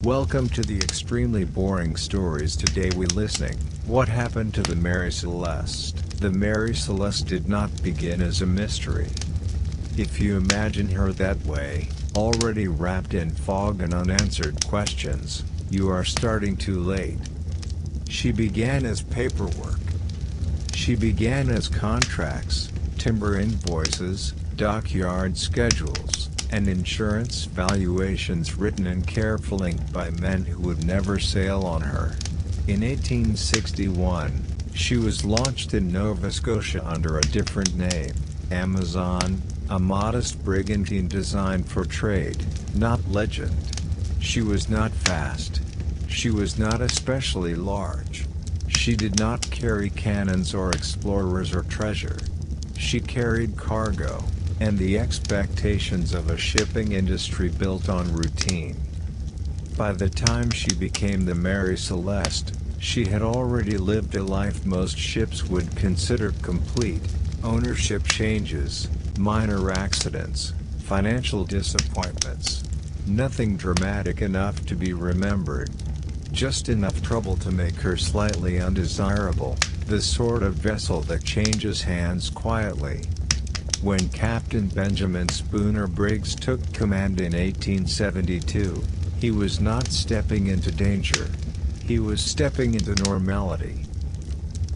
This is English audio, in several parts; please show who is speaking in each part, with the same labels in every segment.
Speaker 1: Welcome to the extremely boring stories. Today we listening. What happened to the Mary Celeste? The Mary Celeste did not begin as a mystery. If you imagine her that way, already wrapped in fog and unanswered questions, you are starting too late. She began as paperwork. She began as contracts, timber invoices, dockyard schedules, and insurance valuations written in careful ink by men who would never sail on her. In 1861, she was launched in Nova Scotia under a different name, Amazon, a modest brigantine designed for trade, not legend. She was not fast. She was not especially large. She did not carry cannons or explorers or treasure. She carried cargo, and the expectations of a shipping industry built on routine. By the time she became the Mary Celeste, she had already lived a life most ships would consider complete: ownership changes, minor accidents, financial disappointments. Nothing dramatic enough to be remembered. Just enough trouble to make her slightly undesirable, the sort of vessel that changes hands quietly. When Captain Benjamin Spooner Briggs took command in 1872, he was not stepping into danger. He was stepping into normality.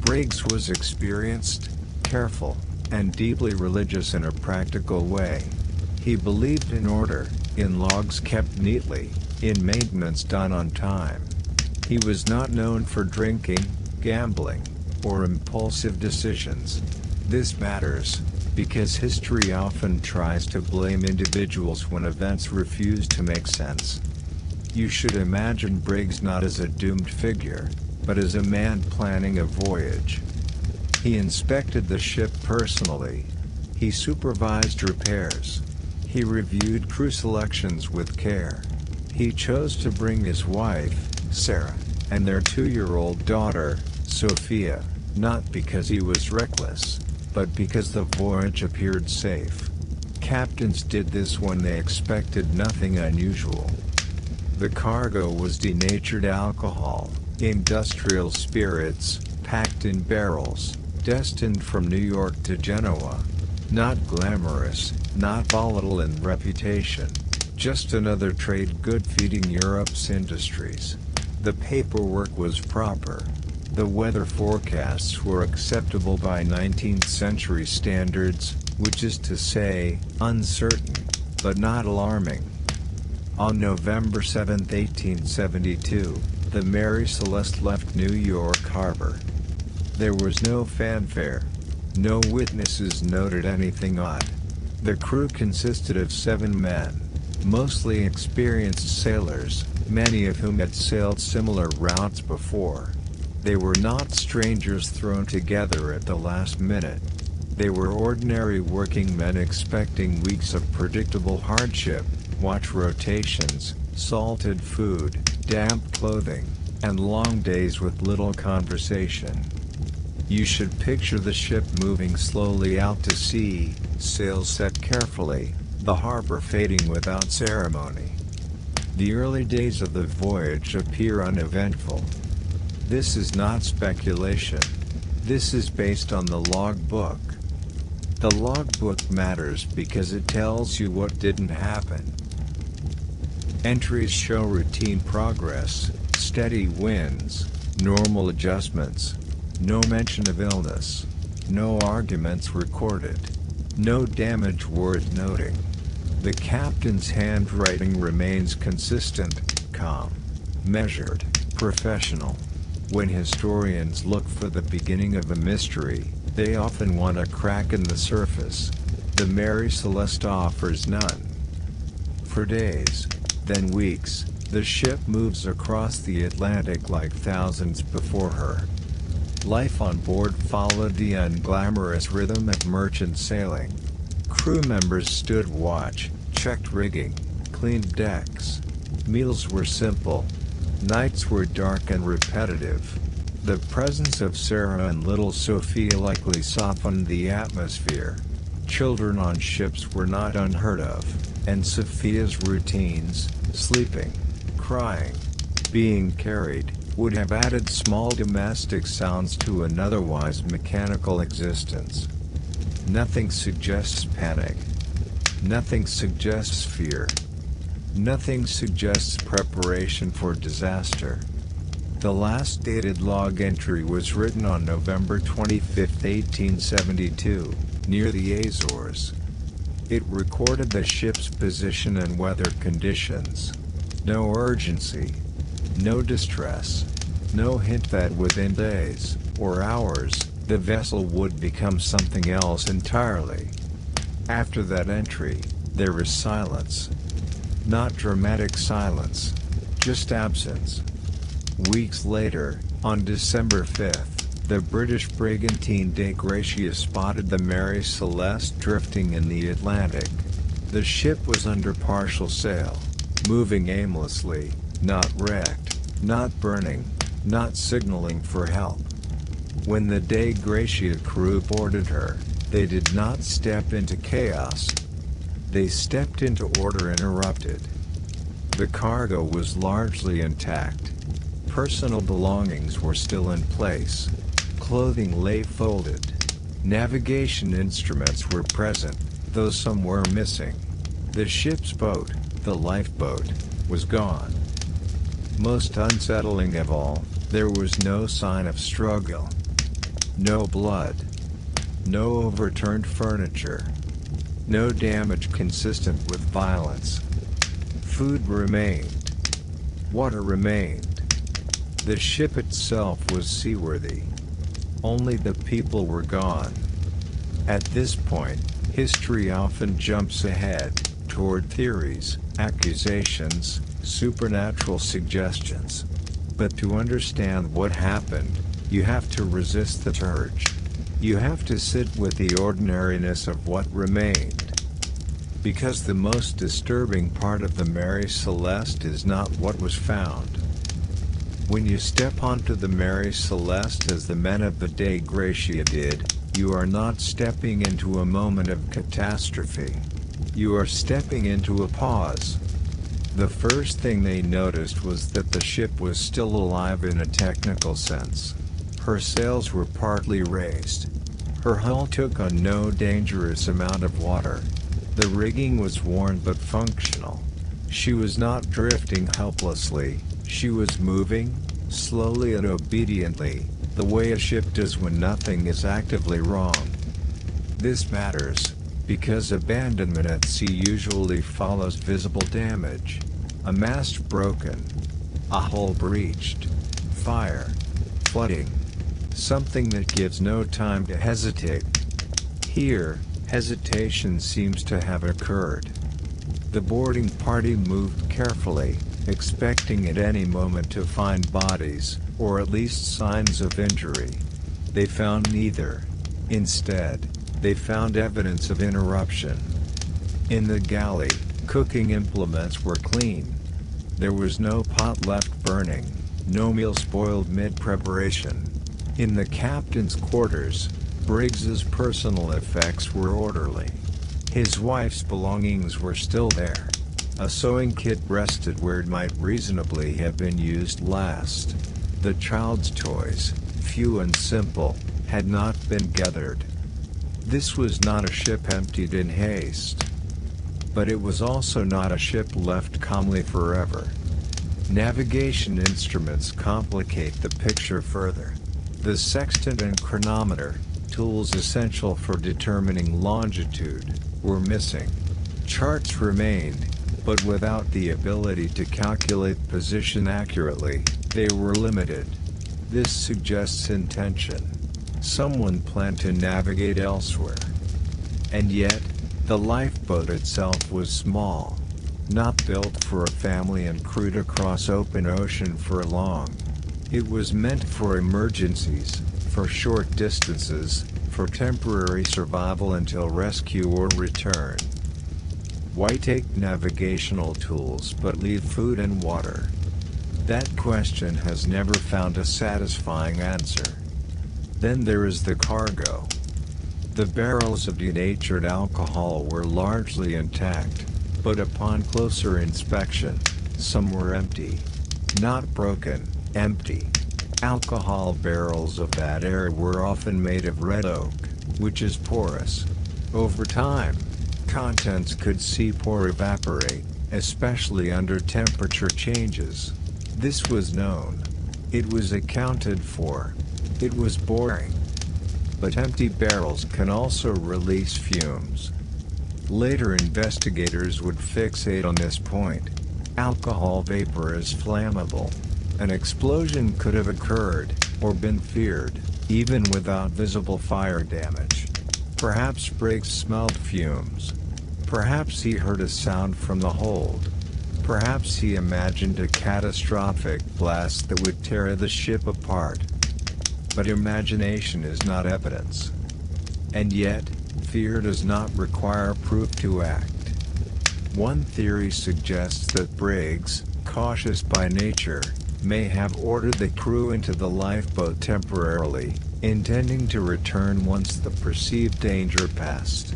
Speaker 1: Briggs was experienced, careful, and deeply religious in a practical way. He believed in order, in logs kept neatly, in maintenance done on time. He was not known for drinking, gambling, or impulsive decisions. This matters, because history often tries to blame individuals when events refuse to make sense. You should imagine Briggs not as a doomed figure, but as a man planning a voyage. He inspected the ship personally. He supervised repairs. He reviewed crew selections with care. He chose to bring his wife, Sarah, and their 2-year-old daughter, Sophia, not because he was reckless, but because the voyage appeared safe. Captains did this when they expected nothing unusual. The cargo was denatured alcohol, industrial spirits, packed in barrels, destined from New York to Genoa. Not glamorous, not volatile in reputation. Just another trade good feeding Europe's industries. The paperwork was proper. The weather forecasts were acceptable by 19th century standards, which is to say, uncertain, but not alarming. On November 7, 1872, the Mary Celeste left New York Harbor. There was no fanfare. No witnesses noted anything odd. The crew consisted of 7 men, mostly experienced sailors, many of whom had sailed similar routes before. They were not strangers thrown together at the last minute. They were ordinary working men expecting weeks of predictable hardship, watch rotations, salted food, damp clothing, and long days with little conversation. You should picture the ship moving slowly out to sea, sails set carefully, the harbor fading without ceremony. The early days of the voyage appear uneventful. This is not speculation. This is based on the logbook. The logbook matters because it tells you what didn't happen. Entries show routine progress, steady winds, normal adjustments. No mention of illness. No arguments recorded. No damage worth noting. The captain's handwriting remains consistent, calm, measured, professional. When historians look for the beginning of a mystery, they often want a crack in the surface. The Mary Celeste offers none. For days, then weeks, the ship moves across the Atlantic like thousands before her. Life on board followed the unglamorous rhythm of merchant sailing. Crew members stood watch, checked rigging, cleaned decks. Meals were simple. Nights were dark and repetitive. The presence of Sarah and little Sophia likely softened the atmosphere. Children on ships were not unheard of, and Sophia's routines, sleeping, crying, being carried, would have added small domestic sounds to an otherwise mechanical existence. Nothing suggests panic. Nothing suggests fear. Nothing suggests preparation for disaster. The last dated log entry was written on November 25, 1872, near the Azores. It recorded the ship's position and weather conditions. No urgency. No distress. No hint that within days, or hours, the vessel would become something else entirely. After that entry, there is silence. Not dramatic silence. Just absence. Weeks later, on December 5, the British brigantine Dei Gratia spotted the Mary Celeste drifting in the Atlantic. The ship was under partial sail, moving aimlessly, not wrecked, not burning, not signaling for help. When the Dei Gratia crew boarded her, they did not step into chaos. They stepped into order interrupted. The cargo was largely intact. Personal belongings were still in place. Clothing lay folded. Navigation instruments were present, though some were missing. The ship's boat, the lifeboat, was gone. Most unsettling of all, there was no sign of struggle. No blood. No overturned furniture. No damage consistent with violence. Food remained. Water remained. The ship itself was seaworthy. Only the people were gone. At this point, history often jumps ahead, toward theories, accusations, supernatural suggestions. But to understand what happened, you have to resist the urge. You have to sit with the ordinariness of what remained. Because the most disturbing part of the Mary Celeste is not what was found. When you step onto the Mary Celeste as the men of the Dei Gratia did, you are not stepping into a moment of catastrophe. You are stepping into a pause. The first thing they noticed was that the ship was still alive in a technical sense. Her sails were partly raised. Her hull took on no dangerous amount of water. The rigging was worn but functional. She was not drifting helplessly. She was moving, slowly and obediently, the way a ship does when nothing is actively wrong. This matters, because abandonment at sea usually follows visible damage. A mast broken. A hull breached. Fire. Flooding. Something that gives no time to hesitate. Here, hesitation seems to have occurred. The boarding party moved carefully, expecting at any moment to find bodies, or at least signs of injury. They found neither. Instead, they found evidence of interruption. In the galley, cooking implements were clean. There was no pot left burning, no meal spoiled mid-preparation. In the captain's quarters, Briggs's personal effects were orderly. His wife's belongings were still there. A sewing kit rested where it might reasonably have been used last. The child's toys, few and simple, had not been gathered. This was not a ship emptied in haste. But it was also not a ship left calmly forever. Navigation instruments complicate the picture further. The sextant and chronometer, tools essential for determining longitude, were missing. Charts remained, but without the ability to calculate position accurately, they were limited. This suggests intention. Someone planned to navigate elsewhere. And yet, the lifeboat itself was small. Not built for a family and crew to cross open ocean for long. It was meant for emergencies, for short distances, for temporary survival until rescue or return. Why take navigational tools but leave food and water? That question has never found a satisfying answer. Then there is the cargo. The barrels of denatured alcohol were largely intact, but upon closer inspection, Some were empty. Not broken, empty. Alcohol barrels of that era were often made of red oak, which is porous. Over time, contents could seep or evaporate, especially under temperature changes. This was known. It was accounted for. It was boring. But empty barrels can also release fumes. Later investigators would fixate on this point. Alcohol vapor is flammable. An explosion could have occurred, or been feared, even without visible fire damage. Perhaps Briggs smelled fumes. Perhaps he heard a sound from the hold. Perhaps he imagined a catastrophic blast that would tear the ship apart. But imagination is not evidence. And yet, fear does not require proof to act. One theory suggests that Briggs, cautious by nature, may have ordered the crew into the lifeboat temporarily, intending to return once the perceived danger passed.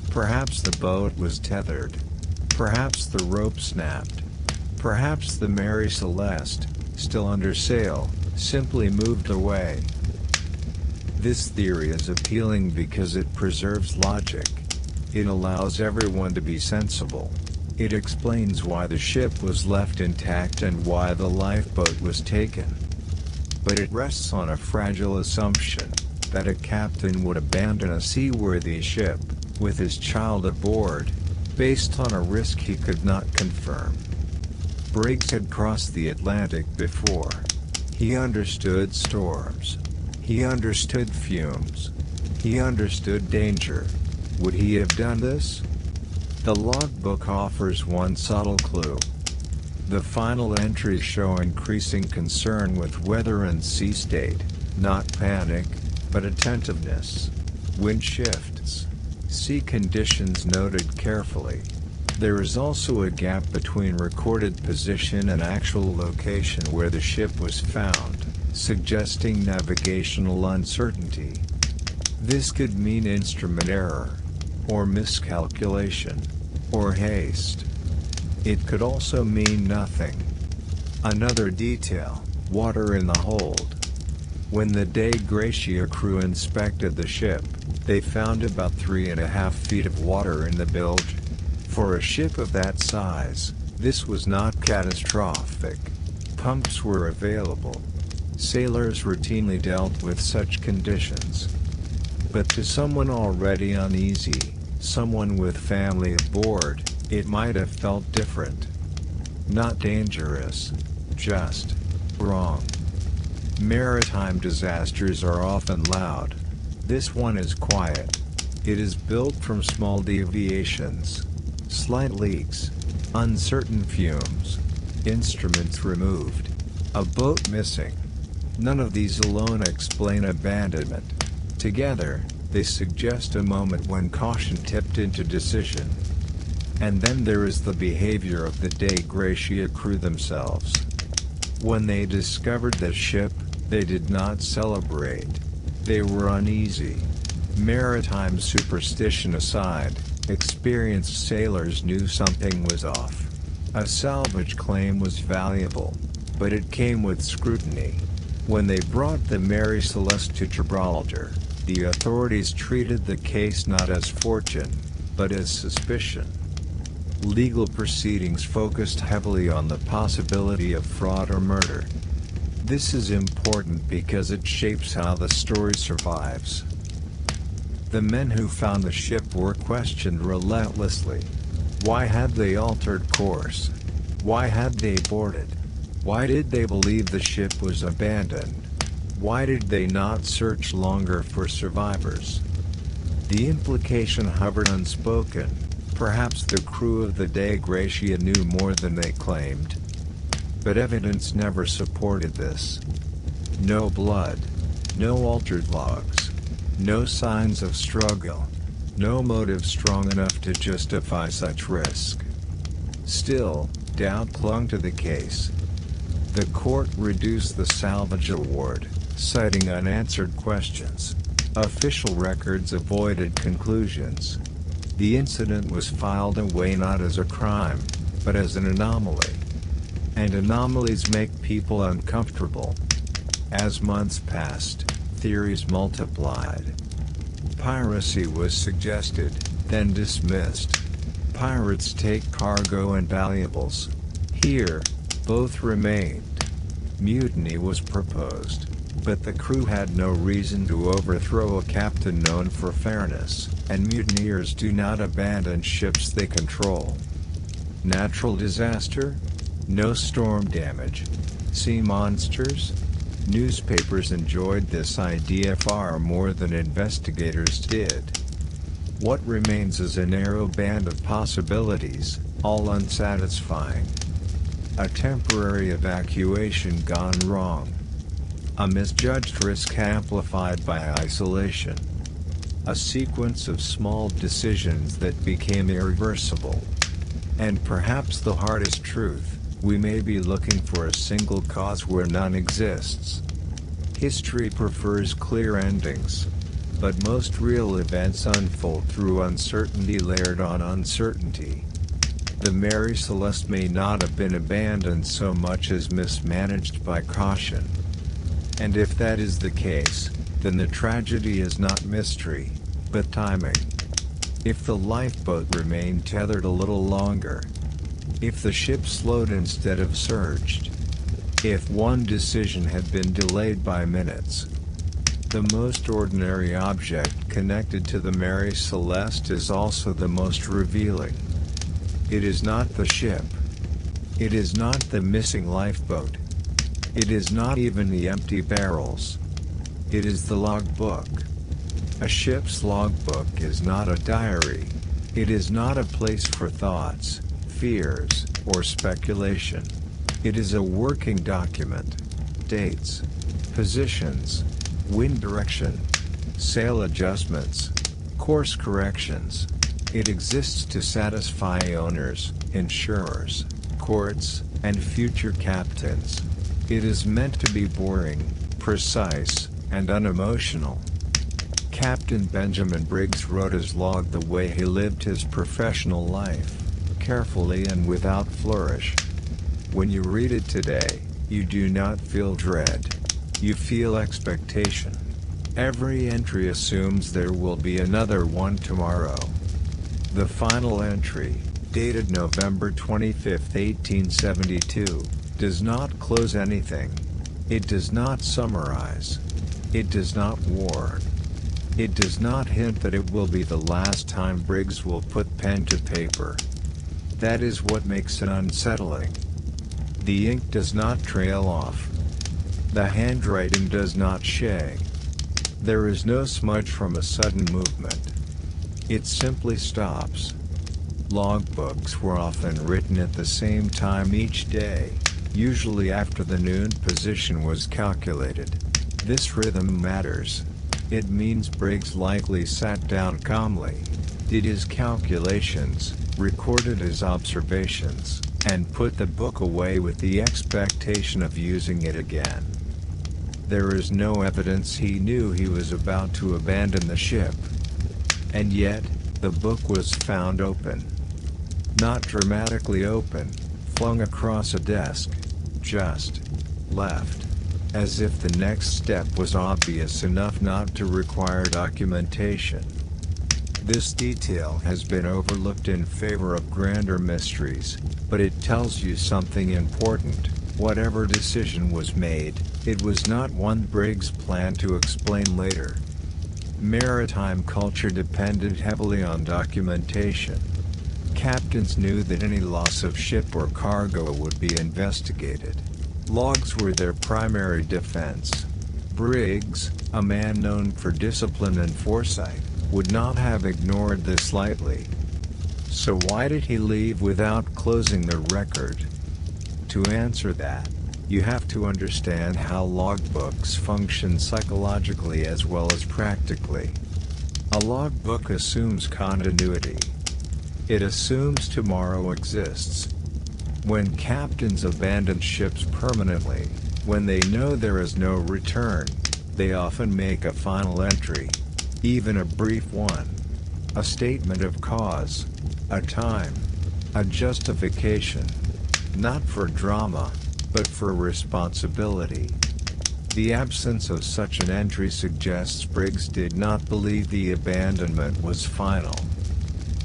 Speaker 1: Perhaps the boat was tethered. Perhaps the rope snapped. Perhaps the Mary Celeste, still under sail, simply moved away. This theory is appealing because it preserves logic. It allows everyone to be sensible. It explains why the ship was left intact and why the lifeboat was taken. But it rests on a fragile assumption that a captain would abandon a seaworthy ship, with his child aboard, based on a risk he could not confirm. Briggs had crossed the Atlantic before. He understood storms. He understood fumes. He understood danger. Would he have done this? The logbook offers one subtle clue. The final entries show increasing concern with weather and sea state, not panic, but attentiveness. Wind shifts. Sea conditions noted carefully. There is also a gap between recorded position and actual location where the ship was found, suggesting navigational uncertainty. This could mean instrument error, or miscalculation, or haste. It could also mean nothing. Another detail: water in the hold. When the Dei Gratia crew inspected the ship, they found about 3.5 feet of water in the bilge. For a ship of that size, this was not catastrophic. Pumps were available. Sailors routinely dealt with such conditions. But to someone already uneasy, someone with family aboard, it might have felt different. Not dangerous, just wrong. Maritime disasters are often loud. This one is quiet. It is built from small deviations, slight leaks, uncertain fumes, instruments removed, a boat missing. None of these alone explain abandonment. Together, they suggest a moment when caution tipped into decision. And then there is the behavior of the Dei Gratia crew themselves. When they discovered the ship, they did not celebrate. They were uneasy. Maritime superstition aside, experienced sailors knew something was off. A salvage claim was valuable, but it came with scrutiny. When they brought the Mary Celeste to Gibraltar, the authorities treated the case not as fortune, but as suspicion. Legal proceedings focused heavily on the possibility of fraud or murder. This is important because it shapes how the story survives. The men who found the ship were questioned relentlessly. Why had they altered course? Why had they boarded? Why did they believe the ship was abandoned? Why did they not search longer for survivors? The implication hovered unspoken. Perhaps the crew of the Dei Gratia knew more than they claimed. But evidence never supported this. No blood. No altered logs. No signs of struggle. No motive strong enough to justify such risk. Still, doubt clung to the case. The court reduced the salvage award, citing unanswered questions. Official records avoided conclusions. The incident was filed away not as a crime, but as an anomaly. and anomalies make people uncomfortable. As months passed, theories multiplied. Piracy was suggested, then dismissed. Pirates take cargo and valuables. Here, both remained. Mutiny was proposed, but the crew had no reason to overthrow a captain known for fairness, and mutineers do not abandon ships they control. Natural disaster? No storm damage. Sea monsters? Newspapers enjoyed this idea far more than investigators did. What remains is a narrow band of possibilities, all unsatisfying. A temporary evacuation gone wrong. A misjudged risk amplified by isolation. A sequence of small decisions that became irreversible. And perhaps the hardest truth, we may be looking for a single cause where none exists. History prefers clear endings. But most real events unfold through uncertainty layered on uncertainty. The Mary Celeste may not have been abandoned so much as mismanaged by caution. And if that is the case, then the tragedy is not mystery, but timing. If the lifeboat remained tethered a little longer. If the ship slowed instead of surged. If one decision had been delayed by minutes. The most ordinary object connected to the Mary Celeste is also the most revealing. It is not the ship. It is not the missing lifeboat. It is not even the empty barrels. It is the logbook. A ship's logbook is not a diary. It is not a place for thoughts, fears, or speculation. It is a working document. Dates, positions, wind direction, sail adjustments, course corrections. It exists to satisfy owners, insurers, courts, and future captains. It is meant to be boring, precise, and unemotional. Captain Benjamin Briggs wrote his log the way he lived his professional life, carefully and without flourish. When you read it today, you do not feel dread. You feel expectation. Every entry assumes there will be another one tomorrow. The final entry, dated November 25, 1872, does not close anything. It does not summarize. It does not warn. It does not hint that it will be the last time Briggs will put pen to paper. That is what makes it unsettling. The ink does not trail off. The handwriting does not shake. There is no smudge from a sudden movement. It simply stops. Logbooks were often written at the same time each day, usually after the noon position was calculated. This rhythm matters. It means Briggs likely sat down calmly, did his calculations, recorded his observations, and put the book away with the expectation of using it again. There is no evidence he knew he was about to abandon the ship. And yet, the book was found open. Not dramatically open, flung across a desk, just left. As if the next step was obvious enough not to require documentation. This detail has been overlooked in favor of grander mysteries, but it tells you something important. Whatever decision was made, it was not one Briggs planned to explain later. Maritime culture depended heavily on documentation. Captains knew that any loss of ship or cargo would be investigated. Logs were their primary defense. Briggs, a man known for discipline and foresight, would not have ignored this lightly. So why did he leave without closing the record? To answer that, you have to understand how logbooks function psychologically as well as practically. A logbook assumes continuity. It assumes tomorrow exists. When captains abandon ships permanently, when they know there is no return, they often make a final entry. Even a brief one. A statement of cause. A time. A justification. Not for drama, but for responsibility. The absence of such an entry suggests Briggs did not believe the abandonment was final.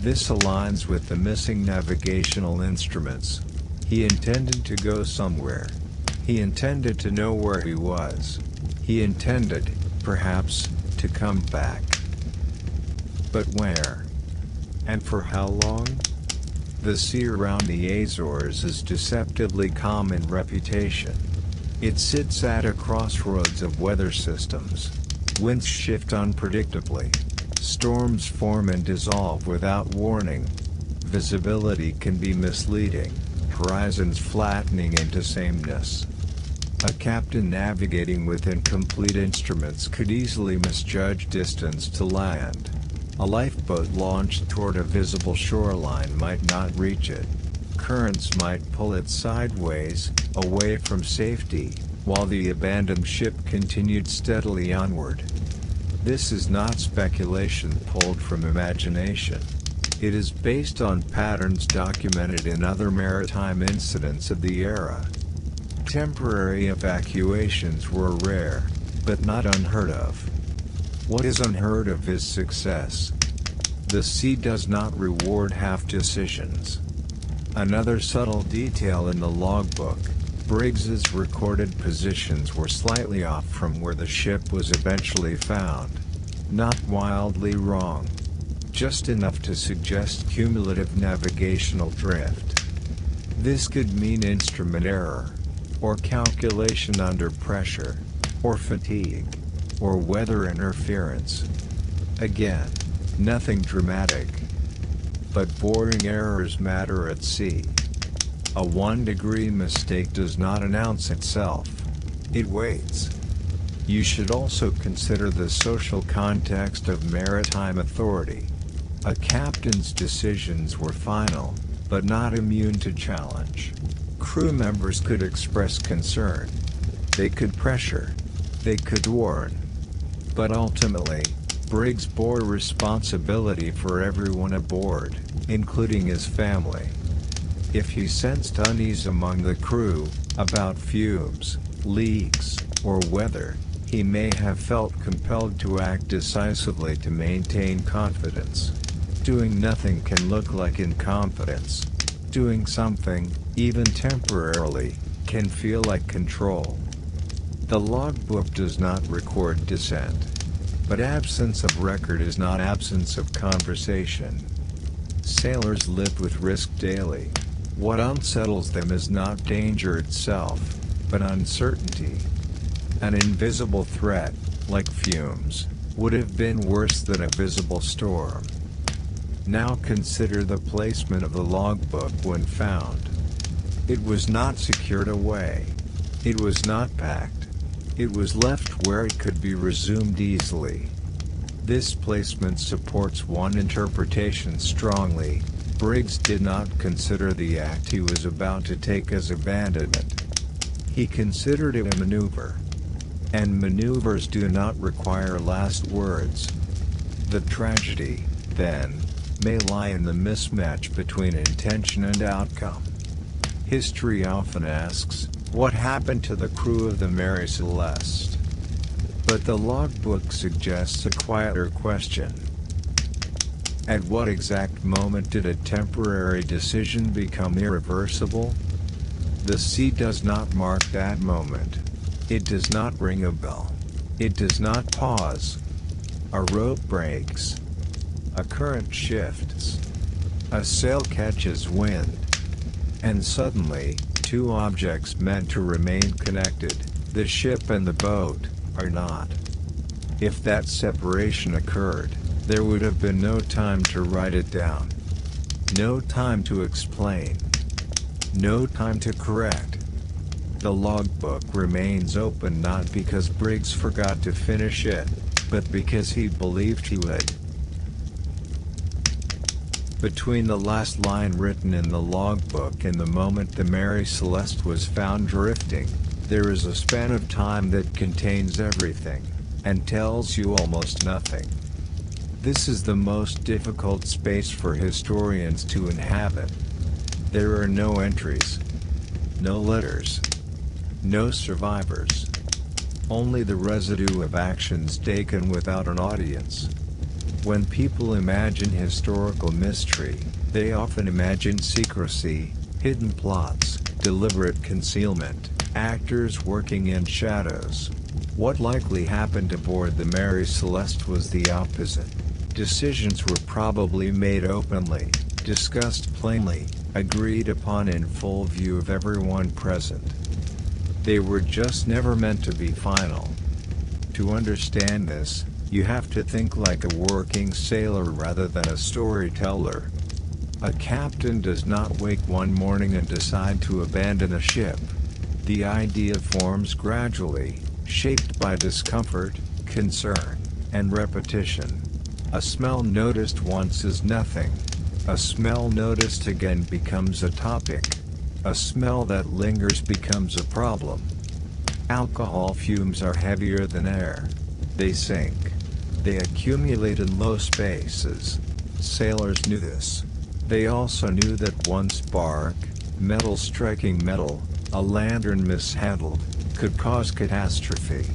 Speaker 1: This aligns with the missing navigational instruments. He intended to go somewhere. He intended to know where he was. He intended, perhaps, to come back. But where? And for how long? The sea around the Azores is deceptively calm in reputation. It sits at a crossroads of weather systems. Winds shift unpredictably. Storms form and dissolve without warning. Visibility can be misleading, horizons flattening into sameness. A captain navigating with incomplete instruments could easily misjudge distance to land. A lifeboat launched toward a visible shoreline might not reach it. Currents might pull it sideways, away from safety, while the abandoned ship continued steadily onward. This is not speculation pulled from imagination. It is based on patterns documented in other maritime incidents of the era. Temporary evacuations were rare, but not unheard of. What is unheard of is success. The sea does not reward half decisions. Another subtle detail in the logbook: Briggs's recorded positions were slightly off from where the ship was eventually found. Not wildly wrong. Just enough to suggest cumulative navigational drift. This could mean instrument error, or calculation under pressure, or fatigue, or weather interference. Again, nothing dramatic. But boring errors matter at sea. A 1-degree mistake does not announce itself. It waits. You should also consider the social context of maritime authority. A captain's decisions were final, but not immune to challenge. Crew members could express concern. They could pressure. They could warn. But ultimately, Briggs bore responsibility for everyone aboard, including his family. If he sensed unease among the crew, about fumes, leaks, or weather, he may have felt compelled to act decisively to maintain confidence. Doing nothing can look like incompetence. Doing something, even temporarily, can feel like control. The logbook does not record dissent. But absence of record is not absence of conversation. Sailors live with risk daily. What unsettles them is not danger itself, but uncertainty. An invisible threat, like fumes, would have been worse than a visible storm. Now consider the placement of the logbook when found. It was not secured away. It was not packed. It was left where it could be resumed easily. This placement supports one interpretation strongly: Briggs did not consider the act he was about to take as abandonment. He considered it a maneuver. And maneuvers do not require last words. The tragedy, then, may lie in the mismatch between intention and outcome. History often asks, what happened to the crew of the Mary Celeste? But the logbook suggests a quieter question. At what exact moment did a temporary decision become irreversible? The sea does not mark that moment. It does not ring a bell. It does not pause. A rope breaks. A current shifts. A sail catches wind. And suddenly, two objects meant to remain connected, the ship and the boat, are not. If that separation occurred, there would have been no time to write it down. No time to explain. No time to correct. The logbook remains open not because Briggs forgot to finish it, but because he believed he would. Between the last line written in the logbook and the moment the Mary Celeste was found drifting, there is a span of time that contains everything, and tells you almost nothing. This is the most difficult space for historians to inhabit. There are no entries. No letters. No survivors. Only the residue of actions taken without an audience. When people imagine historical mystery, they often imagine secrecy, hidden plots, deliberate concealment, actors working in shadows. What likely happened aboard the Mary Celeste was the opposite. Decisions were probably made openly, discussed plainly, agreed upon in full view of everyone present. They were just never meant to be final. To understand this, you have to think like a working sailor rather than a storyteller. A captain does not wake one morning and decide to abandon a ship. The idea forms gradually, shaped by discomfort, concern, and repetition. A smell noticed once is nothing. A smell noticed again becomes a topic. A smell that lingers becomes a problem. Alcohol fumes are heavier than air. They sink. They accumulate in low spaces. Sailors knew this. They also knew that one spark, metal striking metal, a lantern mishandled, could cause catastrophe.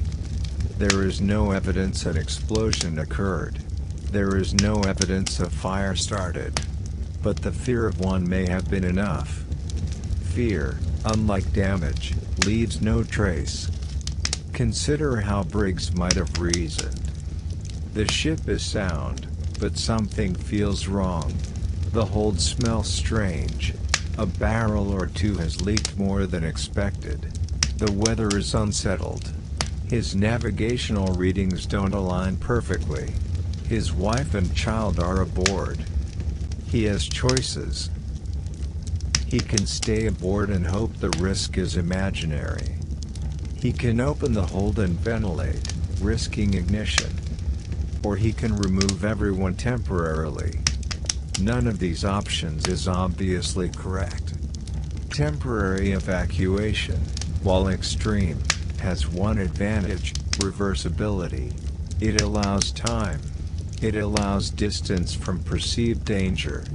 Speaker 1: There is no evidence an explosion occurred. There is no evidence a fire started. But the fear of one may have been enough. Fear, unlike damage, leaves no trace. Consider how Briggs might have reasoned. The ship is sound, but something feels wrong. The hold smells strange. A barrel or two has leaked more than expected. The weather is unsettled. His navigational readings don't align perfectly. His wife and child are aboard. He has choices. He can stay aboard and hope the risk is imaginary. He can open the hold and ventilate, risking ignition. Or he can remove everyone temporarily. None of these options is obviously correct. Temporary evacuation, while extreme, has one advantage: reversibility. It allows time. It allows distance from perceived danger.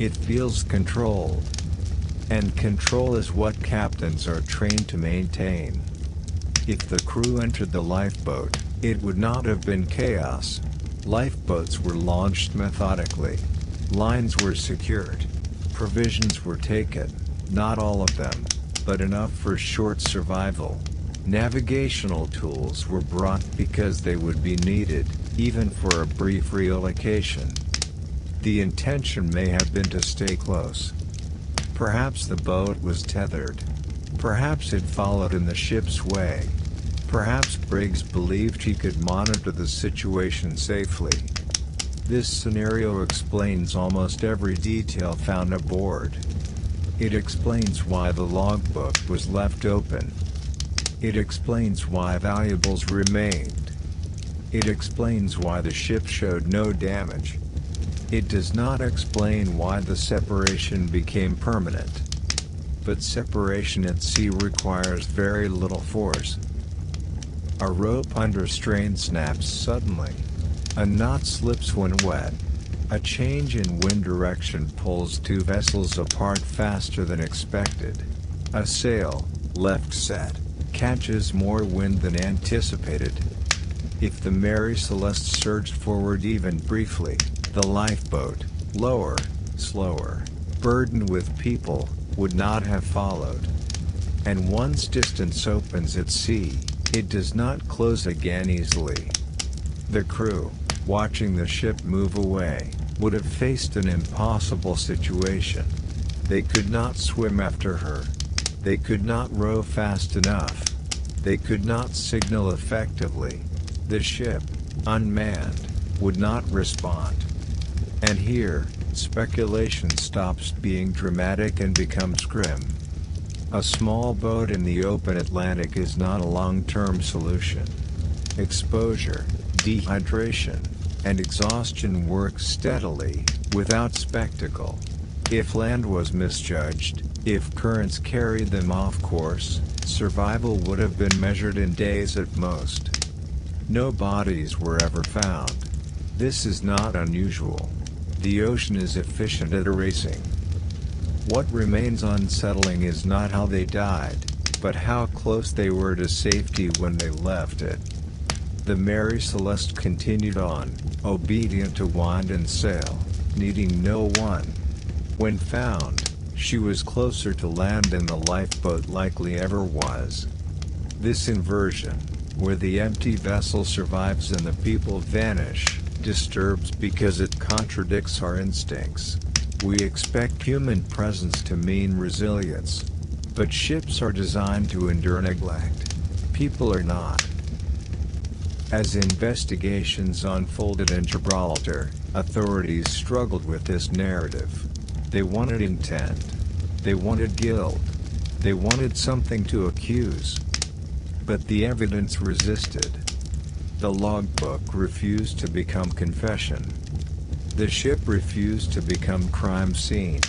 Speaker 1: It feels controlled. And control is what captains are trained to maintain. If the crew entered the lifeboat, it would not have been chaos. Lifeboats were launched methodically. Lines were secured. Provisions were taken, not all of them, but enough for short survival. Navigational tools were brought because they would be needed, even for a brief relocation. The intention may have been to stay close. Perhaps the boat was tethered. Perhaps it followed in the ship's way. Perhaps Briggs believed he could monitor the situation safely. This scenario explains almost every detail found aboard. It explains why the logbook was left open. It explains why valuables remained. It explains why the ship showed no damage. It does not explain why the separation became permanent. But separation at sea requires very little force. A rope under strain snaps suddenly. A knot slips when wet. A change in wind direction pulls two vessels apart faster than expected. A sail, left set, catches more wind than anticipated. If the Mary Celeste surged forward even briefly, the lifeboat, lower, slower, burdened with people, would not have followed. And once distance opens at sea, it does not close again easily. The crew, watching the ship move away, would have faced an impossible situation. They could not swim after her. They could not row fast enough. They could not signal effectively. The ship, unmanned, would not respond. And here, speculation stops being dramatic and becomes grim. A small boat in the open Atlantic is not a long-term solution. Exposure, dehydration, and exhaustion work steadily, without spectacle. If land was misjudged, if currents carried them off course, survival would have been measured in days at most. No bodies were ever found. This is not unusual. The ocean is efficient at erasing. What remains unsettling is not how they died. but how close they were to safety when they left it. The Mary Celeste continued on, obedient to wind and sail, needing no one. When found, she was closer to land than the lifeboat likely ever was. This inversion, where the empty vessel survives and the people vanish, disturbs because it contradicts our instincts. We expect human presence to mean resilience. But ships are designed to endure neglect. People are not. As investigations unfolded in Gibraltar, authorities struggled with this narrative. They wanted intent. They wanted guilt. They wanted something to accuse. But the evidence resisted. The logbook refused to become confession. The ship refused to become crime scene.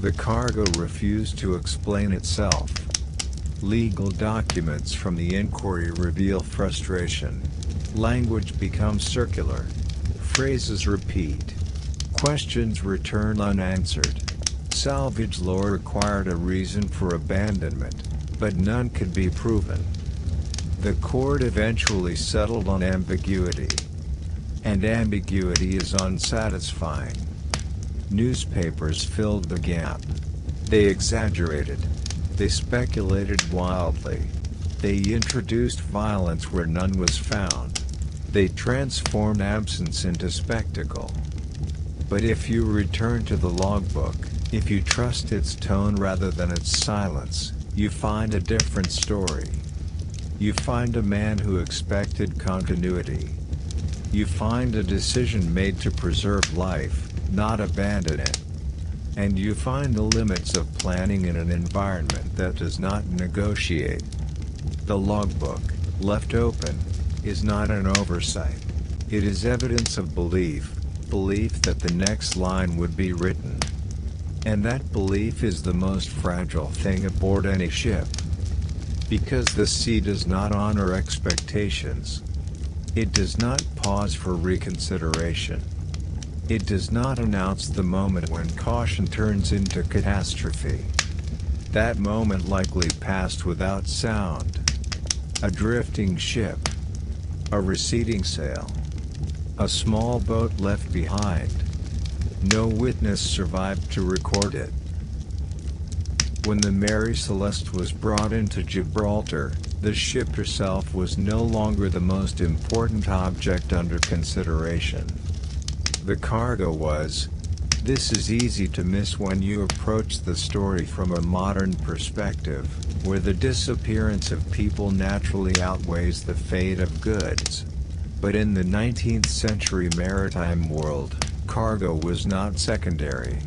Speaker 1: The cargo refused to explain itself. Legal documents from the inquiry reveal frustration. Language becomes circular. Phrases repeat. Questions return unanswered. Salvage lore required a reason for abandonment, but none could be proven. The court eventually settled on ambiguity. And ambiguity is unsatisfying. Newspapers filled the gap. They exaggerated. They speculated wildly. They introduced violence where none was found. They transformed absence into spectacle. But if you return to the logbook, if you trust its tone rather than its silence, you find a different story. You find a man who expected continuity. You find a decision made to preserve life, not abandon it. And you find the limits of planning in an environment that does not negotiate. The logbook, left open, is not an oversight. It is evidence of belief that the next line would be written. And that belief is the most fragile thing aboard any ship. Because the sea does not honor expectations. It does not pause for reconsideration. It does not announce the moment when caution turns into catastrophe. That moment likely passed without sound. A drifting ship. A receding sail. A small boat left behind. No witness survived to record it. When the Mary Celeste was brought into Gibraltar, the ship herself was no longer the most important object under consideration. The cargo was. This is easy to miss when you approach the story from a modern perspective, where the disappearance of people naturally outweighs the fate of goods. But in the 19th century maritime world, cargo was not secondary.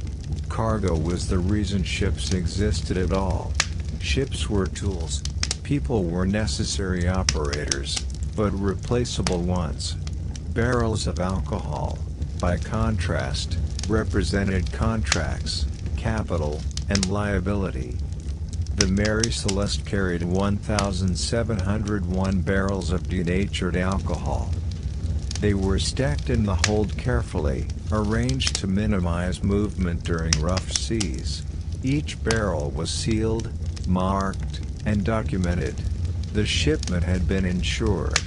Speaker 1: Cargo was the reason ships existed at all. Ships were tools. People were necessary operators, but replaceable ones. Barrels of alcohol, by contrast, represented contracts, capital, and liability. The Mary Celeste carried 1,701 barrels of denatured alcohol. They were stacked in the hold carefully, arranged to minimize movement during rough seas. Each barrel was sealed, marked, and documented. The shipment had been insured.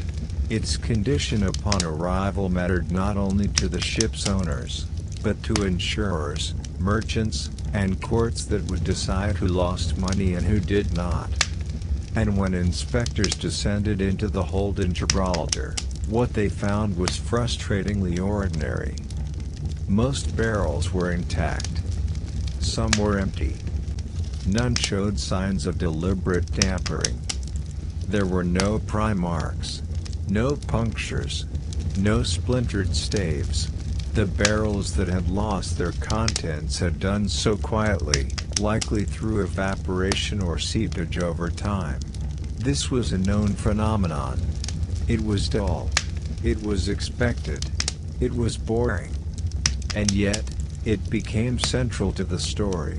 Speaker 1: Its condition upon arrival mattered not only to the ship's owners, but to insurers, merchants, and courts that would decide who lost money and who did not. And when inspectors descended into the hold in Gibraltar, what they found was frustratingly ordinary. Most barrels were intact. Some were empty. None showed signs of deliberate tampering. There were no pry marks, no punctures, no splintered staves. The barrels that had lost their contents had done so quietly, likely through evaporation or seepage over time. This was a known phenomenon. It was dull. It was expected. It was boring. And yet, it became central to the story.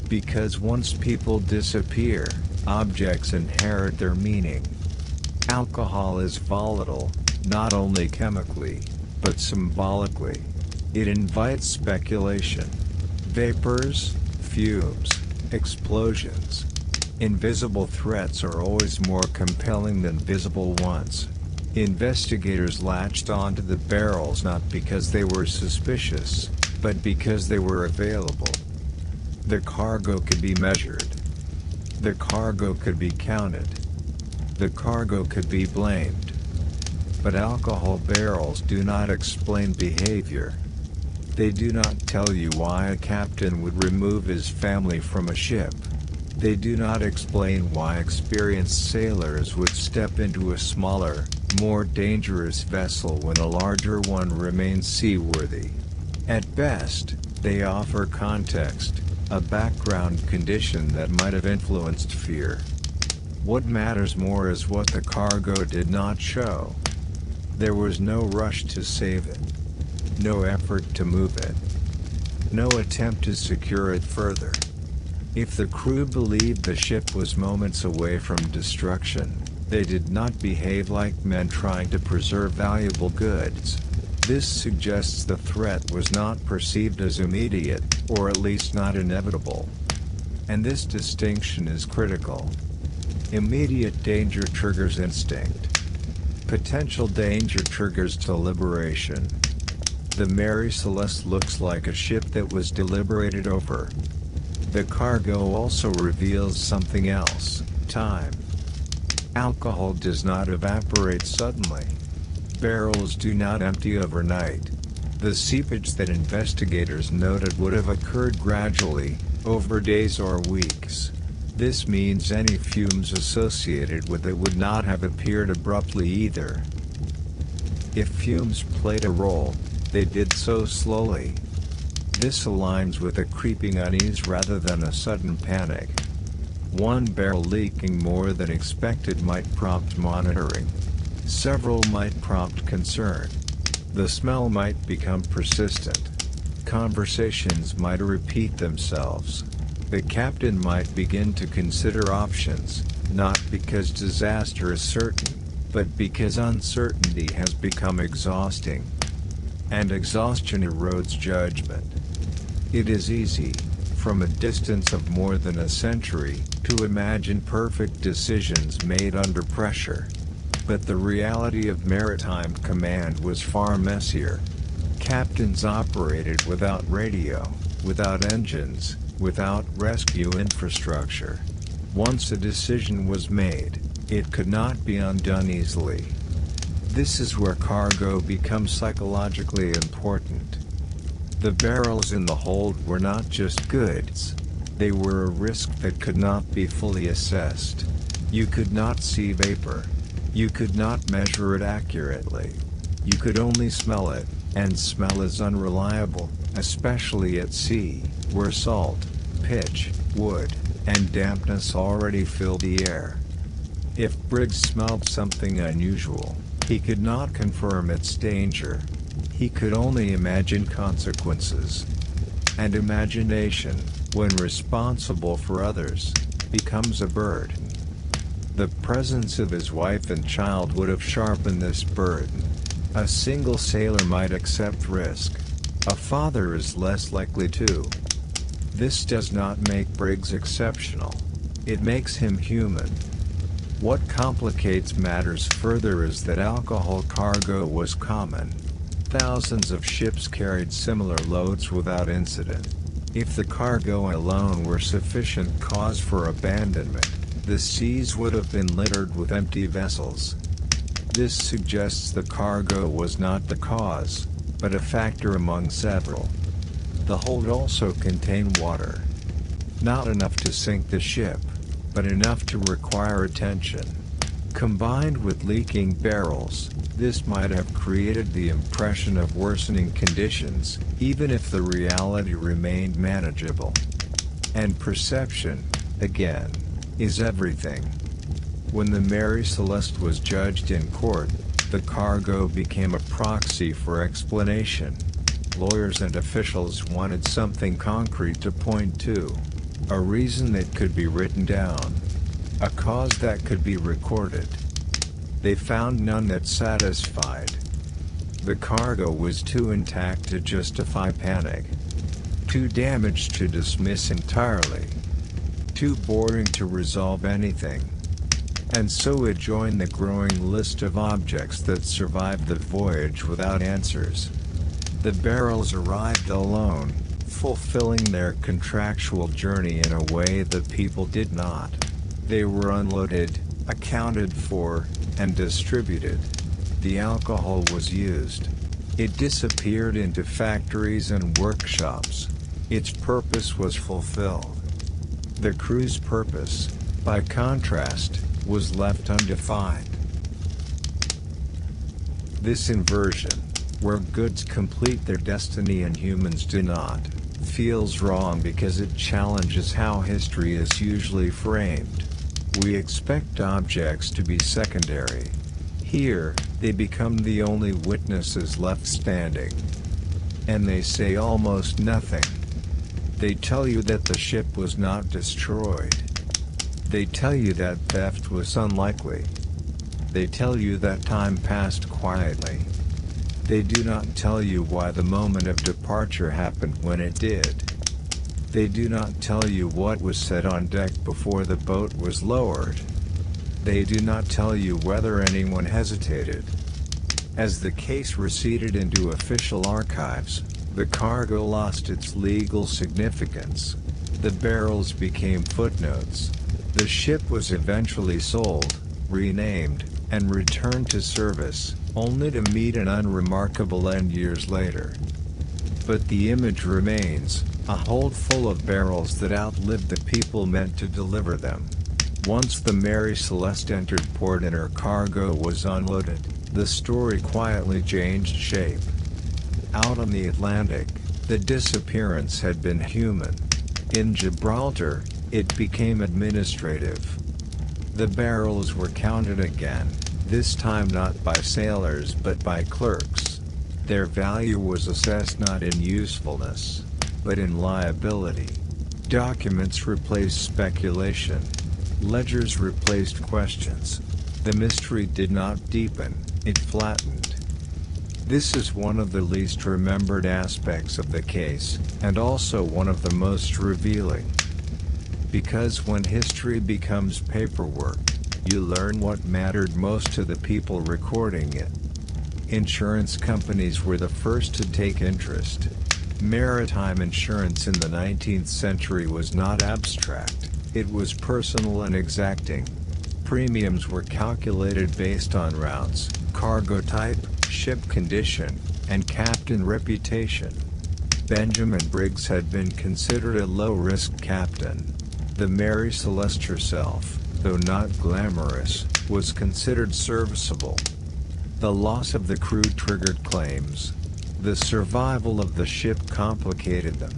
Speaker 1: Because once people disappear, objects inherit their meaning. Alcohol is volatile, not only chemically, but symbolically. It invites speculation. Vapors, fumes, explosions. Invisible threats are always more compelling than visible ones. Investigators latched onto the barrels not because they were suspicious, but because they were available. The cargo could be measured. The cargo could be counted. The cargo could be blamed. But alcohol barrels do not explain behavior. They do not tell you why a captain would remove his family from a ship. They do not explain why experienced sailors would step into a smaller, more dangerous vessel when a larger one remains seaworthy. At best, they offer context, a background condition that might have influenced fear. What matters more is what the cargo did not show. There was no rush to save it. No effort to move it. No attempt to secure it further. If the crew believed the ship was moments away from destruction, they did not behave like men trying to preserve valuable goods. This suggests the threat was not perceived as immediate, or at least not inevitable. And this distinction is critical. Immediate danger triggers instinct. Potential danger triggers deliberation. The Mary Celeste looks like a ship that was deliberated over. The cargo also reveals something else: time. Alcohol does not evaporate suddenly. Barrels do not empty overnight. The seepage that investigators noted would have occurred gradually, over days or weeks. This means any fumes associated with it would not have appeared abruptly either. If fumes played a role, they did so slowly. This aligns with a creeping unease rather than a sudden panic. One barrel leaking more than expected might prompt monitoring. Several might prompt concern. The smell might become persistent. Conversations might repeat themselves. The captain might begin to consider options, not because disaster is certain, but because uncertainty has become exhausting. And exhaustion erodes judgment. It is easy, from a distance of more than a century, to imagine perfect decisions made under pressure. But the reality of maritime command was far messier. Captains operated without radio, without engines, without rescue infrastructure. Once a decision was made, it could not be undone easily. This is where cargo becomes psychologically important. The barrels in the hold were not just goods. They were a risk that could not be fully assessed. You could not see vapor. You could not measure it accurately. You could only smell it, and smell is unreliable, especially at sea, where salt, pitch, wood, and dampness already fill the air. If Briggs smelled something unusual, he could not confirm its danger. He could only imagine consequences. And imagination, when responsible for others, becomes a burden. The presence of his wife and child would have sharpened this burden. A single sailor might accept risk. A father is less likely to. This does not make Briggs exceptional. It makes him human. What complicates matters further is that alcohol cargo was common. Thousands of ships carried similar loads without incident. If the cargo alone were sufficient cause for abandonment, the seas would have been littered with empty vessels. This suggests the cargo was not the cause, but a factor among several. The hold also contained water. Not enough to sink the ship, but enough to require attention. Combined with leaking barrels, this might have created the impression of worsening conditions, even if the reality remained manageable. And perception, again, is everything. When the Mary Celeste was judged in court, the cargo became a proxy for explanation. Lawyers and officials wanted something concrete to point to. A reason that could be written down. A cause that could be recorded. They found none that satisfied. The cargo was too intact to justify panic. Too damaged to dismiss entirely. too boring to resolve anything. And so it joined the growing list of objects that survived the voyage without answers. The barrels arrived alone, fulfilling their contractual journey in a way that people did not. They were unloaded, accounted for, and distributed. The alcohol was used. It disappeared into factories and workshops. Its purpose was fulfilled. The crew's purpose, by contrast, was left undefined. This inversion, where goods complete their destiny and humans do not, feels wrong because it challenges how history is usually framed. We expect objects to be secondary. Here, they become the only witnesses left standing. And they say almost nothing. They tell you that the ship was not destroyed. They tell you that theft was unlikely. They tell you that time passed quietly. They do not tell you why the moment of departure happened when it did. They do not tell you what was said on deck before the boat was lowered. They do not tell you whether anyone hesitated. As the case receded into official archives, the cargo lost its legal significance. The barrels became footnotes. The ship was eventually sold, renamed, and returned to service, only to meet an unremarkable end years later. But the image remains, a hold full of barrels that outlived the people meant to deliver them. Once the Mary Celeste entered port and her cargo was unloaded, the story quietly changed shape. Out on the Atlantic, the disappearance had been human. In Gibraltar, it became administrative. The barrels were counted again, this time not by sailors but by clerks. Their value was assessed not in usefulness, but in liability. Documents replaced speculation. Ledgers replaced questions. The mystery did not deepen, it flattened. This is one of the least remembered aspects of the case, and also one of the most revealing. Because when history becomes paperwork, you learn what mattered most to the people recording it. Insurance companies were the first to take interest. Maritime insurance in the 19th century was not abstract, it was personal and exacting. Premiums were calculated based on routes, cargo type, ship condition, and captain reputation. Benjamin Briggs had been considered a low-risk captain. The Mary Celeste herself, though not glamorous, was considered serviceable. The loss of the crew triggered claims. The survival of the ship complicated them.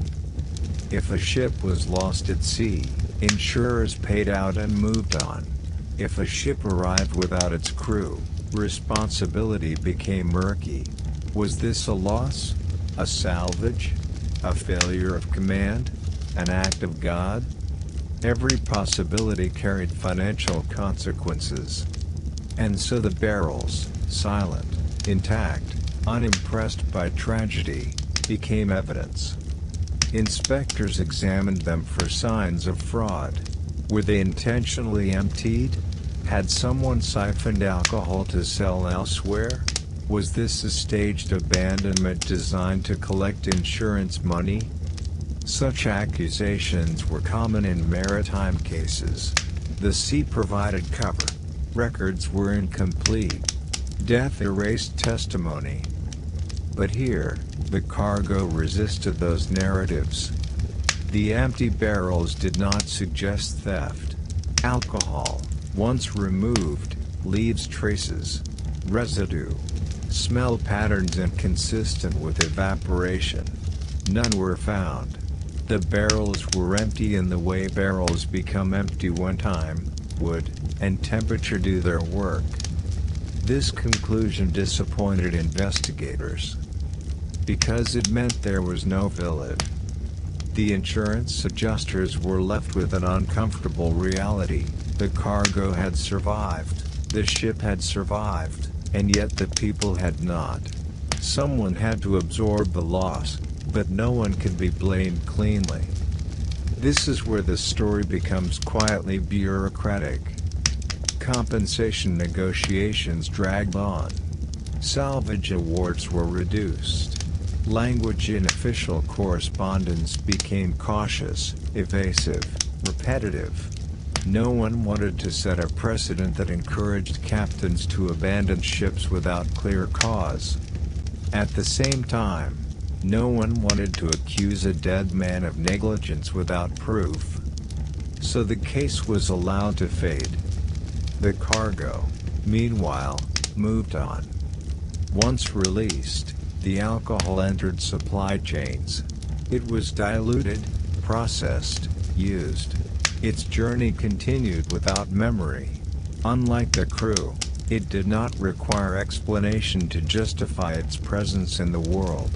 Speaker 1: If a ship was lost at sea, insurers paid out and moved on. If a ship arrived without its crew, responsibility became murky. Was this a loss? A salvage? A failure of command? An act of God? Every possibility carried financial consequences. And so the barrels, silent, intact, unimpressed by tragedy, became evidence. Inspectors examined them for signs of fraud. Were they intentionally emptied? Had someone siphoned alcohol to sell elsewhere? Was this a staged abandonment designed to collect insurance money? Such accusations were common in maritime cases. The sea provided cover. Records were incomplete. Death erased testimony. But here, the cargo resisted those narratives. The empty barrels did not suggest theft. Alcohol, once removed, leaves traces, residue, smell patterns inconsistent with evaporation. None were found. The barrels were empty in the way barrels become empty when time, wood, and temperature do their work. This conclusion disappointed investigators, because it meant there was no villain. The insurance adjusters were left with an uncomfortable reality: the cargo had survived, the ship had survived, and yet the people had not. Someone had to absorb the loss, but no one could be blamed cleanly. This is where the story becomes quietly bureaucratic. Compensation negotiations dragged on. Salvage awards were reduced. Language in official correspondence became cautious, evasive, repetitive. No one wanted to set a precedent that encouraged captains to abandon ships without clear cause. At the same time, no one wanted to accuse a dead man of negligence without proof. So the case was allowed to fade. The cargo, meanwhile, moved on. Once released, the alcohol entered supply chains. It was diluted, processed, used. Its journey continued without memory. Unlike the crew, it did not require explanation to justify its presence in the world.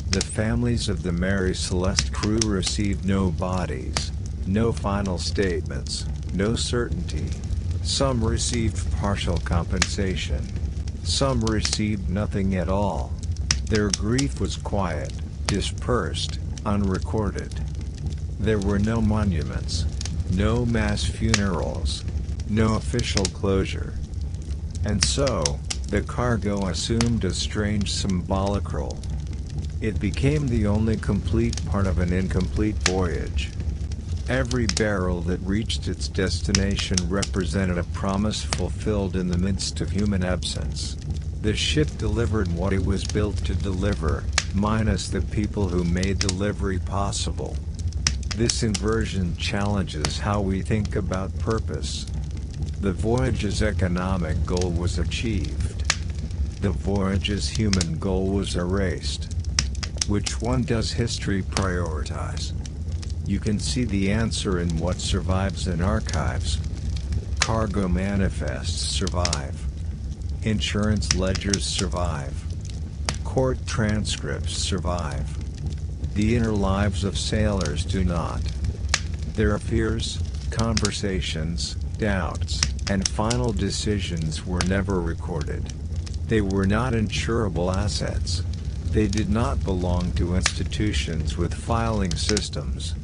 Speaker 1: The families of the Mary Celeste crew received no bodies, no final statements, no certainty. Some received partial compensation. Some received nothing at all. Their grief was quiet, dispersed, unrecorded. There were no monuments, no mass funerals, no official closure. And so, the cargo assumed a strange symbolic role. It became the only complete part of an incomplete voyage. Every barrel that reached its destination represented a promise fulfilled in the midst of human absence. The ship delivered what it was built to deliver, minus the people who made delivery possible. This inversion challenges how we think about purpose. The voyage's economic goal was achieved. The voyage's human goal was erased. Which one does history prioritize? You can see the answer in what survives in archives. Cargo manifests survive. Insurance ledgers survive. Court transcripts survive. The inner lives of sailors do not. Their fears, conversations, doubts, and final decisions were never recorded. They were not insurable assets. They did not belong to institutions with filing systems.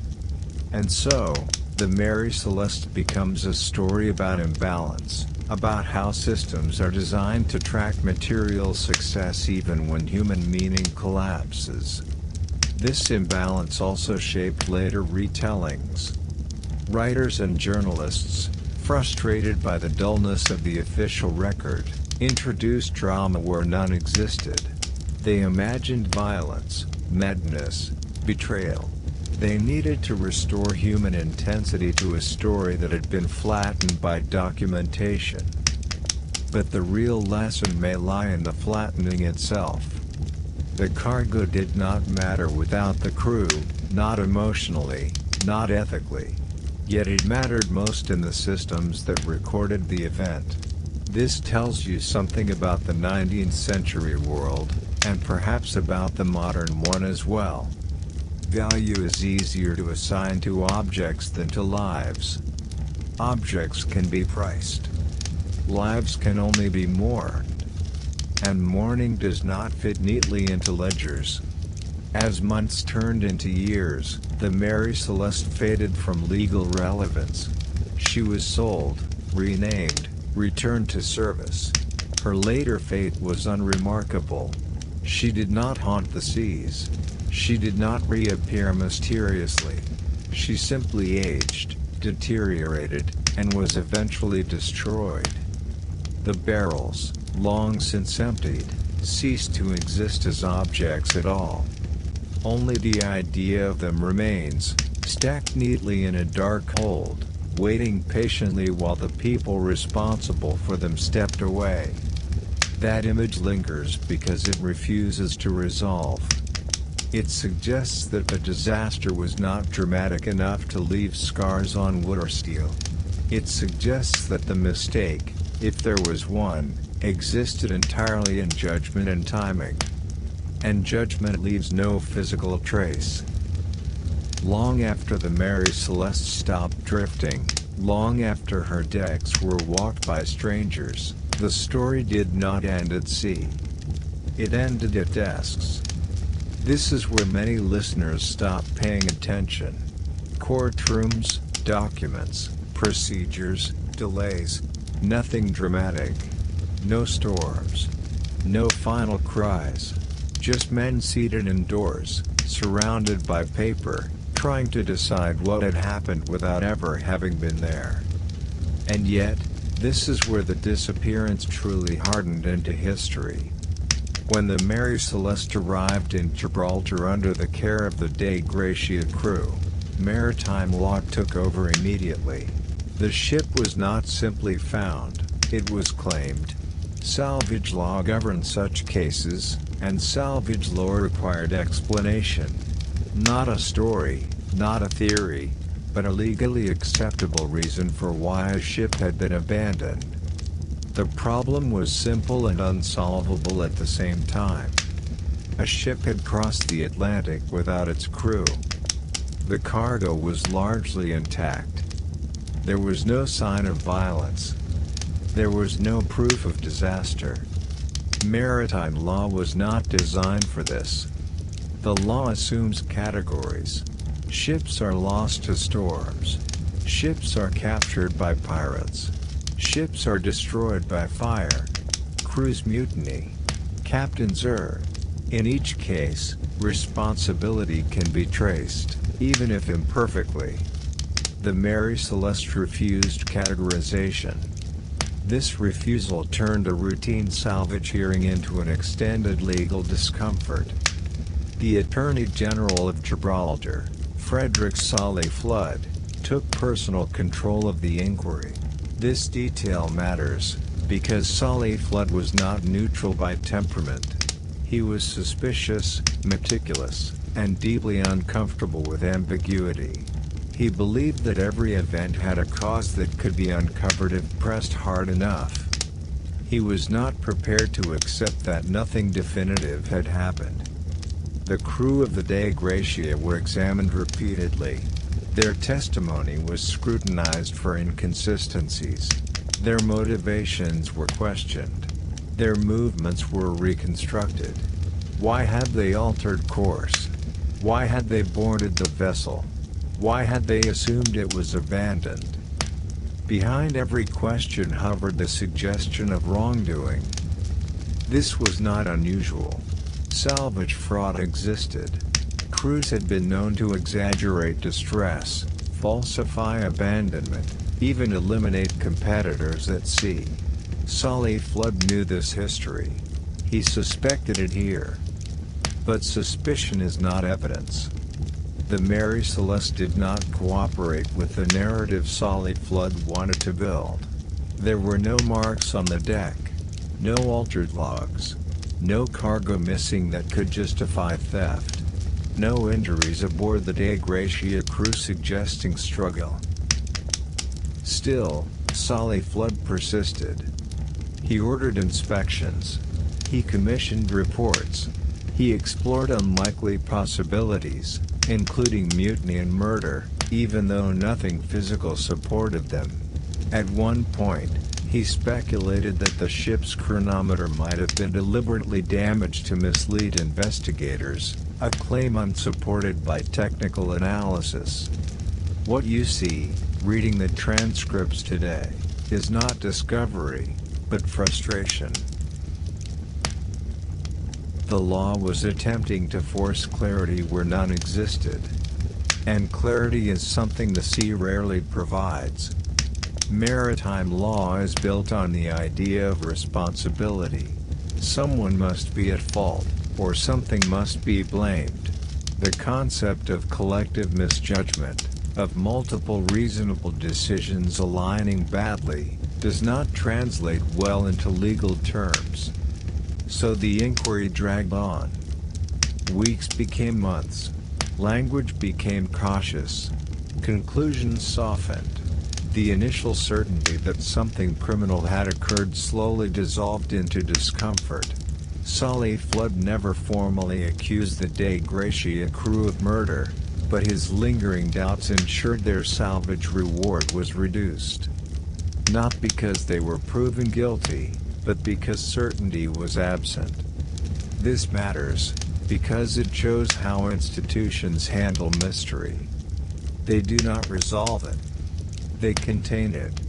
Speaker 1: And so, the Mary Celeste becomes a story about imbalance, about how systems are designed to track material success even when human meaning collapses. This imbalance also shaped later retellings. Writers and journalists, frustrated by the dullness of the official record, introduced drama where none existed. They imagined violence, madness, betrayal. They needed to restore human intensity to a story that had been flattened by documentation. But the real lesson may lie in the flattening itself. The cargo did not matter without the crew, not emotionally, not ethically. Yet it mattered most in the systems that recorded the event. This tells you something about the 19th century world, and perhaps about the modern one as well. Value is easier to assign to objects than to lives. Objects can be priced. Lives can only be mourned. And mourning does not fit neatly into ledgers. As months turned into years, the Mary Celeste faded from legal relevance. She was sold, renamed, returned to service. Her later fate was unremarkable. She did not haunt the seas. She did not reappear mysteriously. She simply aged, deteriorated, and was eventually destroyed. The barrels, long since emptied, ceased to exist as objects at all. Only the idea of them remains, stacked neatly in a dark hold, waiting patiently while the people responsible for them stepped away. That image lingers because it refuses to resolve. It suggests that the disaster was not dramatic enough to leave scars on wood or steel. It suggests that the mistake, if there was one, existed entirely in judgment and timing. And judgment leaves no physical trace. Long after the Mary Celeste stopped drifting, long after her decks were walked by strangers, the story did not end at sea. It ended at desks. This is where many listeners stop paying attention. Courtrooms, documents, procedures, delays. Nothing dramatic. No storms. No final cries. Just men seated indoors, surrounded by paper, trying to decide what had happened without ever having been there. And yet, this is where the disappearance truly hardened into history. When the Mary Celeste arrived in Gibraltar under the care of the Dei Gratia crew, maritime law took over immediately. The ship was not simply found, it was claimed. Salvage law governed such cases, and salvage law required explanation. Not a story, not a theory, but a legally acceptable reason for why a ship had been abandoned. The problem was simple and unsolvable at the same time. A ship had crossed the Atlantic without its crew. The cargo was largely intact. There was no sign of violence. There was no proof of disaster. Maritime law was not designed for this. The law assumes categories. Ships are lost to storms. Ships are captured by pirates. Ships are destroyed by fire. Crews mutiny. Captains err. In each case, responsibility can be traced, even if imperfectly. The Mary Celeste refused categorization. This refusal turned a routine salvage hearing into an extended legal discomfort. The Attorney General of Gibraltar, Frederick Solly Flood, took personal control of the inquiry. This detail matters, because Solly Flood was not neutral by temperament. He was suspicious, meticulous, and deeply uncomfortable with ambiguity. He believed that every event had a cause that could be uncovered if pressed hard enough. He was not prepared to accept that nothing definitive had happened. The crew of the Dei Gratia were examined repeatedly. Their testimony was scrutinized for inconsistencies. Their motivations were questioned. Their movements were reconstructed. Why had they altered course? Why had they boarded the vessel? Why had they assumed it was abandoned? Behind every question hovered the suggestion of wrongdoing. This was not unusual. Salvage fraud existed. Crews had been known to exaggerate distress, falsify abandonment, even eliminate competitors at sea. Solly Flood knew this history. He suspected it here. But suspicion is not evidence. The Mary Celeste did not cooperate with the narrative Solly Flood wanted to build. There were no marks on the deck, no altered logs, no cargo missing that could justify theft, no injuries aboard the Dei Gratia crew suggesting struggle. Still, Solly Flood persisted. He ordered inspections. He commissioned reports. He explored unlikely possibilities, including mutiny and murder, even though nothing physical supported them. At one point, he speculated that the ship's chronometer might have been deliberately damaged to mislead investigators, a claim unsupported by technical analysis. What you see, reading the transcripts today, is not discovery, but frustration. The law was attempting to force clarity where none existed. And clarity is something the sea rarely provides. Maritime law is built on the idea of responsibility. Someone must be at fault, or something must be blamed. The concept of collective misjudgment, of multiple reasonable decisions aligning badly, does not translate well into legal terms. So the inquiry dragged on. Weeks became months. Language became cautious. Conclusions softened. The initial certainty that something criminal had occurred slowly dissolved into discomfort. Solly Flood never formally accused the Dei Gratia crew of murder, but his lingering doubts ensured their salvage reward was reduced. Not because they were proven guilty, but because certainty was absent. This matters, because it shows how institutions handle mystery. They do not resolve it. They contain it.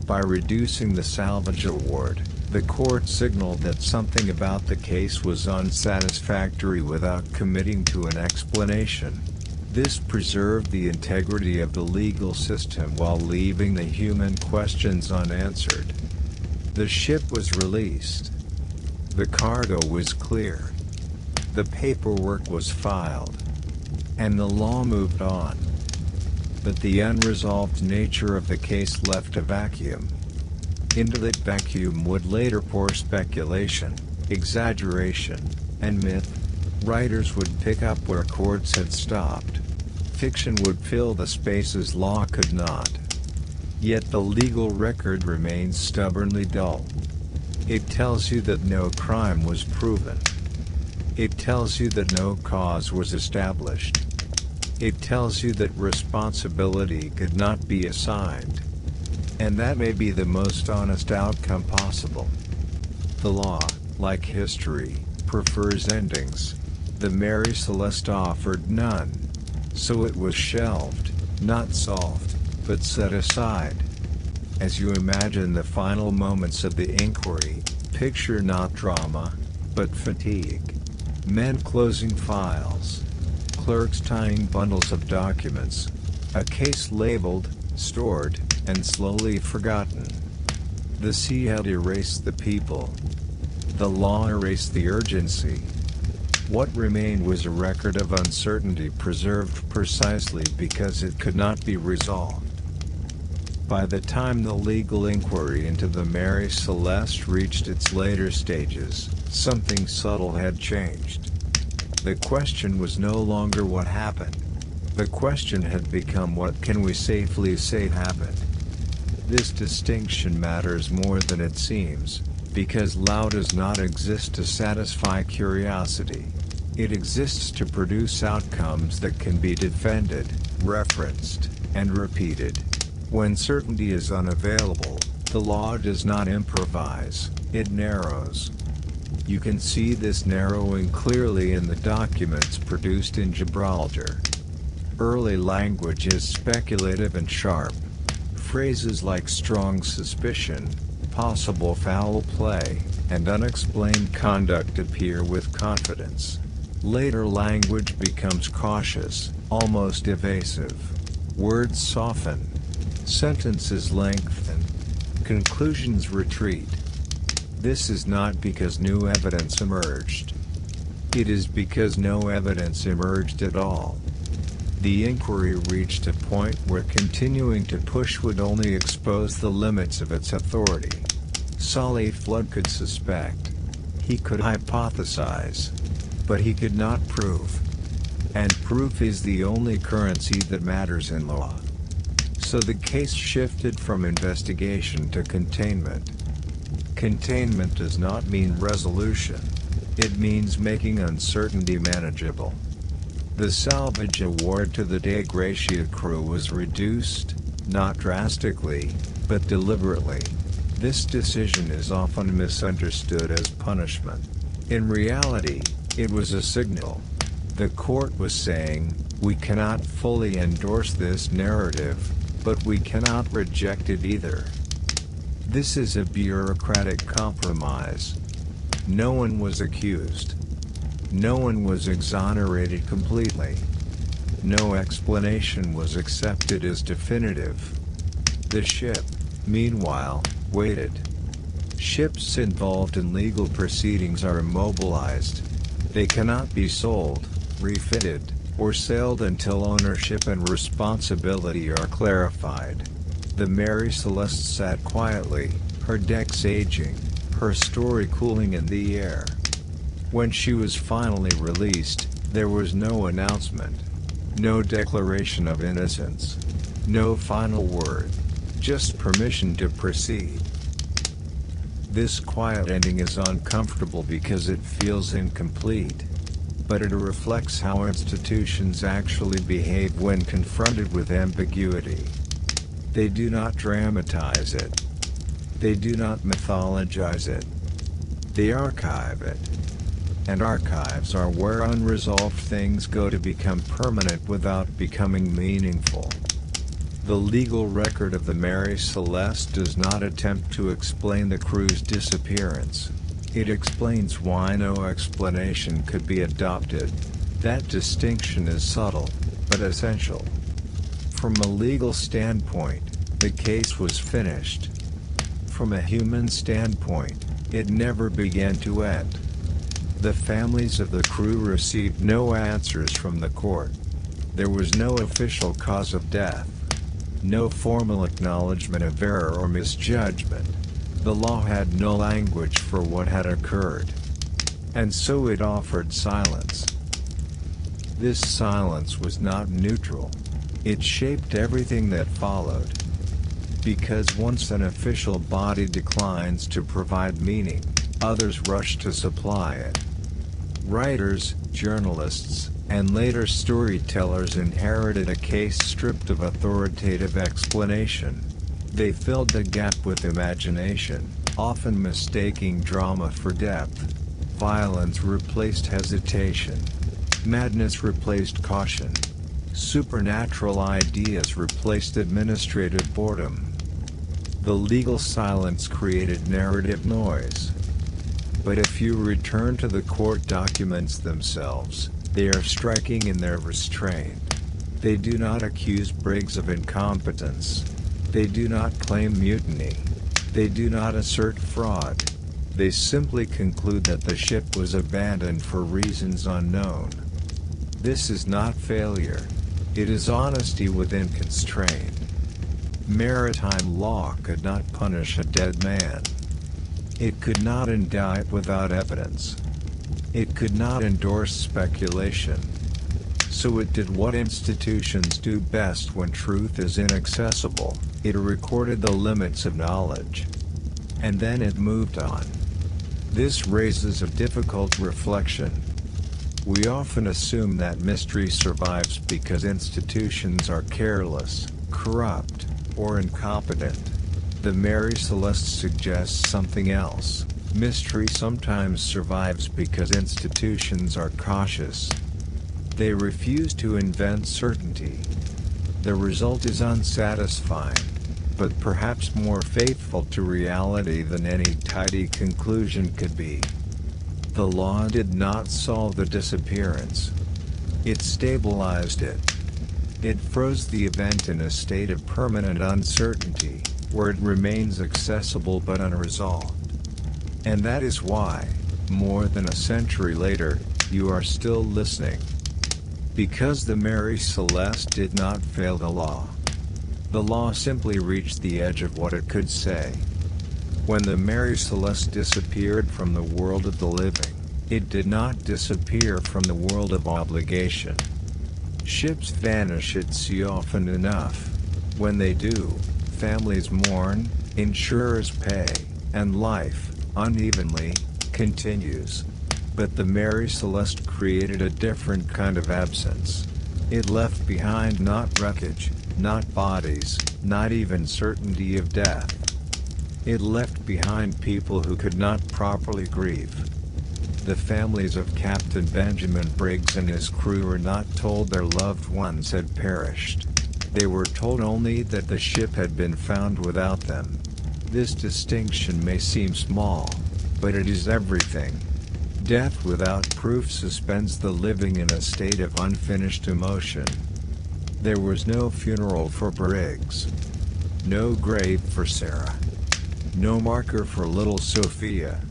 Speaker 1: By reducing the salvage award, the court signaled that something about the case was unsatisfactory without committing to an explanation. This preserved the integrity of the legal system while leaving the human questions unanswered. The ship was released. The cargo was clear. The paperwork was filed. And the law moved on. But the unresolved nature of the case left a vacuum. Into that vacuum would later pour speculation, exaggeration, and myth. Writers would pick up where courts had stopped. Fiction would fill the spaces law could not. Yet the legal record remains stubbornly dull. It tells you that no crime was proven. It tells you that no cause was established. It tells you that responsibility could not be assigned. And that may be the most honest outcome possible. The law, like history, prefers endings. The Mary Celeste offered none. So it was shelved, not solved, but set aside. As you imagine the final moments of the inquiry, picture not drama, but fatigue. Men closing files. Clerks tying bundles of documents. A case labeled, stored, and slowly forgotten. The sea had erased the people. The law erased the urgency. What remained was a record of uncertainty preserved precisely because it could not be resolved. By the time the legal inquiry into the Mary Celeste reached its later stages, something subtle had changed. The question was no longer what happened. The question had become what can we safely say happened. This distinction matters more than it seems, because law does not exist to satisfy curiosity. It exists to produce outcomes that can be defended, referenced, and repeated. When certainty is unavailable, the law does not improvise, it narrows. You can see this narrowing clearly in the documents produced in Gibraltar. Early language is speculative and sharp. Phrases like strong suspicion, possible foul play, and unexplained conduct appear with confidence. Later language becomes cautious, almost evasive. Words soften. Sentences lengthen. Conclusions retreat. This is not because new evidence emerged. It is because no evidence emerged at all. The inquiry reached a point where continuing to push would only expose the limits of its authority. Solly Flood could suspect. He could hypothesize. But he could not prove. And proof is the only currency that matters in law. So the case shifted from investigation to containment. Containment does not mean resolution. It means making uncertainty manageable. The salvage award to the Dei Gratia crew was reduced, not drastically, but deliberately. This decision is often misunderstood as punishment. In reality, it was a signal. The court was saying, we cannot fully endorse this narrative, but we cannot reject it either. This is a bureaucratic compromise. No one was accused. No one was exonerated completely. No explanation was accepted as definitive. The ship, meanwhile, waited. Ships involved in legal proceedings are immobilized. They cannot be sold, refitted, or sailed until ownership and responsibility are clarified. The Mary Celeste sat quietly, her decks aging, her story cooling in the air. When she was finally released, there was no announcement. No declaration of innocence. No final word. Just permission to proceed. This quiet ending is uncomfortable because it feels incomplete. But it reflects how institutions actually behave when confronted with ambiguity. They do not dramatize it. They do not mythologize it. They archive it. and archives are where unresolved things go to become permanent without becoming meaningful. The legal record of the Mary Celeste does not attempt to explain the crew's disappearance. It explains why no explanation could be adopted. That distinction is subtle, but essential. From a legal standpoint, the case was finished. From a human standpoint, it never began to end. The families of the crew received no answers from the court. There was no official cause of death. No formal acknowledgement of error or misjudgment. The law had no language for what had occurred. And so it offered silence. This silence was not neutral. It shaped everything that followed. Because once an official body declines to provide meaning, others rush to supply it. Writers, journalists, and later storytellers inherited a case stripped of authoritative explanation. They filled the gap with imagination, often mistaking drama for depth. Violence replaced hesitation. Madness replaced caution. Supernatural ideas replaced administrative boredom. The legal silence created narrative noise. But if you return to the court documents themselves, they are striking in their restraint. They do not accuse Briggs of incompetence. They do not claim mutiny. They do not assert fraud. They simply conclude that the ship was abandoned for reasons unknown. This is not failure. It is honesty within constraint. Maritime law could not punish a dead man. It could not indict without evidence. It could not endorse speculation. So it did what institutions do best when truth is inaccessible: it recorded the limits of knowledge. And then it moved on. This raises a difficult reflection. We often assume that mystery survives because institutions are careless, corrupt, or incompetent. The Mary Celeste suggests something else. Mystery sometimes survives because institutions are cautious. They refuse to invent certainty. The result is unsatisfying, but perhaps more faithful to reality than any tidy conclusion could be. The law did not solve the disappearance. It stabilized it. It froze the event in a state of permanent uncertainty, where it remains accessible but unresolved. And that is why, more than a century later, you are still listening. Because the Mary Celeste did not fail the law. The law simply reached the edge of what it could say. When the Mary Celeste disappeared from the world of the living, it did not disappear from the world of obligation. Ships vanish at sea often enough. When they do, families mourn, insurers pay, and life, unevenly, continues. But the Mary Celeste created a different kind of absence. It left behind not wreckage, not bodies, not even certainty of death. It left behind people who could not properly grieve. The families of Captain Benjamin Briggs and his crew were not told their loved ones had perished. They were told only that the ship had been found without them. This distinction may seem small, but it is everything. Death without proof suspends the living in a state of unfinished emotion. There was no funeral for Briggs. No grave for Sarah. No marker for little Sophia.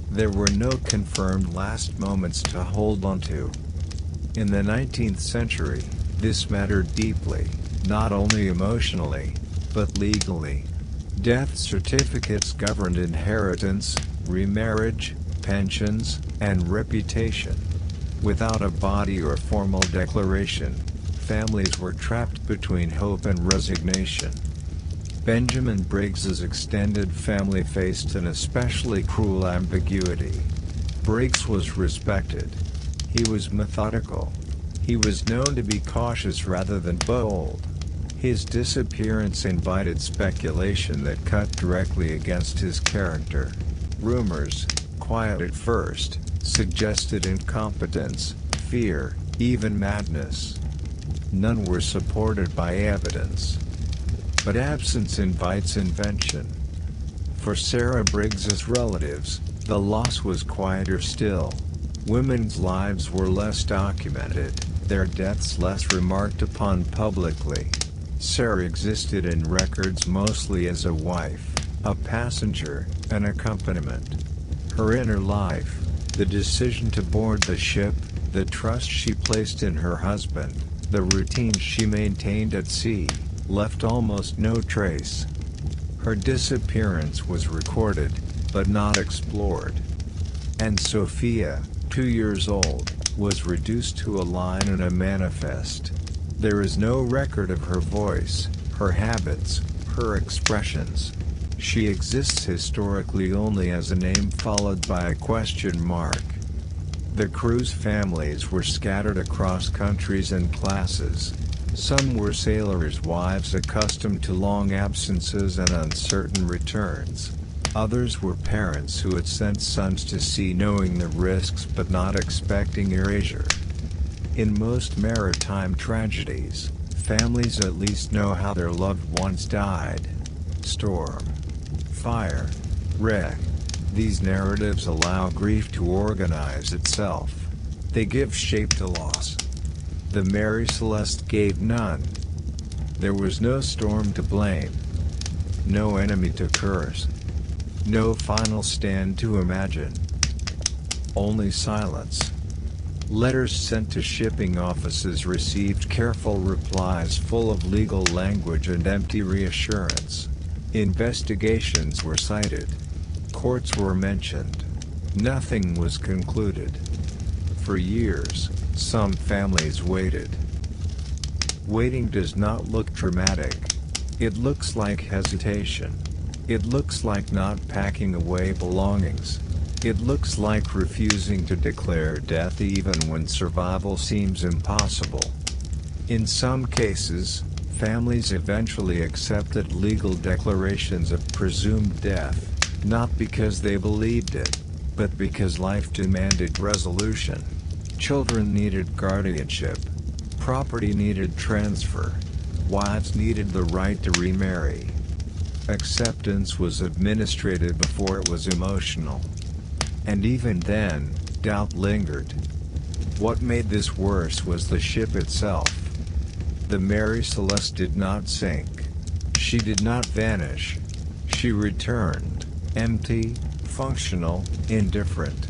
Speaker 1: There were no confirmed last moments to hold on to. In the 19th century, this mattered deeply, not only emotionally, but legally. Death certificates governed inheritance, remarriage, pensions, and reputation. Without a body or formal declaration, families were trapped between hope and resignation. Benjamin Briggs's extended family faced an especially cruel ambiguity. Briggs was respected. He was methodical. He was known to be cautious rather than bold. His disappearance invited speculation that cut directly against his character. Rumors, quiet at first, suggested incompetence, fear, even madness. None were supported by evidence. But absence invites invention. For Sarah Briggs's relatives, the loss was quieter still. Women's lives were less documented, their deaths less remarked upon publicly. Sarah existed in records mostly as a wife, a passenger, an accompaniment. Her inner life, the decision to board the ship, the trust she placed in her husband, the routine she maintained at sea, left almost no trace. Her disappearance was recorded, but not explored. And Sophia, 2 years old, was reduced to a line in a manifest. There is no record of her voice, her habits, her expressions. She exists historically only as a name followed by a question mark. The crew's families were scattered across countries and classes. Some were sailors' wives accustomed to long absences and uncertain returns. Others were parents who had sent sons to sea knowing the risks but not expecting erasure. In most maritime tragedies, families at least know how their loved ones died. Storm, fire, wreck. These narratives allow grief to organize itself. They give shape to loss. The Mary Celeste gave none. There was no storm to blame. No enemy to curse. No final stand to imagine. Only silence. Letters sent to shipping offices received careful replies full of legal language and empty reassurance. Investigations were cited. Courts were mentioned. Nothing was concluded. For years, some families waited. Waiting does not look dramatic. It looks like hesitation. It looks like not packing away belongings. It looks like refusing to declare death even when survival seems impossible. In some cases, families eventually accepted legal declarations of presumed death, not because they believed it, but because life demanded resolution. Children needed guardianship. Property needed transfer. Wives needed the right to remarry. Acceptance was administrative before it was emotional. And even then, doubt lingered. What made this worse was the ship itself. The Mary Celeste did not sink. She did not vanish. She returned, empty, functional, indifferent.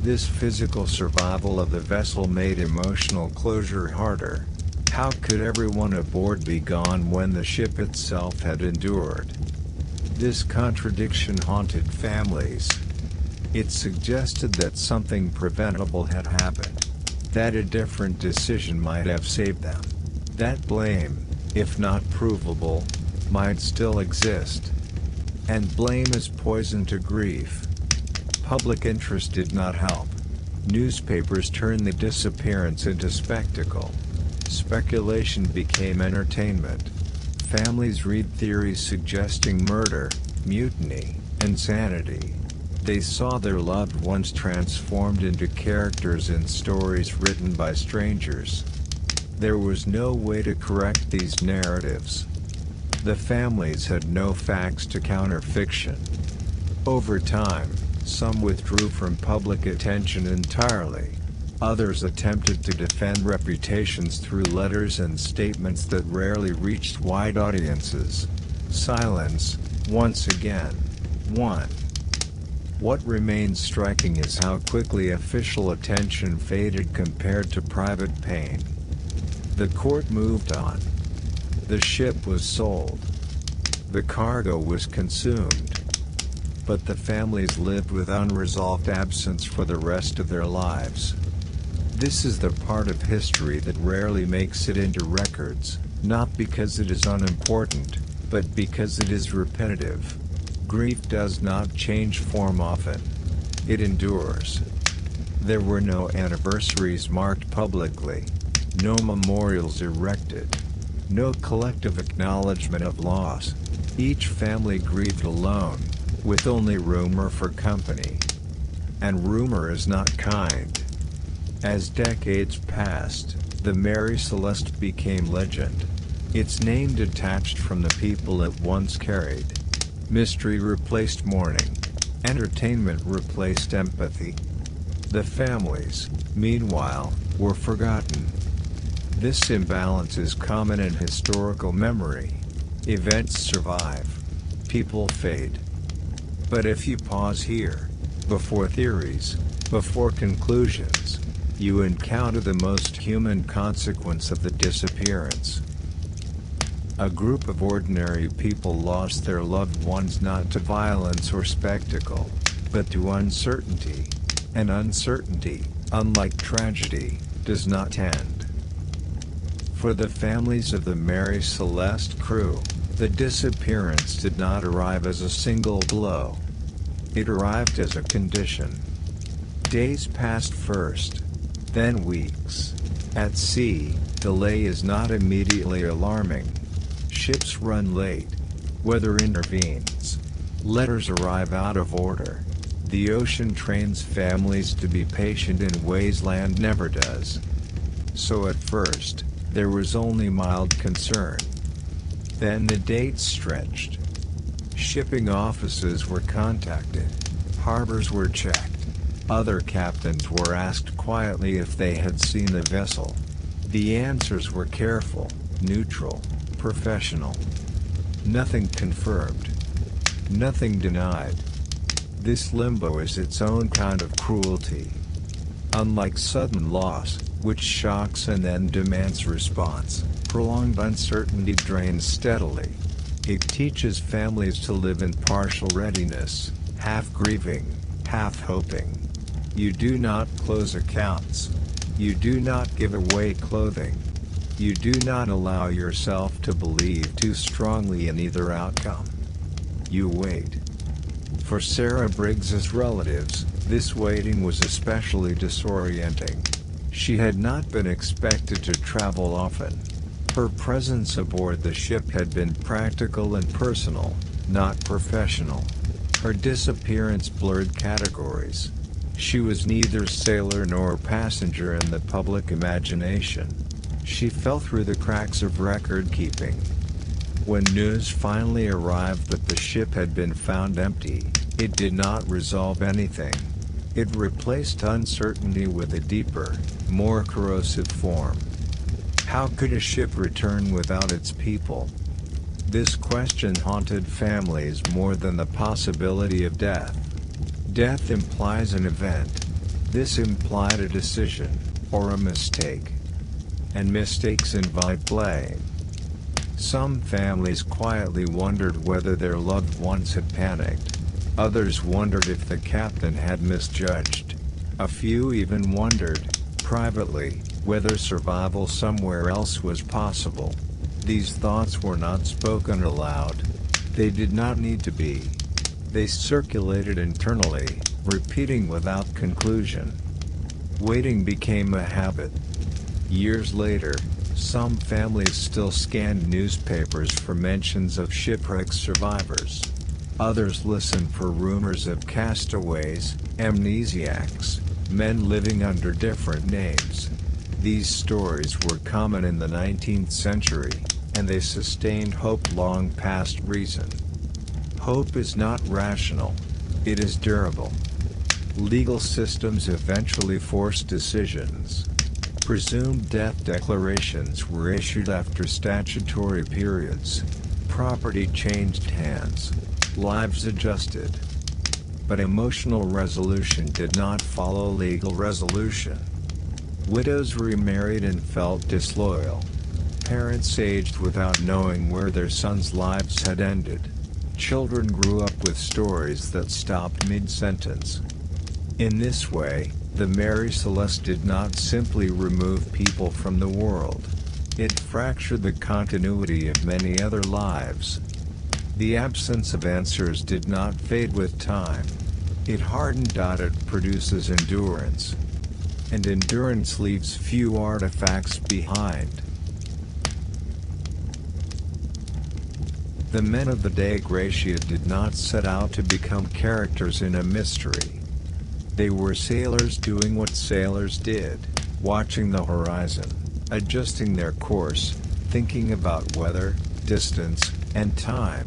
Speaker 1: This physical survival of the vessel made emotional closure harder. How could everyone aboard be gone when the ship itself had endured? This contradiction haunted families. It suggested that something preventable had happened. That a different decision might have saved them. That blame, if not provable, might still exist. And blame is poison to grief. Public interest did not help. Newspapers turned the disappearance into spectacle. Speculation became entertainment. Families read theories suggesting murder, mutiny, insanity. They saw their loved ones transformed into characters in stories written by strangers. There was no way to correct these narratives. The families had no facts to counter fiction. Over time, some withdrew from public attention entirely. Others attempted to defend reputations through letters and statements that rarely reached wide audiences. Silence, once again, won. What remains striking is how quickly official attention faded compared to private pain. The court moved on. The ship was sold. The cargo was consumed. But the families lived with unresolved absence for the rest of their lives. This is the part of history that rarely makes it into records, not because it is unimportant, but because it is repetitive. Grief does not change form often. It endures. There were no anniversaries marked publicly. No memorials erected. No collective acknowledgement of loss. Each family grieved alone, with only rumor for company. and rumor is not kind. As decades passed, the Mary Celeste became legend. Its name detached from the people it once carried. Mystery replaced mourning. Entertainment replaced empathy. The families, meanwhile, were forgotten. This imbalance is common in historical memory. Events survive. People fade. But if you pause here, before theories, before conclusions, you encounter the most human consequence of the disappearance. A group of ordinary people lost their loved ones not to violence or spectacle, but to uncertainty. And uncertainty, unlike tragedy, does not end. For the families of the Mary Celeste crew, the disappearance did not arrive as a single blow. It arrived as a condition. Days passed first, then weeks. At sea, delay is not immediately alarming. Ships run late. Weather intervenes. Letters arrive out of order. The ocean trains families to be patient in ways land never does. So at first, there was only mild concern. Then the dates stretched. Shipping offices were contacted. Harbors were checked. Other captains were asked quietly if they had seen the vessel. The answers were careful, neutral, professional. Nothing confirmed. Nothing denied. This limbo is its own kind of cruelty. Unlike sudden loss, which shocks and then demands response, prolonged uncertainty drains steadily. It teaches families to live in partial readiness, half grieving, half hoping. You do not close accounts. You do not give away clothing. You do not allow yourself to believe too strongly in either outcome. You wait. For Sarah Briggs's relatives, this waiting was especially disorienting. She had not been expected to travel often. Her presence aboard the ship had been practical and personal, not professional. Her disappearance blurred categories. She was neither sailor nor passenger in the public imagination. She fell through the cracks of record-keeping. When news finally arrived that the ship had been found empty, it did not resolve anything. It replaced uncertainty with a deeper, more corrosive form. How could a ship return without its people? This question haunted families more than the possibility of death. Death implies an event. This implied a decision, or a mistake. And mistakes invite blame. Some families quietly wondered whether their loved ones had panicked. Others wondered if the captain had misjudged. A few even wondered, privately, whether survival somewhere else was possible. These thoughts were not spoken aloud. They did not need to be. They circulated internally, repeating without conclusion. Waiting became a habit. Years later, some families still scanned newspapers for mentions of shipwreck survivors. Others listened for rumors of castaways, amnesiacs, men living under different names. These stories were common in the 19th century, and they sustained hope long past reason. Hope is not rational. It is durable. Legal systems eventually forced decisions. Presumed death declarations were issued after statutory periods. Property changed hands. Lives adjusted. But emotional resolution did not follow legal resolution. Widows remarried and felt disloyal. Parents aged without knowing where their sons' lives had ended. Children grew up with stories that stopped mid-sentence. In this way, the Mary Celeste did not simply remove people from the world. It fractured the continuity of many other lives. The absence of answers did not fade with time. It hardened. It produces endurance. And endurance leaves few artifacts behind. The men of the day Gracia did not set out to become characters in a mystery. They were sailors doing what sailors did, watching the horizon, adjusting their course, thinking about weather, distance, and time.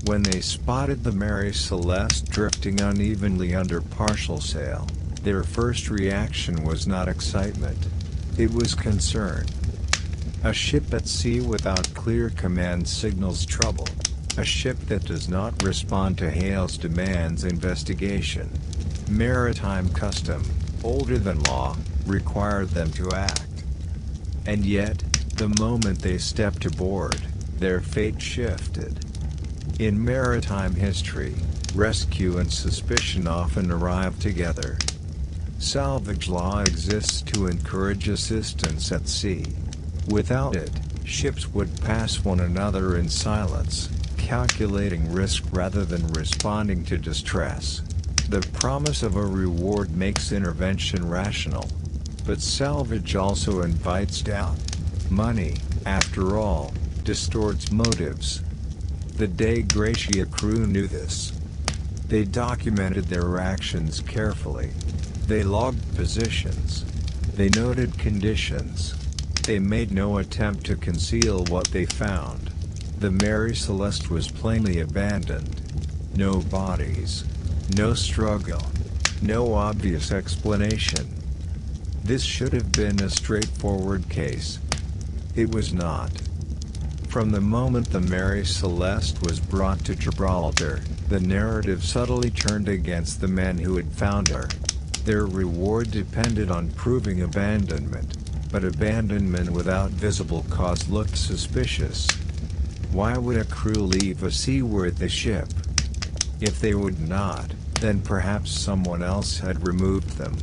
Speaker 1: When they spotted the Mary Celeste drifting unevenly under partial sail, their first reaction was not excitement. It was concern. A ship at sea without clear command signals trouble. A ship that does not respond to hails demands investigation. Maritime custom, older than law, required them to act. And yet, the moment they stepped aboard, their fate shifted. In maritime history, rescue and suspicion often arrive together. Salvage law exists to encourage assistance at sea. Without it, ships would pass one another in silence, calculating risk rather than responding to distress. The promise of a reward makes intervention rational. But salvage also invites doubt. Money, after all, distorts motives. The Dei Gratia crew knew this. They documented their actions carefully. They logged positions. They noted conditions. They made no attempt to conceal what they found. The Mary Celeste was plainly abandoned. No bodies. No struggle. No obvious explanation. This should have been a straightforward case. It was not. From the moment the Mary Celeste was brought to Gibraltar, the narrative subtly turned against the men who had found her. Their reward depended on proving abandonment, but abandonment without visible cause looked suspicious. Why would a crew leave a seaworthy ship? If they would not, then perhaps someone else had removed them.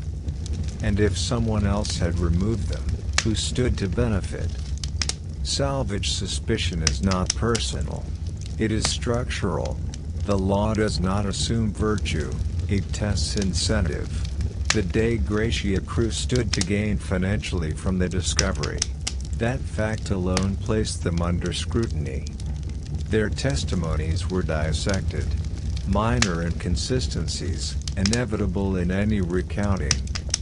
Speaker 1: And if someone else had removed them, who stood to benefit? Salvage suspicion is not personal. It is structural. The law does not assume virtue, it tests incentive. The Dei Gratia crew stood to gain financially from the discovery. That fact alone placed them under scrutiny. Their testimonies were dissected. Minor inconsistencies, inevitable in any recounting,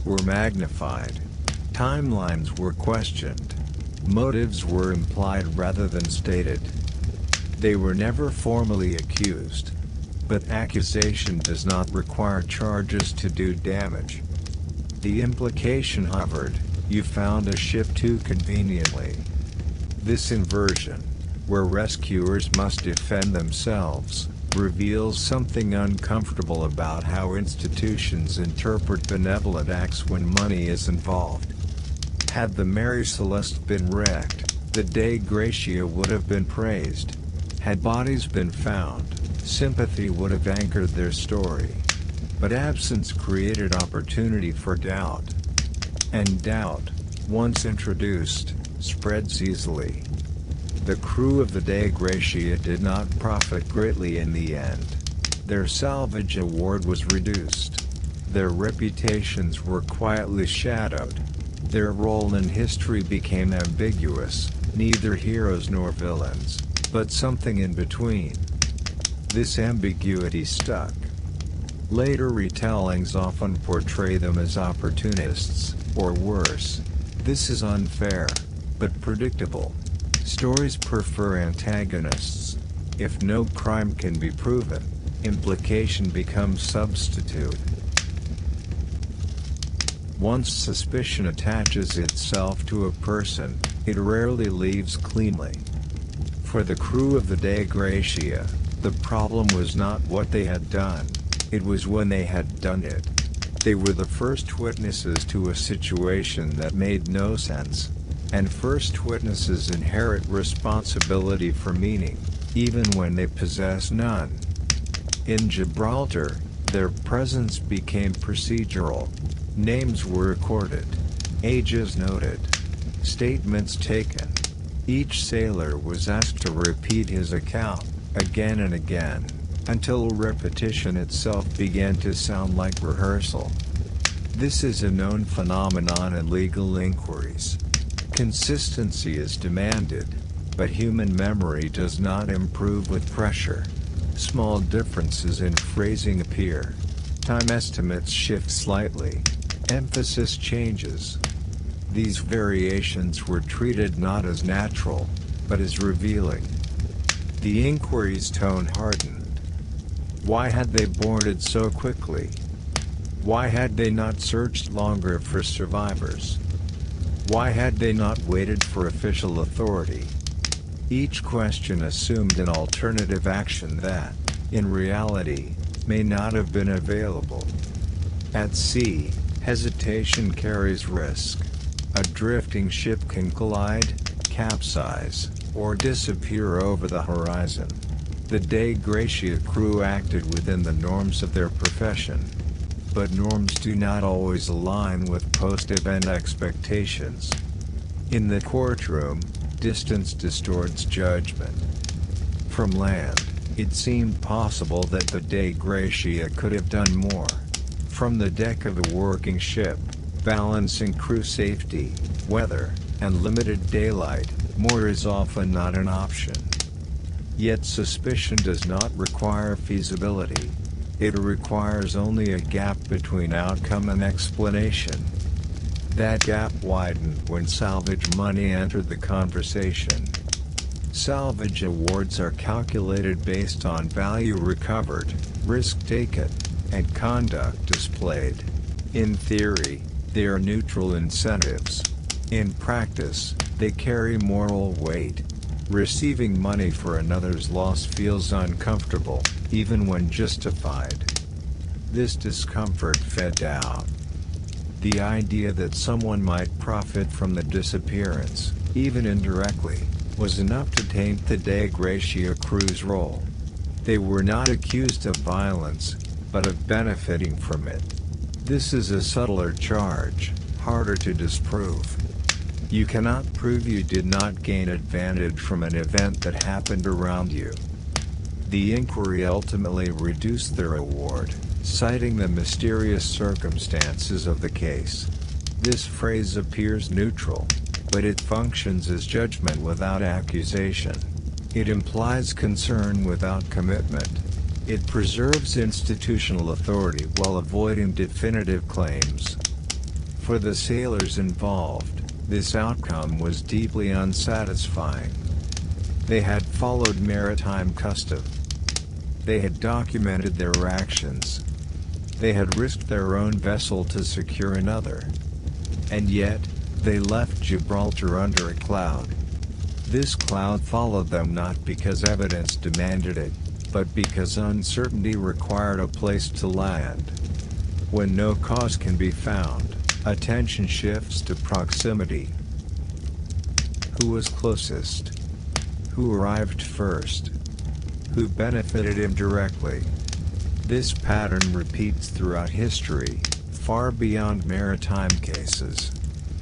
Speaker 1: were magnified. Timelines were questioned. Motives were implied rather than stated. They were never formally accused. But accusation does not require charges to do damage. The implication hovered, you found a ship too conveniently. This inversion, where rescuers must defend themselves, reveals something uncomfortable about how institutions interpret benevolent acts when money is involved. Had the Mary Celeste been wrecked, the Dei Gratia would have been praised. Had bodies been found, sympathy would have anchored their story. But absence created opportunity for doubt. And doubt, once introduced, spreads easily. The crew of the Dei Gratia did not profit greatly in the end. Their salvage award was reduced. Their reputations were quietly shadowed. Their role in history became ambiguous, neither heroes nor villains, but something in between. This ambiguity stuck. Later retellings often portray them as opportunists, or worse. This is unfair, but predictable. Stories prefer antagonists. If no crime can be proven, implication becomes substitute. Once suspicion attaches itself to a person, it rarely leaves cleanly. For the crew of the Dei Gratia, the problem was not what they had done, it was when they had done it. They were the first witnesses to a situation that made no sense. And first witnesses inherit responsibility for meaning, even when they possess none. In Gibraltar, their presence became procedural. Names were recorded, ages noted, statements taken. Each sailor was asked to repeat his account, again and again, until repetition itself began to sound like rehearsal. This is a known phenomenon in legal inquiries. Consistency is demanded, but human memory does not improve with pressure. Small differences in phrasing appear. Time estimates shift slightly. Emphasis changes. These variations were treated not as natural, but as revealing. The inquiry's tone hardened. Why had they boarded so quickly? Why had they not searched longer for survivors? Why had they not waited for official authority? Each question assumed an alternative action that, in reality, may not have been available. At sea, hesitation carries risk. A drifting ship can collide, capsize, or disappear over the horizon. The Dei Gratia crew acted within the norms of their profession. But norms do not always align with post-event expectations. In the courtroom, distance distorts judgment. From land, it seemed possible that the Dei Gratia could have done more. From the deck of a working ship, balancing crew safety, weather, and limited daylight, more is often not an option. Yet suspicion does not require feasibility. It requires only a gap between outcome and explanation. That gap widened when salvage money entered the conversation. Salvage awards are calculated based on value recovered, risk taken, and conduct displayed. In theory, they are neutral incentives. In practice, they carry moral weight. Receiving money for another's loss feels uncomfortable, even when justified. This discomfort fed doubt. The idea that someone might profit from the disappearance, even indirectly, was enough to taint the Dei Gratia crew's role. They were not accused of violence, but of benefiting from it. This is a subtler charge, harder to disprove. You cannot prove you did not gain advantage from an event that happened around you. The inquiry ultimately reduced their award, citing the mysterious circumstances of the case. This phrase appears neutral, but it functions as judgment without accusation. It implies concern without commitment. It preserves institutional authority while avoiding definitive claims. For the sailors involved, this outcome was deeply unsatisfying. They had followed maritime custom. They had documented their actions. They had risked their own vessel to secure another. And yet, they left Gibraltar under a cloud. This cloud followed them not because evidence demanded it, but because uncertainty required a place to land. When no cause can be found, attention shifts to proximity. Who was closest? Who arrived first? Who benefited indirectly? This pattern repeats throughout history, far beyond maritime cases.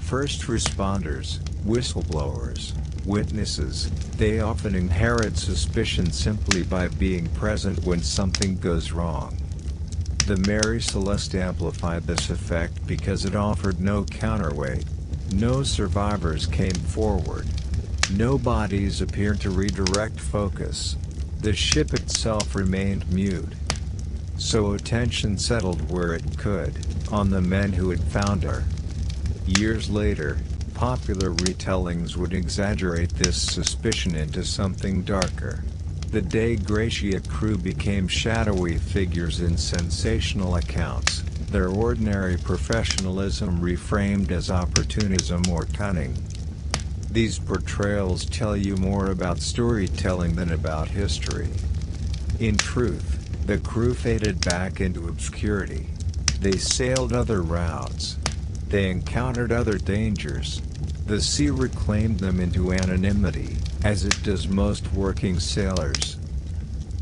Speaker 1: First responders, whistleblowers, witnesses, they often inherit suspicion simply by being present when something goes wrong. The Mary Celeste amplified this effect because it offered no counterweight. No survivors came forward. No bodies appeared to redirect focus. The ship itself remained mute. So attention settled where it could, on the men who had found her. Years later, popular retellings would exaggerate this suspicion into something darker. The Dei Gratia crew became shadowy figures in sensational accounts, their ordinary professionalism reframed as opportunism or cunning. These portrayals tell you more about storytelling than about history. In truth, the crew faded back into obscurity. They sailed other routes. They encountered other dangers. The sea reclaimed them into anonymity, as it does most working sailors.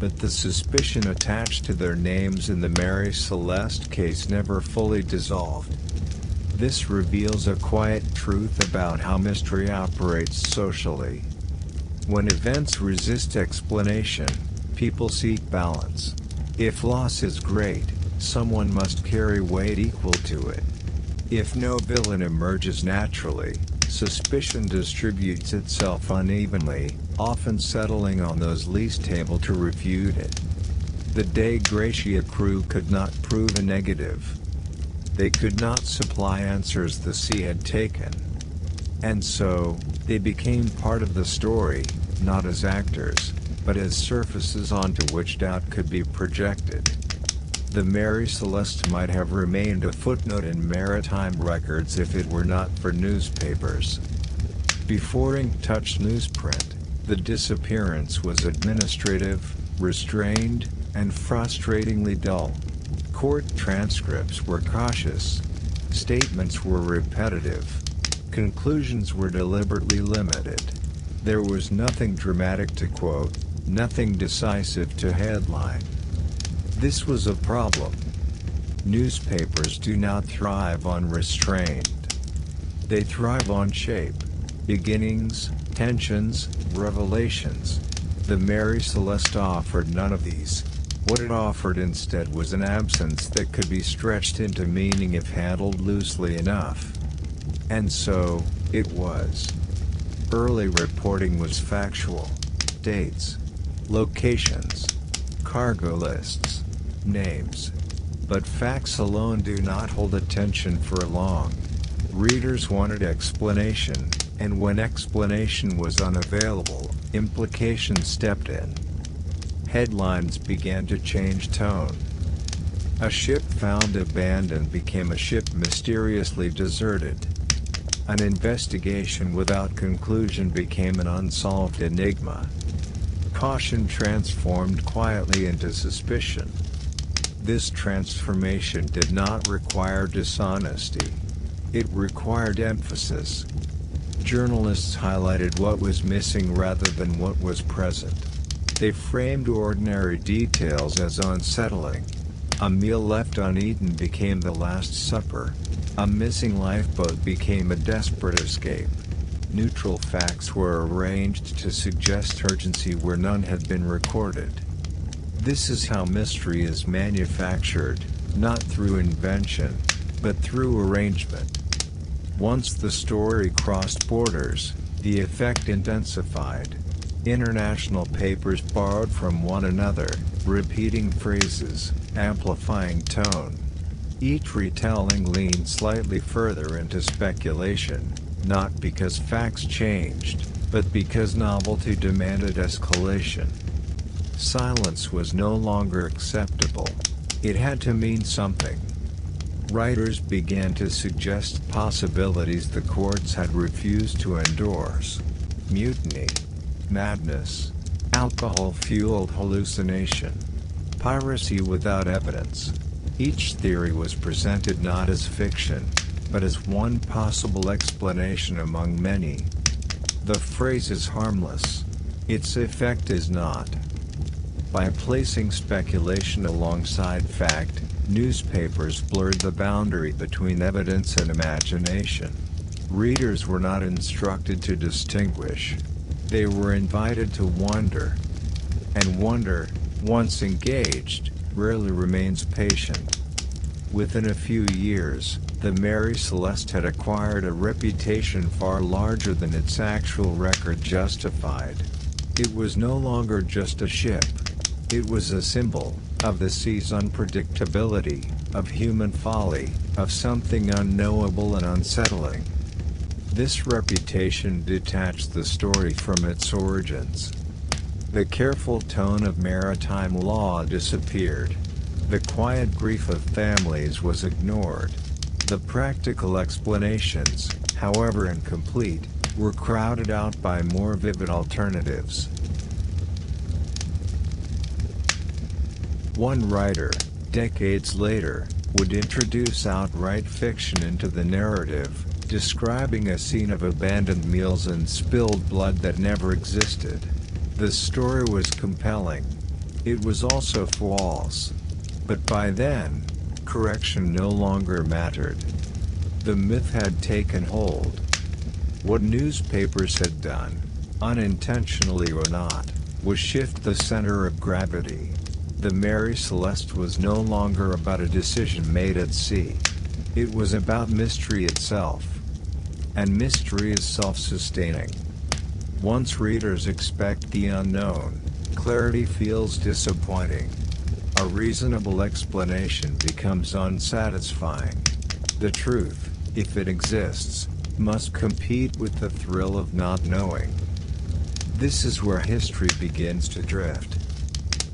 Speaker 1: But the suspicion attached to their names in the Mary Celeste case never fully dissolved. This reveals a quiet truth about how mystery operates socially. When events resist explanation, people seek balance. If loss is great, someone must carry weight equal to it. If no villain emerges naturally, suspicion distributes itself unevenly, often settling on those least able to refute it. The Dei Gratia crew could not prove a negative. They could not supply answers the sea had taken. And so, they became part of the story, not as actors, but as surfaces onto which doubt could be projected. The Mary Celeste might have remained a footnote in maritime records if it were not for newspapers. Before ink touched newsprint, the disappearance was administrative, restrained, and frustratingly dull. Court transcripts were cautious. Statements were repetitive. Conclusions were deliberately limited. There was nothing dramatic to quote, nothing decisive to headline. This was a problem. Newspapers do not thrive on restraint. They thrive on shape, beginnings, tensions, revelations. The Mary Celeste offered none of these. What it offered instead was an absence that could be stretched into meaning if handled loosely enough. And so, it was. Early reporting was factual. Dates, locations, cargo lists, names. But facts alone do not hold attention for long. Readers wanted explanation, and when explanation was unavailable, implication stepped in. Headlines began to change tone. A ship found abandoned became a ship mysteriously deserted. An investigation without conclusion became an unsolved enigma. Caution transformed quietly into suspicion. This transformation did not require dishonesty. It required emphasis. Journalists highlighted what was missing rather than what was present. They framed ordinary details as unsettling. A meal left uneaten became the Last Supper. A missing lifeboat became a desperate escape. Neutral facts were arranged to suggest urgency where none had been recorded. This is how mystery is manufactured, not through invention, but through arrangement. Once the story crossed borders, the effect intensified. International papers borrowed from one another, repeating phrases, amplifying tone. Each retelling leaned slightly further into speculation, not because facts changed, but because novelty demanded escalation. Silence was no longer acceptable. It had to mean something. Writers began to suggest possibilities the courts had refused to endorse. Mutiny, madness, alcohol-fueled hallucination, piracy without evidence. Each theory was presented not as fiction, but as one possible explanation among many. The phrase is harmless. Its effect is not. By placing speculation alongside fact, newspapers blurred the boundary between evidence and imagination. Readers were not instructed to distinguish. They were invited to wonder. And wonder, once engaged, rarely remains patient. Within a few years, the Mary Celeste had acquired a reputation far larger than its actual record justified. It was no longer just a ship. It was a symbol of the sea's unpredictability, of human folly, of something unknowable and unsettling. This reputation detached the story from its origins. The careful tone of maritime law disappeared. The quiet grief of families was ignored. The practical explanations, however incomplete, were crowded out by more vivid alternatives. One writer, decades later, would introduce outright fiction into the narrative, describing a scene of abandoned meals and spilled blood that never existed. The story was compelling. It was also false. But by then, correction no longer mattered. The myth had taken hold. What newspapers had done, unintentionally or not, was shift the center of gravity. The Mary Celeste was no longer about a decision made at sea. It was about mystery itself. And mystery is self-sustaining. Once readers expect the unknown, clarity feels disappointing. A reasonable explanation becomes unsatisfying. The truth, if it exists, must compete with the thrill of not knowing. This is where history begins to drift.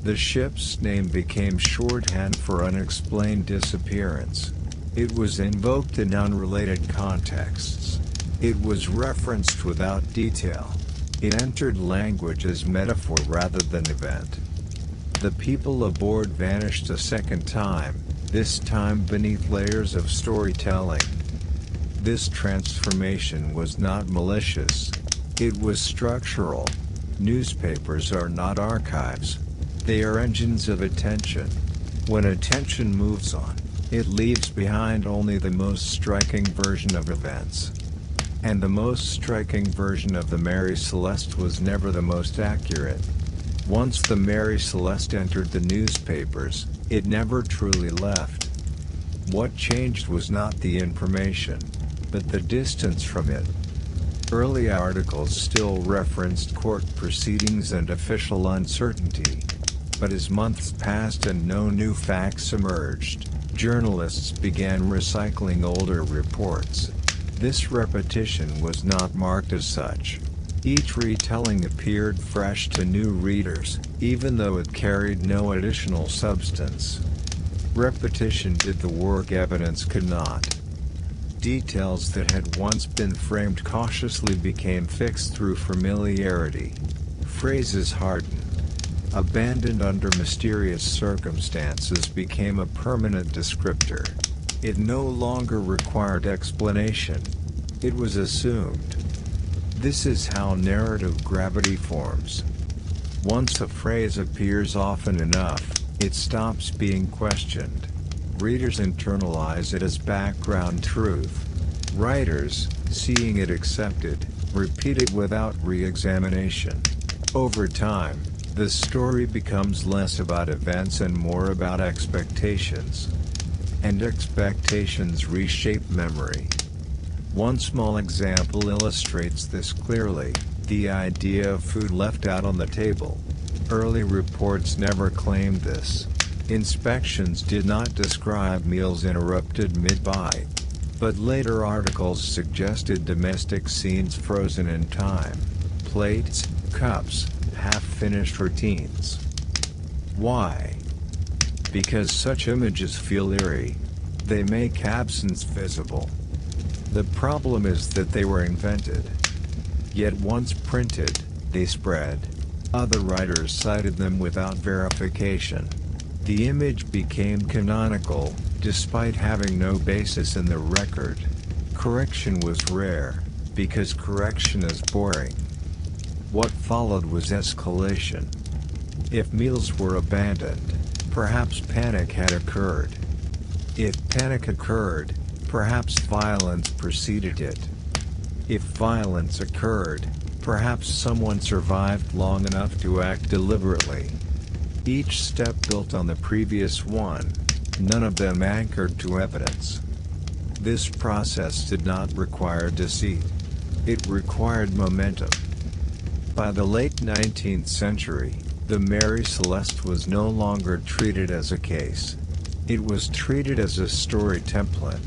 Speaker 1: The ship's name became shorthand for unexplained disappearance. It was invoked in unrelated contexts. It was referenced without detail. It entered language as metaphor rather than event. The people aboard vanished a second time, this time beneath layers of storytelling. This transformation was not malicious. It was structural. Newspapers are not archives. They are engines of attention. When attention moves on, it leaves behind only the most striking version of events. And the most striking version of the Mary Celeste was never the most accurate. Once the Mary Celeste entered the newspapers, it never truly left. What changed was not the information, but the distance from it. Early articles still referenced court proceedings and official uncertainty. But as months passed and no new facts emerged, journalists began recycling older reports. This repetition was not marked as such. Each retelling appeared fresh to new readers, even though it carried no additional substance. Repetition did the work evidence could not. Details that had once been framed cautiously became fixed through familiarity. Phrases hardened. Abandoned under mysterious circumstances became a permanent descriptor. It no longer required explanation. It was assumed. This is how narrative gravity forms. Once a phrase appears often enough, it stops being questioned. Readers internalize it as background truth. Writers, seeing it accepted, repeat it without re-examination. Over time, the story becomes less about events and more about expectations. And expectations reshape memory. One small example illustrates this clearly: the idea of food left out on the table. Early reports never claimed this. Inspections did not describe meals interrupted mid-bite. But later articles suggested domestic scenes frozen in time. Plates, cups, half-finished routines. Why? Because such images feel eerie. They make absence visible. The problem is that they were invented. Yet once printed, they spread. Other writers cited them without verification. The image became canonical, despite having no basis in the record. Correction was rare, because correction is boring. What followed was escalation. If meals were abandoned, perhaps panic had occurred. If panic occurred, perhaps violence preceded it. If violence occurred, perhaps someone survived long enough to act deliberately. Each step built on the previous one, none of them anchored to evidence. This process did not require deceit. It required momentum. By the late 19th century, the Mary Celeste was no longer treated as a case. It was treated as a story template.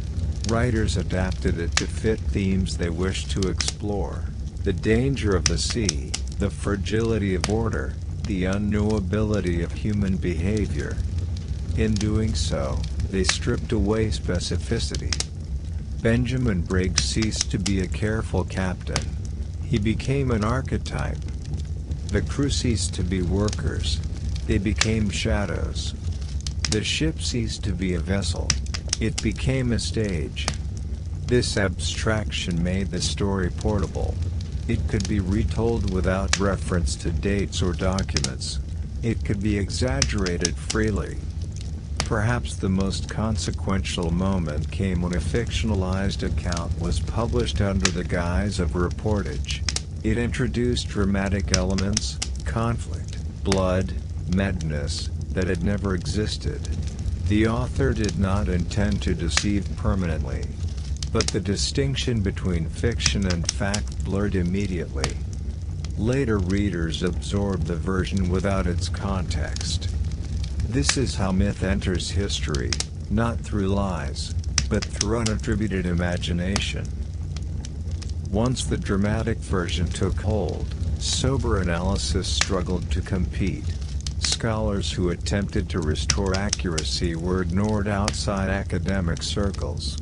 Speaker 1: Writers adapted it to fit themes they wished to explore: the danger of the sea, the fragility of order, the unknowability of human behavior. In doing so, they stripped away specificity. Benjamin Briggs ceased to be a careful captain. He became an archetype. The crew ceased to be workers. They became shadows. The ship ceased to be a vessel. It became a stage. This abstraction made the story portable. It could be retold without reference to dates or documents. It could be exaggerated freely. Perhaps the most consequential moment came when a fictionalized account was published under the guise of reportage. It introduced dramatic elements, conflict, blood, madness, that had never existed. The author did not intend to deceive permanently. But the distinction between fiction and fact blurred immediately. Later readers absorbed the version without its context. This is how myth enters history, not through lies, but through unattributed imagination. Once the dramatic version took hold, sober analysis struggled to compete. Scholars who attempted to restore accuracy were ignored outside academic circles.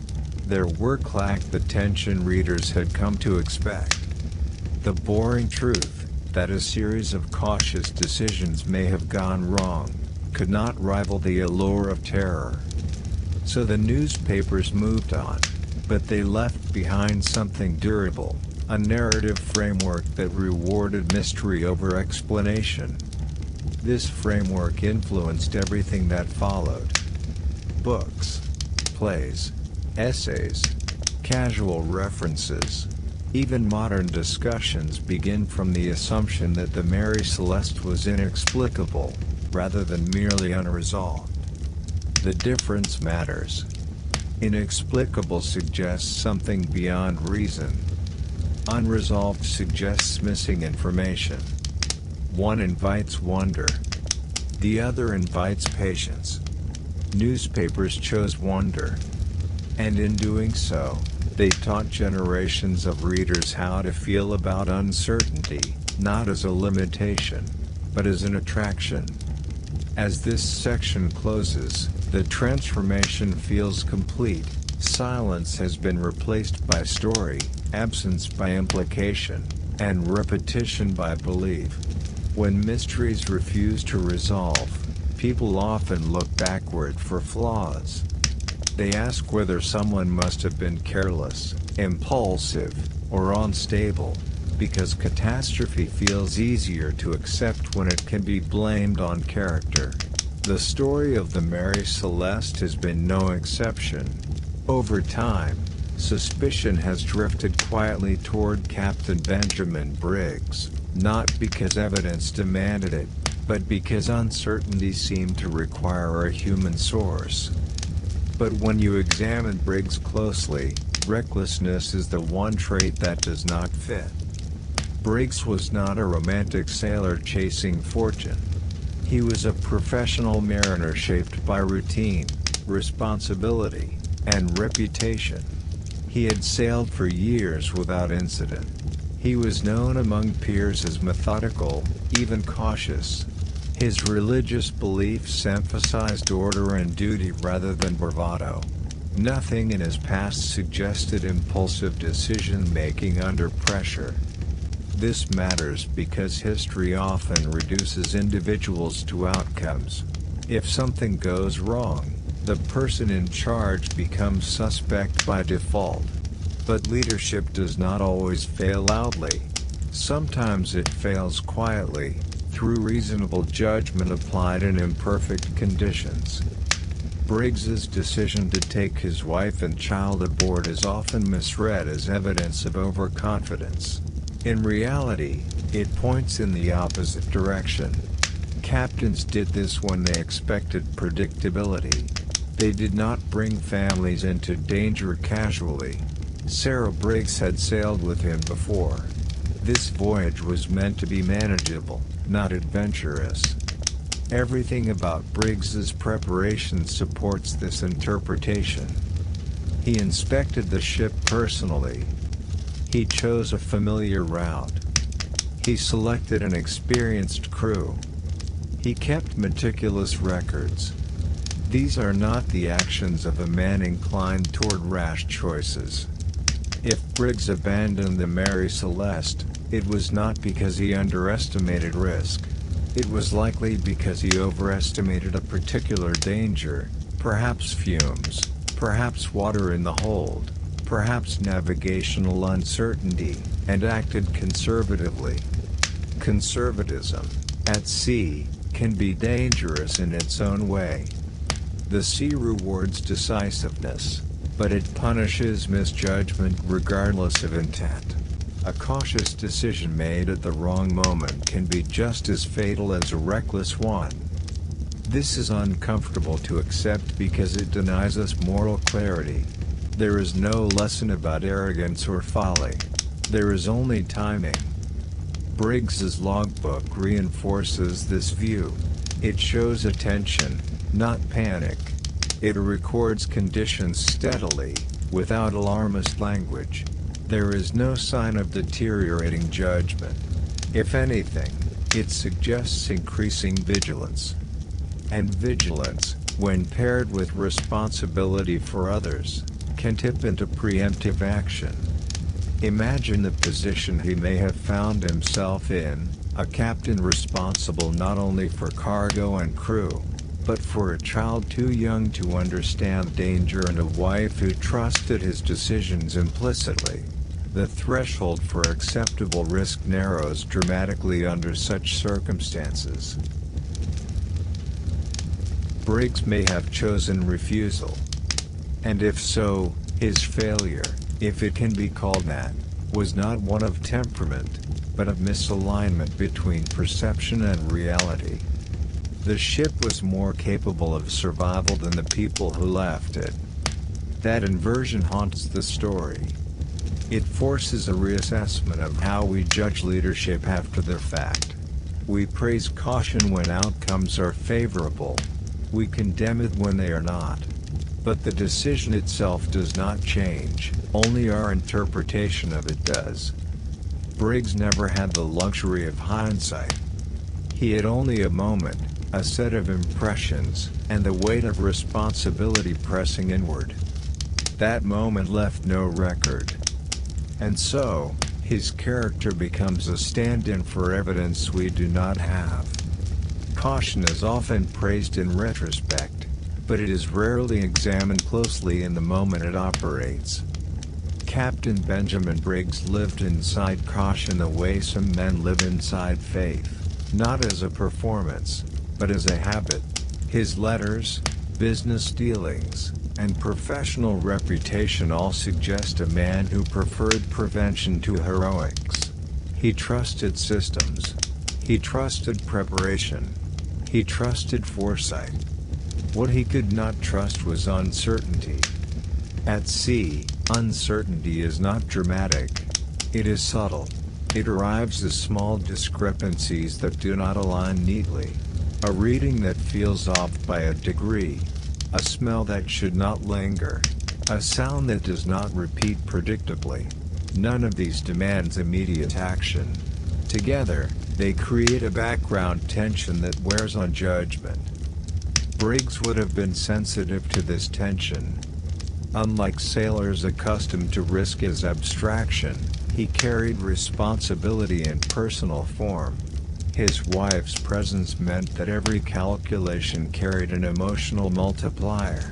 Speaker 1: Their work lacked the tension readers had come to expect. The boring truth, that a series of cautious decisions may have gone wrong, could not rival the allure of terror. So the newspapers moved on, but they left behind something durable, a narrative framework that rewarded mystery over explanation. This framework influenced everything that followed. Books, plays, essays, casual references, even modern discussions begin from the assumption that the Mary Celeste was inexplicable, rather than merely unresolved. The difference matters. Inexplicable suggests something beyond reason. Unresolved suggests missing information. One invites wonder. The other invites patience. Newspapers chose wonder. And in doing so, they taught generations of readers how to feel about uncertainty, not as a limitation, but as an attraction. As this section closes, the transformation feels complete. Silence has been replaced by story, absence by implication, and repetition by belief. When mysteries refuse to resolve, people often look backward for flaws. They ask whether someone must have been careless, impulsive, or unstable, because catastrophe feels easier to accept when it can be blamed on character. The story of the Mary Celeste has been no exception. Over time, suspicion has drifted quietly toward Captain Benjamin Briggs, not because evidence demanded it, but because uncertainty seemed to require a human source. But when you examine Briggs closely, recklessness is the one trait that does not fit. Briggs was not a romantic sailor chasing fortune. He was a professional mariner shaped by routine, responsibility, and reputation. He had sailed for years without incident. He was known among peers as methodical, even cautious. His religious beliefs emphasized order and duty rather than bravado. Nothing in his past suggested impulsive decision-making under pressure. This matters because history often reduces individuals to outcomes. If something goes wrong, the person in charge becomes suspect by default. But leadership does not always fail loudly. Sometimes it fails quietly, through reasonable judgment applied in imperfect conditions. Briggs's decision to take his wife and child aboard is often misread as evidence of overconfidence. In reality, it points in the opposite direction. Captains did this when they expected predictability. They did not bring families into danger casually. Sarah Briggs had sailed with him before. This voyage was meant to be manageable, not adventurous. Everything about Briggs's preparation supports this interpretation. He inspected the ship personally. He chose a familiar route. He selected an experienced crew. He kept meticulous records. These are not the actions of a man inclined toward rash choices. If Briggs abandoned the Mary Celeste, it was not because he underestimated risk. It was likely because he overestimated a particular danger, perhaps fumes, perhaps water in the hold, perhaps navigational uncertainty, and acted conservatively. Conservatism, at sea, can be dangerous in its own way. The sea rewards decisiveness, but it punishes misjudgment regardless of intent. A cautious decision made at the wrong moment can be just as fatal as a reckless one. This is uncomfortable to accept because it denies us moral clarity. There is no lesson about arrogance or folly. There is only timing. Briggs's logbook reinforces this view. It shows attention, not panic. It records conditions steadily, without alarmist language. There is no sign of deteriorating judgment. If anything, it suggests increasing vigilance. And vigilance, when paired with responsibility for others, can tip into preemptive action. Imagine the position he may have found himself in, a captain responsible not only for cargo and crew, but for a child too young to understand danger and a wife who trusted his decisions implicitly. The threshold for acceptable risk narrows dramatically under such circumstances. Briggs may have chosen refusal. And if so, his failure, if it can be called that, was not one of temperament, but of misalignment between perception and reality. The ship was more capable of survival than the people who left it. That inversion haunts the story. It forces a reassessment of how we judge leadership after the fact. We praise caution when outcomes are favorable. We condemn it when they are not. But the decision itself does not change, only our interpretation of it does. Briggs never had the luxury of hindsight. He had only a moment, a set of impressions, and the weight of responsibility pressing inward. That moment left no record. And so, his character becomes a stand-in for evidence we do not have. Caution is often praised in retrospect, but it is rarely examined closely in the moment it operates. Captain Benjamin Briggs lived inside caution the way some men live inside faith, not as a performance, but as a habit. His letters, business dealings, and professional reputation all suggest a man who preferred prevention to heroics. He trusted systems. He trusted preparation. He trusted foresight. What he could not trust was uncertainty. At sea, uncertainty is not dramatic. It is subtle. It arrives as small discrepancies that do not align neatly. A reading that feels off by a degree. A smell that should not linger. A sound that does not repeat predictably. None of these demands immediate action. Together, they create a background tension that wears on judgment. Briggs would have been sensitive to this tension. Unlike sailors accustomed to risk as abstraction, he carried responsibility in personal form. His wife's presence meant that every calculation carried an emotional multiplier.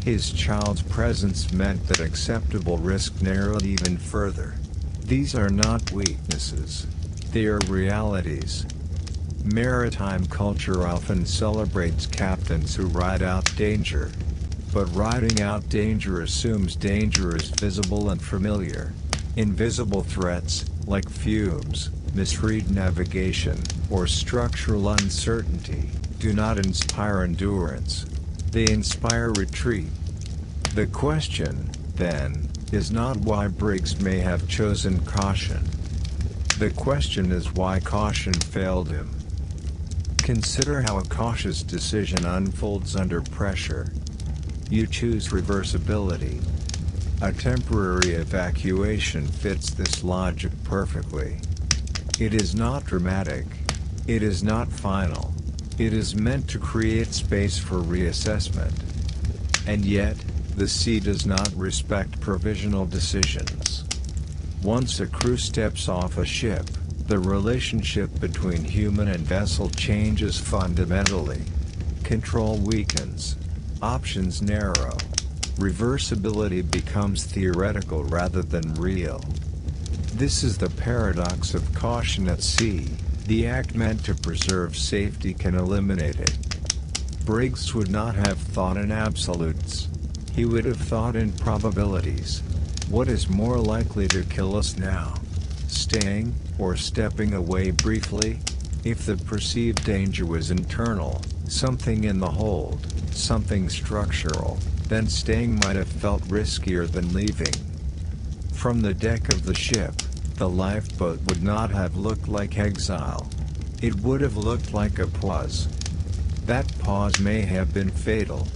Speaker 1: His child's presence meant that acceptable risk narrowed even further. These are not weaknesses. They are realities. Maritime culture often celebrates captains who ride out danger. But riding out danger assumes danger is visible and familiar. Invisible threats, like fumes, misread navigation, or structural uncertainty, do not inspire endurance. They inspire retreat. The question, then, is not why Briggs may have chosen caution. The question is why caution failed him. Consider how a cautious decision unfolds under pressure. You choose reversibility. A temporary evacuation fits this logic perfectly. It is not dramatic. It is not final. It is meant to create space for reassessment. And yet, the sea does not respect provisional decisions. Once a crew steps off a ship, the relationship between human and vessel changes fundamentally. Control weakens. Options narrow. Reversibility becomes theoretical rather than real. This is the paradox of caution at sea. The act meant to preserve safety can eliminate it. Briggs would not have thought in absolutes. He would have thought in probabilities. What is more likely to kill us now? Staying, or stepping away briefly? If the perceived danger was internal, something in the hold, something structural, then staying might have felt riskier than leaving. From the deck of the ship, the lifeboat would not have looked like exile. It would have looked like a pause. That pause may have been fatal.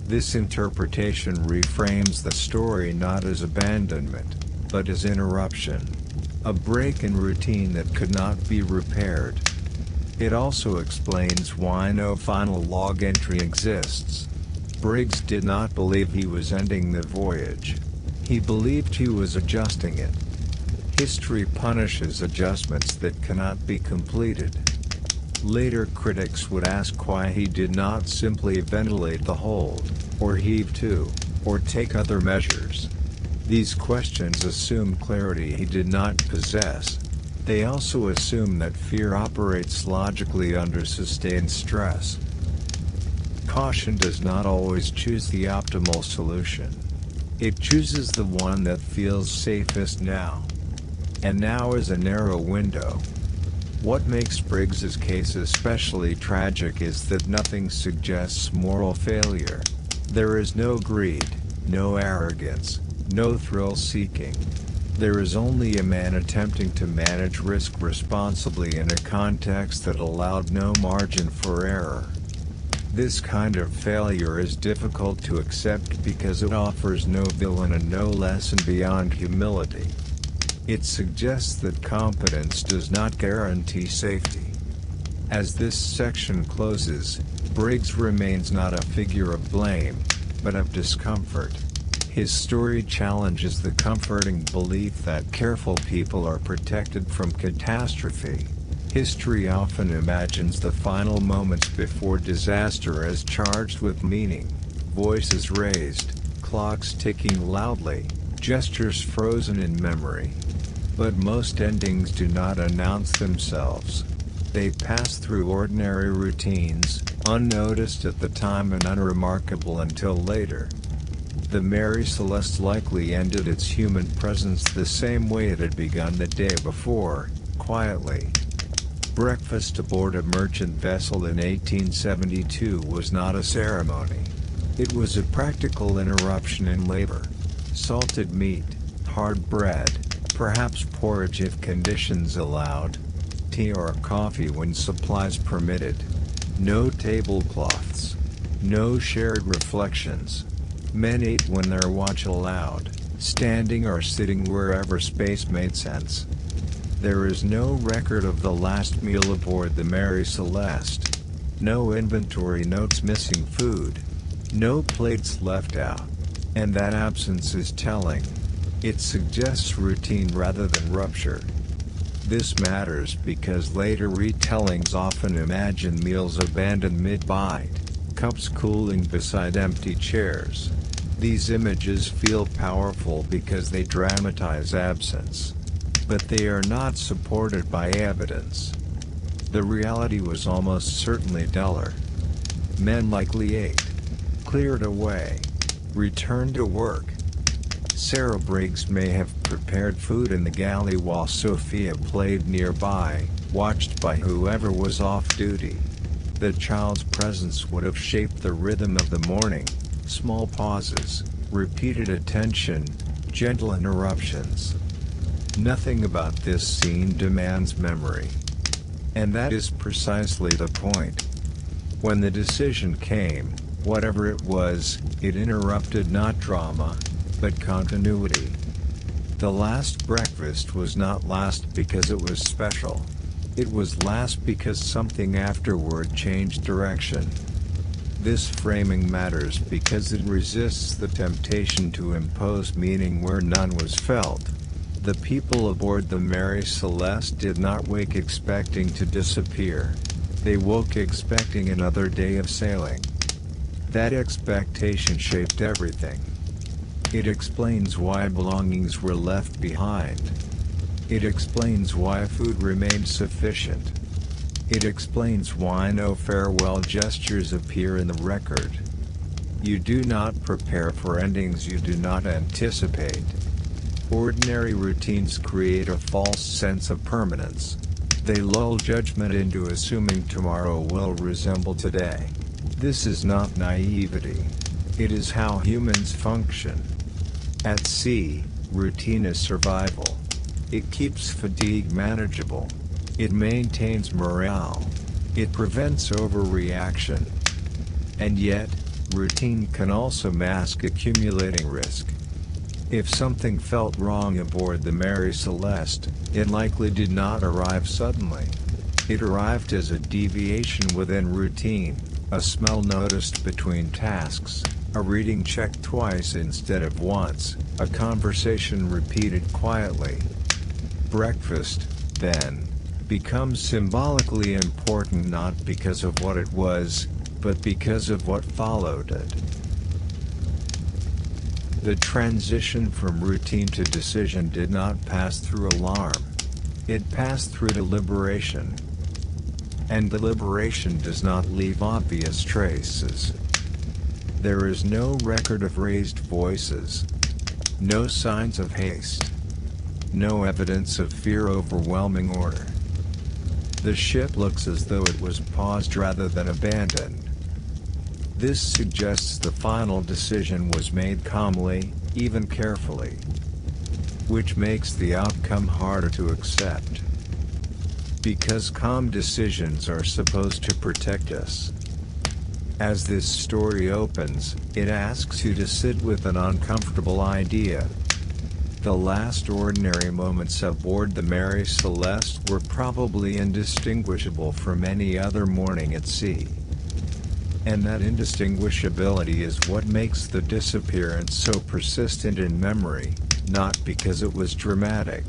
Speaker 1: This interpretation reframes the story not as abandonment, but as interruption. A break in routine that could not be repaired. It also explains why no final log entry exists. Briggs did not believe he was ending the voyage. He believed he was adjusting it. History punishes adjustments that cannot be completed. Later critics would ask why he did not simply ventilate the hold, or heave to, or take other measures. These questions assume clarity he did not possess. They also assume that fear operates logically under sustained stress. Caution does not always choose the optimal solution. It chooses the one that feels safest now. And now is a narrow window. What makes Briggs's case especially tragic is that nothing suggests moral failure. There is no greed, no arrogance, no thrill-seeking. There is only a man attempting to manage risk responsibly in a context that allowed no margin for error. This kind of failure is difficult to accept because it offers no villain and no lesson beyond humility. It suggests that competence does not guarantee safety. As this section closes, Briggs remains not a figure of blame, but of discomfort. His story challenges the comforting belief that careful people are protected from catastrophe. History often imagines the final moments before disaster as charged with meaning. Voices raised, clocks ticking loudly, gestures frozen in memory. But most endings do not announce themselves. They pass through ordinary routines, unnoticed at the time and unremarkable until later. The Mary Celeste likely ended its human presence the same way it had begun the day before, quietly. Breakfast aboard a merchant vessel in 1872 was not a ceremony. It was a practical interruption in labor. Salted meat, hard bread, perhaps porridge if conditions allowed, tea or coffee when supplies permitted. No tablecloths. No shared reflections. Men ate when their watch allowed, standing or sitting wherever space made sense. There is no record of the last meal aboard the Mary Celeste. No inventory notes missing food. No plates left out. And that absence is telling. It suggests routine rather than rupture. This matters because later retellings often imagine meals abandoned mid-bite, cups cooling beside empty chairs. These images feel powerful because they dramatize absence. But they are not supported by evidence. The reality was almost certainly duller. Men likely ate, cleared away, returned to work. Sarah Briggs may have prepared food in the galley while Sophia played nearby, watched by whoever was off duty. The child's presence would have shaped the rhythm of the morning, small pauses, repeated attention, gentle interruptions. Nothing about this scene demands memory. And that is precisely the point. When the decision came, whatever it was, it interrupted not drama, but continuity. The last breakfast was not last because it was special. It was last because something afterward changed direction. This framing matters because it resists the temptation to impose meaning where none was felt. The people aboard the Mary Celeste did not wake expecting to disappear. They woke expecting another day of sailing. That expectation shaped everything. It explains why belongings were left behind. It explains why food remained sufficient. It explains why no farewell gestures appear in the record. You do not prepare for endings you do not anticipate. Ordinary routines create a false sense of permanence. They lull judgment into assuming tomorrow will resemble today. This is not naivety. It is how humans function. At sea, routine is survival. It keeps fatigue manageable. It maintains morale. It prevents overreaction. And yet, routine can also mask accumulating risk. If something felt wrong aboard the Mary Celeste, it likely did not arrive suddenly. It arrived as a deviation within routine, a smell noticed between tasks, a reading checked twice instead of once, a conversation repeated quietly. Breakfast, then, becomes symbolically important not because of what it was, but because of what followed it. The transition from routine to decision did not pass through alarm. It passed through deliberation. And deliberation does not leave obvious traces. There is no record of raised voices. No signs of haste. No evidence of fear overwhelming order. The ship looks as though it was paused rather than abandoned. This suggests the final decision was made calmly, even carefully. Which makes the outcome harder to accept. Because calm decisions are supposed to protect us. As this story opens, it asks you to sit with an uncomfortable idea. The last ordinary moments aboard the Mary Celeste were probably indistinguishable from any other morning at sea. And that indistinguishability is what makes the disappearance so persistent in memory, not because it was dramatic,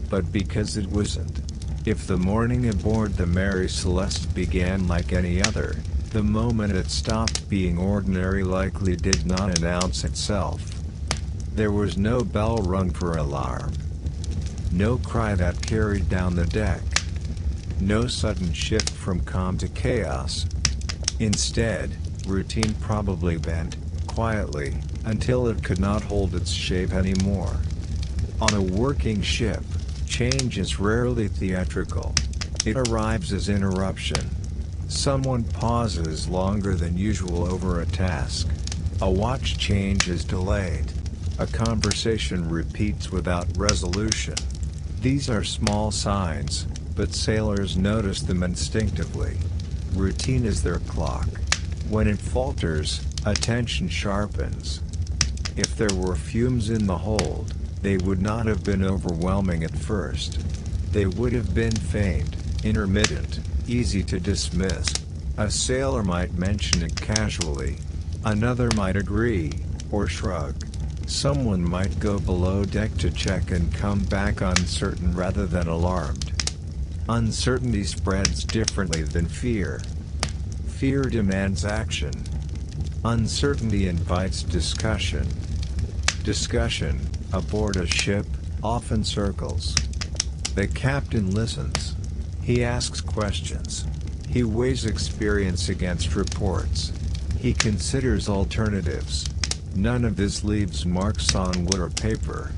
Speaker 1: but because it wasn't. If the morning aboard the Mary Celeste began like any other, the moment it stopped being ordinary likely did not announce itself. There was no bell rung for alarm. No cry that carried down the deck. No sudden shift from calm to chaos. Instead, routine probably bent, quietly, until it could not hold its shape anymore. On a working ship, change is rarely theatrical. It arrives as interruption. Someone pauses longer than usual over a task. A watch change is delayed. A conversation repeats without resolution. These are small signs, but sailors notice them instinctively. Routine is their clock. When it falters, attention sharpens. If there were fumes in the hold, they would not have been overwhelming at first. They would have been faint, intermittent, easy to dismiss. A sailor might mention it casually. Another might agree, or shrug. Someone might go below deck to check and come back uncertain rather than alarmed. Uncertainty spreads differently than fear. Fear demands action. Uncertainty invites discussion. Discussion, aboard a ship, often circles. The captain listens. He asks questions. He weighs experience against reports. He considers alternatives. None of this leaves marks on wood or paper.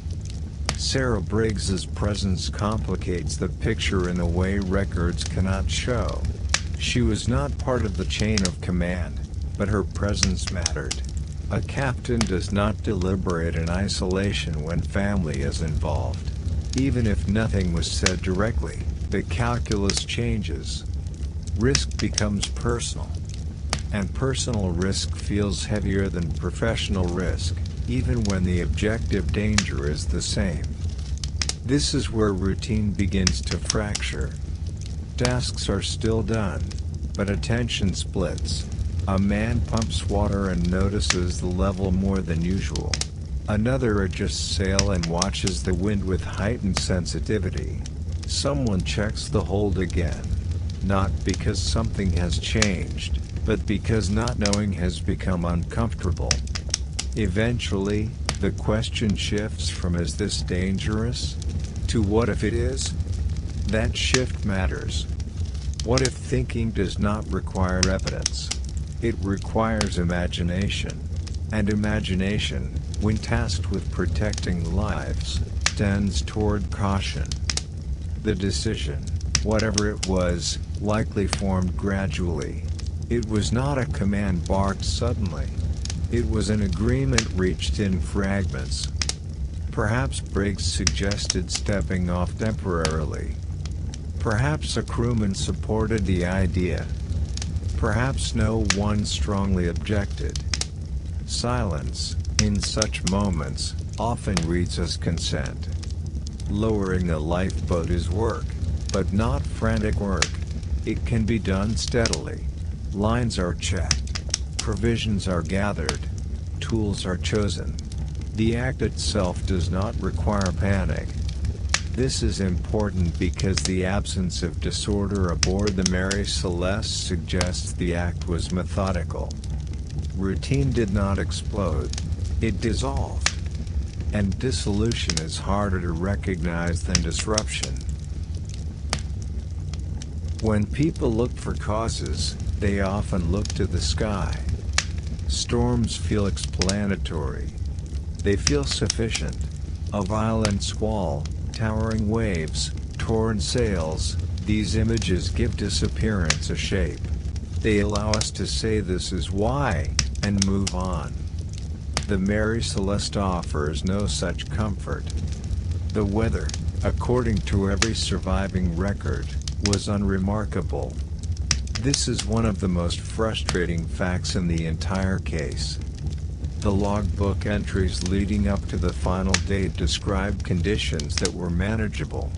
Speaker 1: Sarah Briggs's presence complicates the picture in a way records cannot show. She was not part of the chain of command, but her presence mattered. A captain does not deliberate in isolation when family is involved. Even if nothing was said directly, the calculus changes. Risk becomes personal. And personal risk feels heavier than professional risk, even when the objective danger is the same. This is where routine begins to fracture. Tasks are still done, but attention splits. A man pumps water and notices the level more than usual. Another adjusts sail and watches the wind with heightened sensitivity. Someone checks the hold again. Not because something has changed, but because not knowing has become uncomfortable. Eventually, the question shifts from "is this dangerous?" to "what if it is?" That shift matters. What if thinking does not require evidence? It requires imagination. And imagination, when tasked with protecting lives, tends toward caution. The decision, whatever it was, likely formed gradually. It was not a command barked suddenly. It was an agreement reached in fragments. Perhaps Briggs suggested stepping off temporarily. Perhaps a crewman supported the idea. Perhaps no one strongly objected. Silence, in such moments, often reads as consent. Lowering a lifeboat is work, but not frantic work. It can be done steadily. Lines are checked. Provisions are gathered. Tools are chosen. The act itself does not require panic. This is important because the absence of disorder aboard the Mary Celeste suggests the act was methodical. Routine did not explode. It dissolved. And dissolution is harder to recognize than disruption. When people look for causes, they often look to the sky. Storms feel explanatory. They feel sufficient. A violent squall, towering waves, torn sails, these images give disappearance a shape. They allow us to say this is why, and move on. The Mary Celeste offers no such comfort. The weather, according to every surviving record, was unremarkable. This is one of the most frustrating facts in the entire case. The logbook entries leading up to the final date described conditions that were manageable.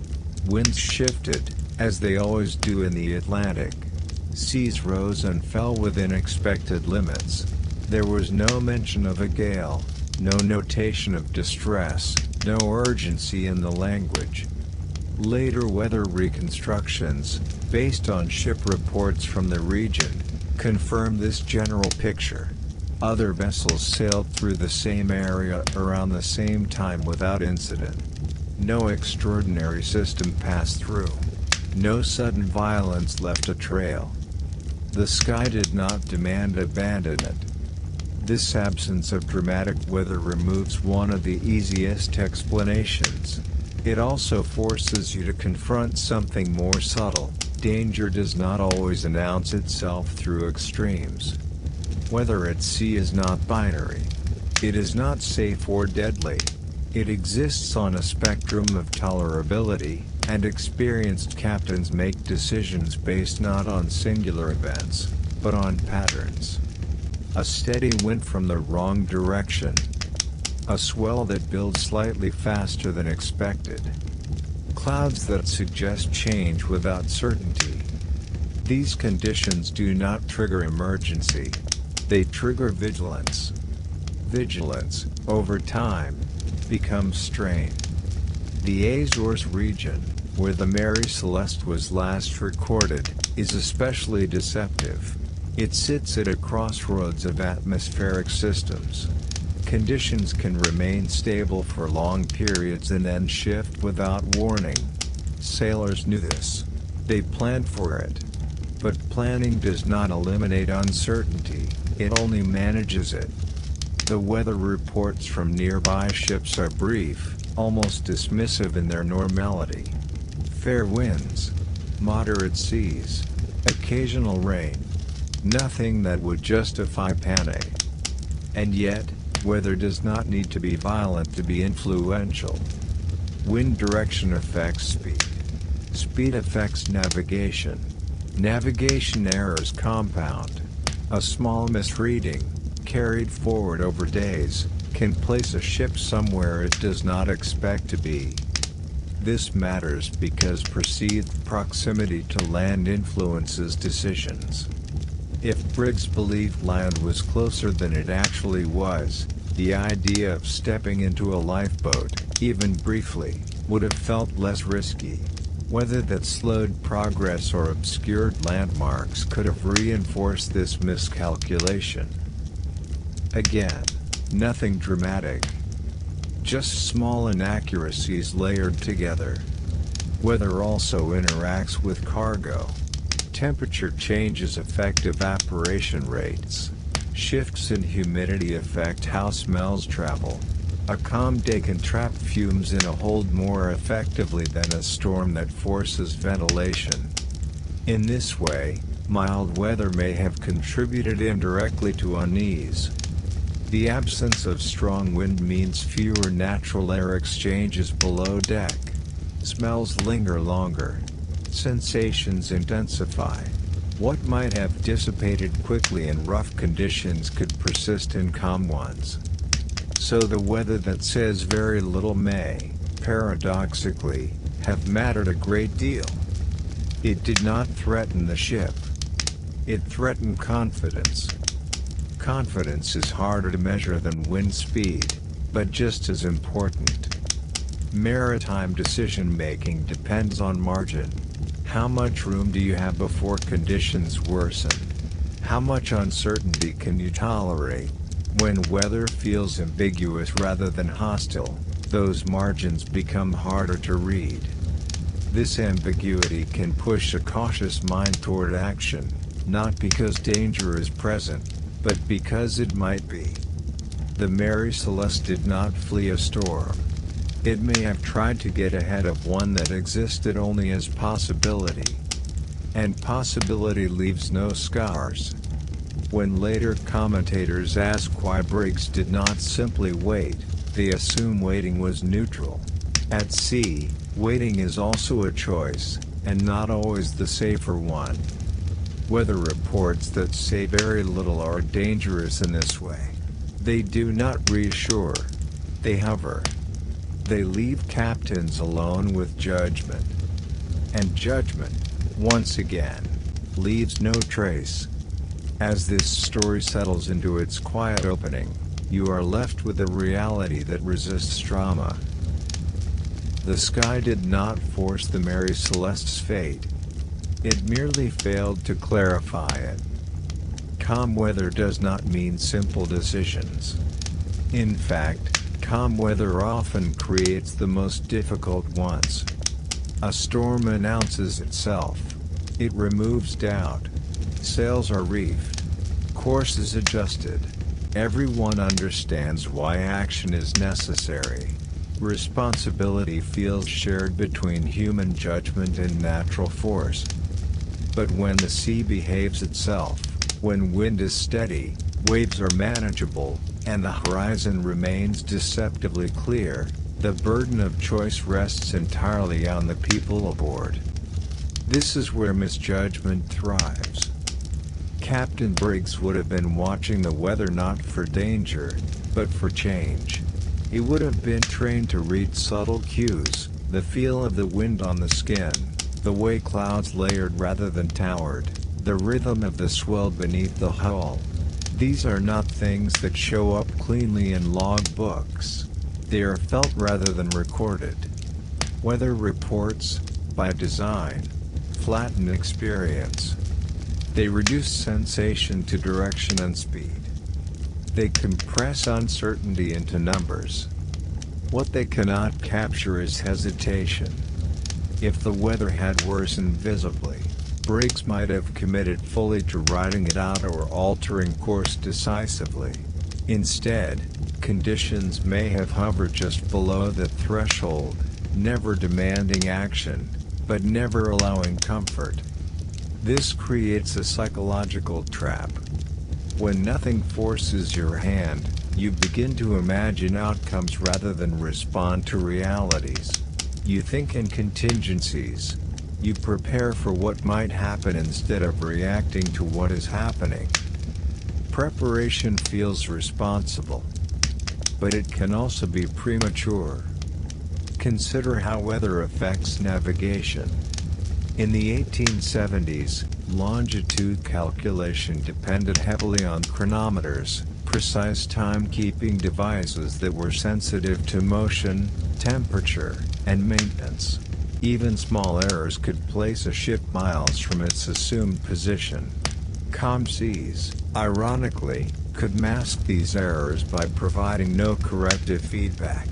Speaker 1: Winds shifted, as they always do in the Atlantic. Seas rose and fell within expected limits. There was no mention of a gale, no notation of distress, no urgency in the language. Later weather reconstructions, based on ship reports from the region, confirm this general picture. Other vessels sailed through the same area around the same time without incident. No extraordinary system passed through. No sudden violence left a trail. The sky did not demand abandonment. This absence of dramatic weather removes one of the easiest explanations. It also forces you to confront something more subtle. Danger does not always announce itself through extremes. Weather at sea is not binary. It is not safe or deadly. It exists on a spectrum of tolerability, and experienced captains make decisions based not on singular events, but on patterns. A steady wind from the wrong direction. A swell that builds slightly faster than expected. Clouds that suggest change without certainty. These conditions do not trigger emergency. They trigger vigilance. Vigilance, over time, becomes strain. The Azores region, where the Mary Celeste was last recorded, is especially deceptive. It sits at a crossroads of atmospheric systems. Conditions can remain stable for long periods and then shift without warning. Sailors knew this. They planned for it. But planning does not eliminate uncertainty, it only manages it. The weather reports from nearby ships are brief, almost dismissive in their normality. Fair winds, moderate seas, occasional rain. Nothing that would justify panic. And yet, weather does not need to be violent to be influential. Wind direction affects speed. Speed affects navigation. Navigation errors compound. A small misreading, carried forward over days, can place a ship somewhere it does not expect to be. This matters because perceived proximity to land influences decisions. If Briggs believed land was closer than it actually was, the idea of stepping into a lifeboat, even briefly, would have felt less risky. Weather that slowed progress or obscured landmarks could have reinforced this miscalculation. Again, nothing dramatic. Just small inaccuracies layered together. Weather also interacts with cargo. Temperature changes affect evaporation rates. Shifts in humidity affect how smells travel. A calm day can trap fumes in a hold more effectively than a storm that forces ventilation. In this way, mild weather may have contributed indirectly to unease. The absence of strong wind means fewer natural air exchanges below deck. Smells linger longer. Sensations intensify. What might have dissipated quickly in rough conditions could persist in calm ones. So the weather that says very little may, paradoxically, have mattered a great deal. It did not threaten the ship. It threatened confidence. Confidence is harder to measure than wind speed, but just as important. Maritime decision-making depends on margin. How much room do you have before conditions worsen? How much uncertainty can you tolerate? When weather feels ambiguous rather than hostile, those margins become harder to read. This ambiguity can push a cautious mind toward action, not because danger is present, but because it might be. The Mary Celeste did not flee a storm. It may have tried to get ahead of one that existed only as possibility. And possibility leaves no scars. When later commentators ask why Briggs did not simply wait, they assume waiting was neutral. At sea, waiting is also a choice, and not always the safer one. Weather reports that say very little are dangerous in this way. They do not reassure. They hover. They leave captains alone with judgment. And judgment, once again, leaves no trace. As this story settles into its quiet opening, you are left with a reality that resists drama. The sky did not force the Mary Celeste's fate. It merely failed to clarify it. Calm weather does not mean simple decisions. In fact, calm weather often creates the most difficult ones. A storm announces itself. It removes doubt. Sails are reefed. Courses adjusted. Everyone understands why action is necessary. Responsibility feels shared between human judgment and natural force. But when the sea behaves itself, when wind is steady, waves are manageable, and the horizon remains deceptively clear, the burden of choice rests entirely on the people aboard. This is where misjudgment thrives. Captain Briggs would have been watching the weather not for danger, but for change. He would have been trained to read subtle cues, the feel of the wind on the skin, the way clouds layered rather than towered, the rhythm of the swell beneath the hull. These are not things that show up cleanly in log books. They are felt rather than recorded. Weather reports, by design, flatten experience. They reduce sensation to direction and speed. They compress uncertainty into numbers. What they cannot capture is hesitation. If the weather had worsened visibly, Briggs might have committed fully to riding it out or altering course decisively. Instead, conditions may have hovered just below the threshold, never demanding action, but never allowing comfort. This creates a psychological trap. When nothing forces your hand, you begin to imagine outcomes rather than respond to realities. You think in contingencies. You prepare for what might happen instead of reacting to what is happening. Preparation feels responsible. But it can also be premature. Consider how weather affects navigation. In the 1870s, longitude calculation depended heavily on chronometers, precise timekeeping devices that were sensitive to motion, temperature, and maintenance. Even small errors could place a ship miles from its assumed position. Calm seas, ironically, could mask these errors by providing no corrective feedback.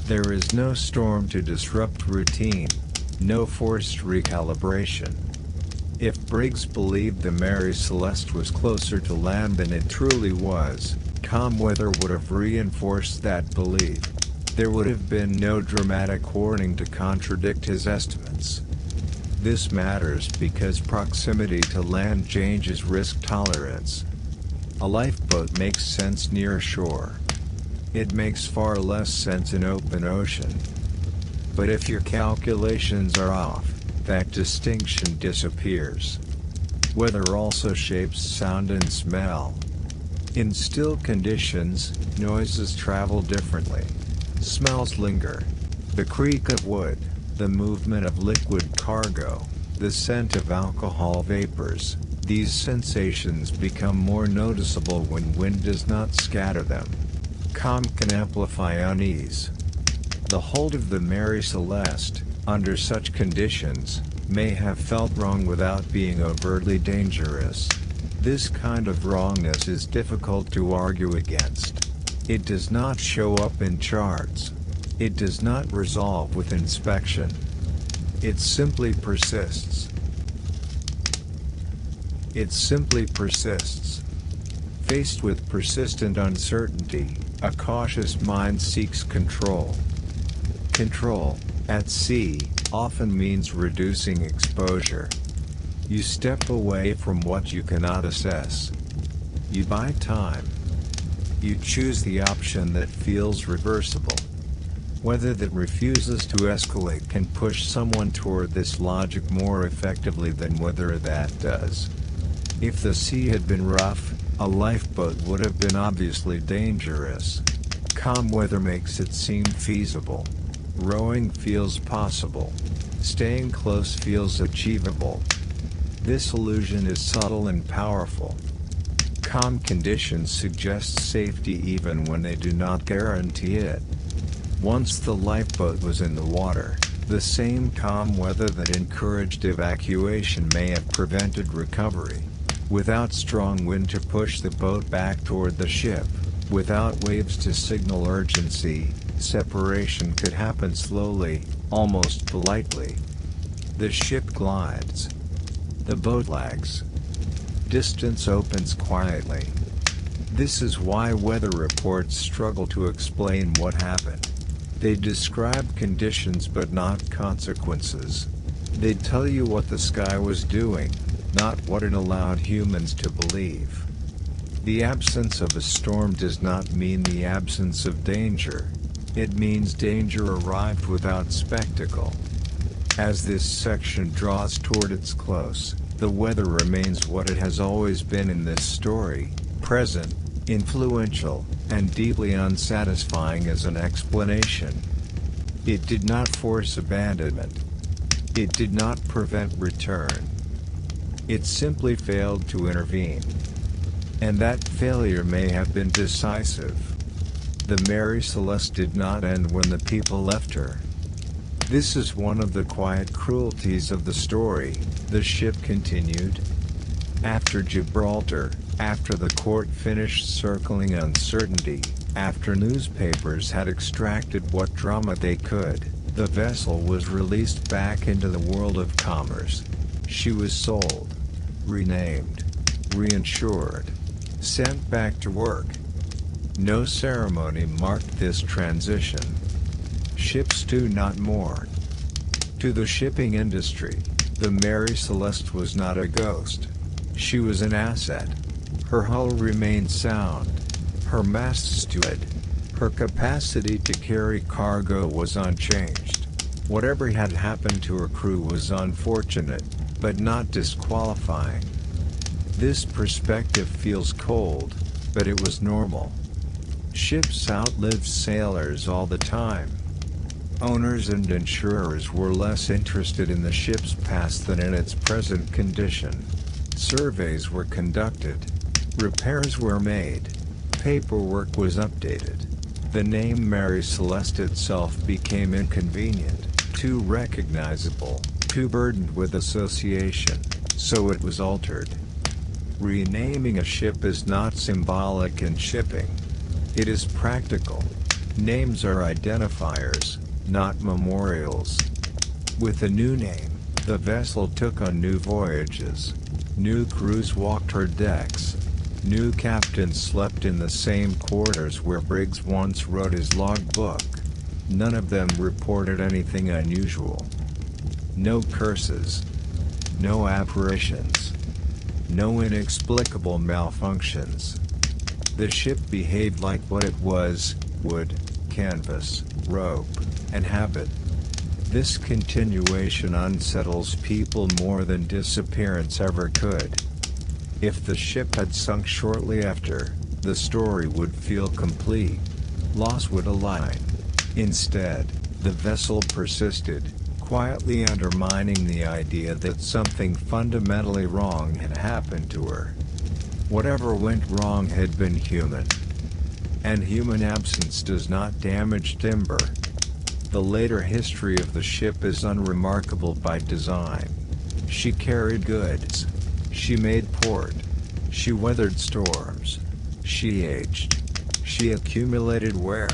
Speaker 1: There is no storm to disrupt routine, no forced recalibration. If Briggs believed the Mary Celeste was closer to land than it truly was, calm weather would have reinforced that belief. There would have been no dramatic warning to contradict his estimates. This matters because proximity to land changes risk tolerance. A lifeboat makes sense near shore. It makes far less sense in open ocean. But if your calculations are off, that distinction disappears. Weather also shapes sound and smell. In still conditions, noises travel differently. Smells linger. The creak of wood, the movement of liquid cargo, the scent of alcohol vapors, these sensations become more noticeable when wind does not scatter them. Calm can amplify unease. The hold of the Mary Celeste, under such conditions, may have felt wrong without being overtly dangerous. This kind of wrongness is difficult to argue against. It does not show up in charts. It does not resolve with inspection. It simply persists. It simply persists. Faced with persistent uncertainty, a cautious mind seeks control. Control, at sea, often means reducing exposure. You step away from what you cannot assess. You buy time. You choose the option that feels reversible. Weather that refuses to escalate can push someone toward this logic more effectively than weather that does. If the sea had been rough, a lifeboat would have been obviously dangerous. Calm weather makes it seem feasible. Rowing feels possible. Staying close feels achievable. This illusion is subtle and powerful. Calm conditions suggest safety even when they do not guarantee it. Once the lifeboat was in the water, the same calm weather that encouraged evacuation may have prevented recovery. Without strong wind to push the boat back toward the ship, without waves to signal urgency, separation could happen slowly, almost politely. The ship glides. The boat lags. Distance opens quietly. This is why weather reports struggle to explain what happened. They describe conditions but not consequences. They tell you what the sky was doing, not what it allowed humans to believe. The absence of a storm does not mean the absence of danger. It means danger arrived without spectacle. As this section draws toward its close, the weather remains what it has always been in this story: present, influential, and deeply unsatisfying as an explanation. It did not force abandonment. It did not prevent return. It simply failed to intervene. And that failure may have been decisive. The Mary Celeste did not end when the people left her. This is one of the quiet cruelties of the story, the ship continued. After Gibraltar, after the court finished circling uncertainty, after newspapers had extracted what drama they could, the vessel was released back into the world of commerce. She was sold, renamed, reinsured, sent back to work. No ceremony marked this transition. Ships do not mourn. To the shipping industry, the Mary Celeste was not a ghost. She was an asset. Her hull remained sound. Her masts stood. Her capacity to carry cargo was unchanged. Whatever had happened to her crew was unfortunate, but not disqualifying. This perspective feels cold, but it was normal. Ships outlived sailors all the time. Owners and insurers were less interested in the ship's past than in its present condition. Surveys were conducted. Repairs were made. Paperwork was updated. The name Mary Celeste itself became inconvenient, too recognizable, too burdened with association, so it was altered. Renaming a ship is not symbolic in shipping. It is practical. Names are identifiers, not memorials. With a new name, the vessel took on new voyages. New crews walked her decks. New captains slept in the same quarters where Briggs once wrote his logbook. None of them reported anything unusual. No curses. No apparitions. No inexplicable malfunctions. The ship behaved like what it was: wood, canvas, rope, and habit. This continuation unsettles people more than disappearance ever could. If the ship had sunk shortly after, the story would feel complete. Loss would align. Instead, the vessel persisted, quietly undermining the idea that something fundamentally wrong had happened to her. Whatever went wrong had been human. And human absence does not damage timber. The later history of the ship is unremarkable by design. She carried goods. She made port. She weathered storms. She aged. She accumulated wear.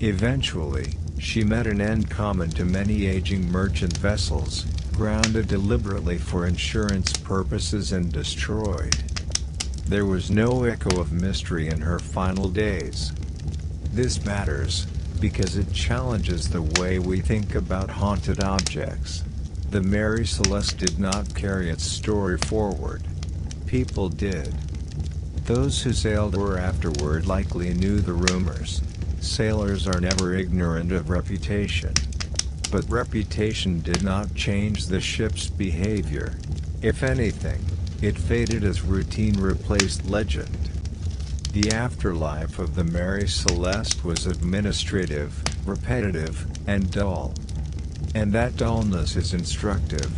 Speaker 1: Eventually, she met an end common to many aging merchant vessels, grounded deliberately for insurance purposes and destroyed. There was no echo of mystery in her final days. This matters, because it challenges the way we think about haunted objects. The Mary Celeste did not carry its story forward. People did. Those who sailed her afterward likely knew the rumors. Sailors are never ignorant of reputation. But reputation did not change the ship's behavior. If anything, it faded as routine replaced legend. The afterlife of the Mary Celeste was administrative, repetitive, and dull. And that dullness is instructive.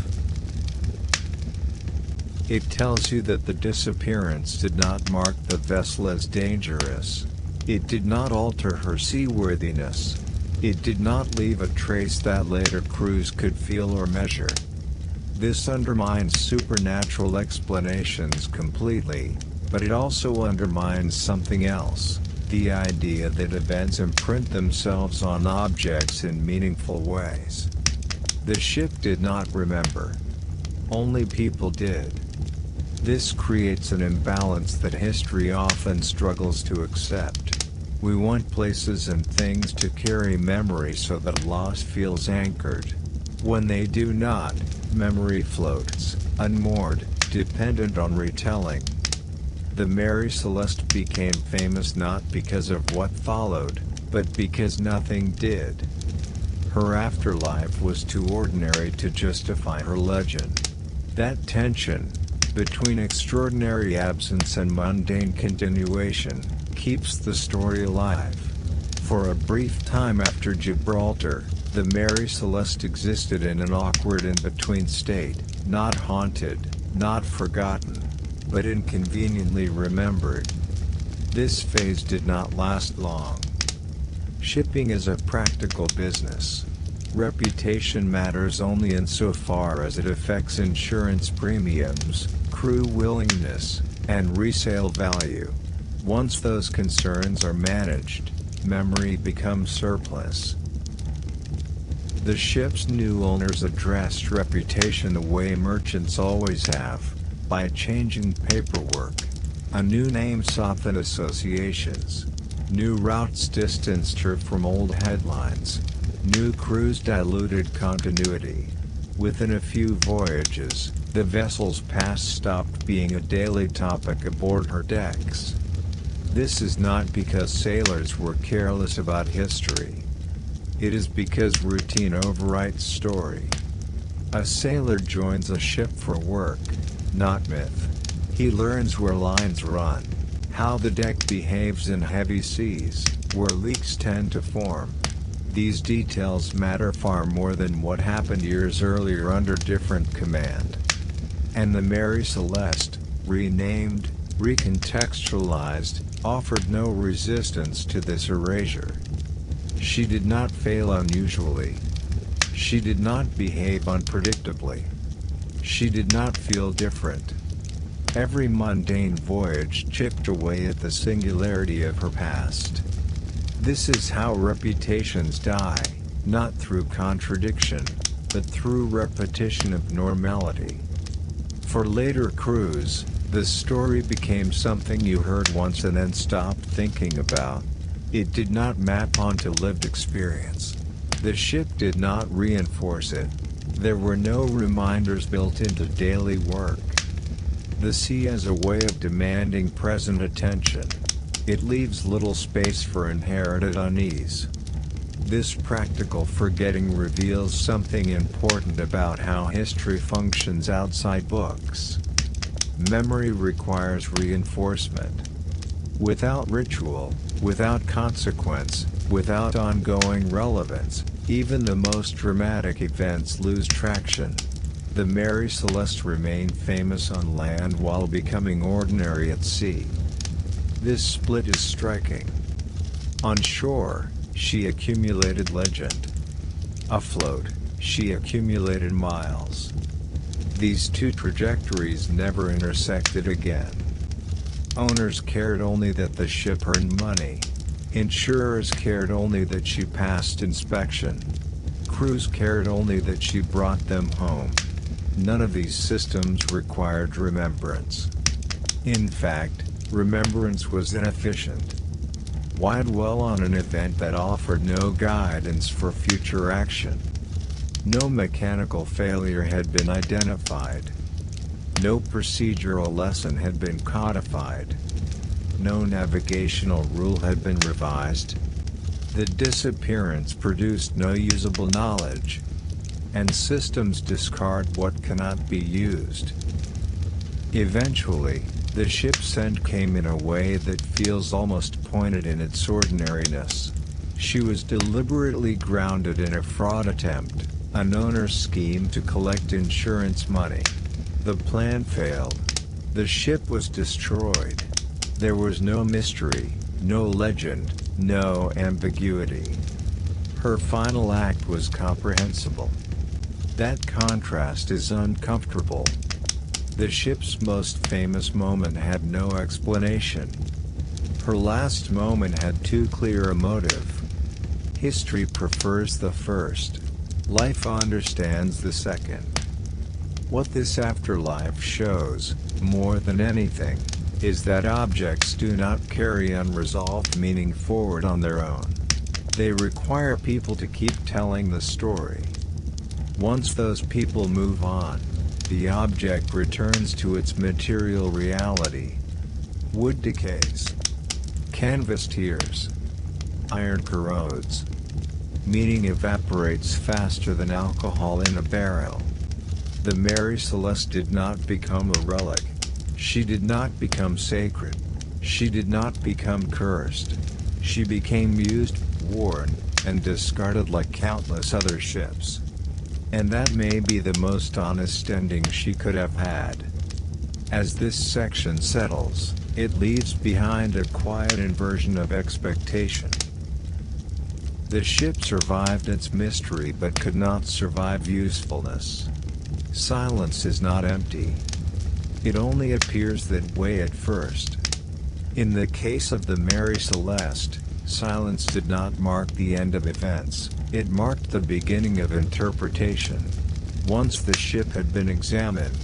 Speaker 1: It tells you that the disappearance did not mark the vessel as dangerous. It did not alter her seaworthiness. It did not leave a trace that later crews could feel or measure. This undermines supernatural explanations completely, but it also undermines something else, the idea that events imprint themselves on objects in meaningful ways. The ship did not remember. Only people did. This creates an imbalance that history often struggles to accept. We want places and things to carry memory so that loss feels anchored. When they do not, memory floats, unmoored, dependent on retelling. The Mary Celeste became famous not because of what followed, but because nothing did. Her afterlife was too ordinary to justify her legend. That tension, between extraordinary absence and mundane continuation, keeps the story alive. For a brief time after Gibraltar, the Mary Celeste existed in an awkward in-between state, not haunted, not forgotten, but inconveniently remembered. This phase did not last long. Shipping is a practical business. Reputation matters only insofar as it affects insurance premiums, crew willingness, and resale value. Once those concerns are managed, memory becomes surplus. The ship's new owners addressed reputation the way merchants always have, by changing paperwork. A new name softened associations. New routes distanced her from old headlines. New crews diluted continuity. Within a few voyages, the vessel's past stopped being a daily topic aboard her decks. This is not because sailors were careless about history. It is because routine overwrites story. A sailor joins a ship for work, not myth. He learns where lines run, how the deck behaves in heavy seas, where leaks tend to form. These details matter far more than what happened years earlier under different command. And the Mary Celeste, renamed, recontextualized, offered no resistance to this erasure. She did not fail unusually. She did not behave unpredictably. She did not feel different. Every mundane voyage chipped away at the singularity of her past. This is how reputations die, not through contradiction, but through repetition of normality. For later crews, the story became something you heard once and then stopped thinking about. It did not map onto lived experience. The ship did not reinforce it. There were no reminders built into daily work. The sea has a way of demanding present attention. It leaves little space for inherited unease. This practical forgetting reveals something important about how history functions outside books. Memory requires reinforcement. Without ritual, without consequence, without ongoing relevance, even the most dramatic events lose traction. The Mary Celeste remained famous on land while becoming ordinary at sea. This split is striking. On shore, she accumulated legend. Afloat, she accumulated miles. These two trajectories never intersected again. Owners cared only that the ship earned money. Insurers cared only that she passed inspection. Crews cared only that she brought them home. None of these systems required remembrance. In fact, remembrance was inefficient. Why dwell on an event that offered no guidance for future action? No mechanical failure had been identified. No procedural lesson had been codified. No navigational rule had been revised. The disappearance produced no usable knowledge. And systems discard what cannot be used. Eventually, the ship's end came in a way that feels almost pointed in its ordinariness. She was deliberately grounded in a fraud attempt, an owner's scheme to collect insurance money. The plan failed. The ship was destroyed. There was no mystery, no legend, no ambiguity. Her final act was comprehensible. That contrast is uncomfortable. The ship's most famous moment had no explanation. Her last moment had too clear a motive. History prefers the first. Life understands the second. What this afterlife shows, more than anything, is that objects do not carry unresolved meaning forward on their own. They require people to keep telling the story. Once those people move on, the object returns to its material reality. Wood decays. Canvas tears. Iron corrodes. Meaning evaporates faster than alcohol in a barrel. The Mary Celeste did not become a relic. She did not become sacred. She did not become cursed. She became used, worn, and discarded like countless other ships. And that may be the most honest ending she could have had. As this section settles, it leaves behind a quiet inversion of expectation. The ship survived its mystery but could not survive usefulness. Silence is not empty. It only appears that way at first. In the case of the Mary Celeste, silence did not mark the end of events, it marked the beginning of interpretation. Once the ship had been examined,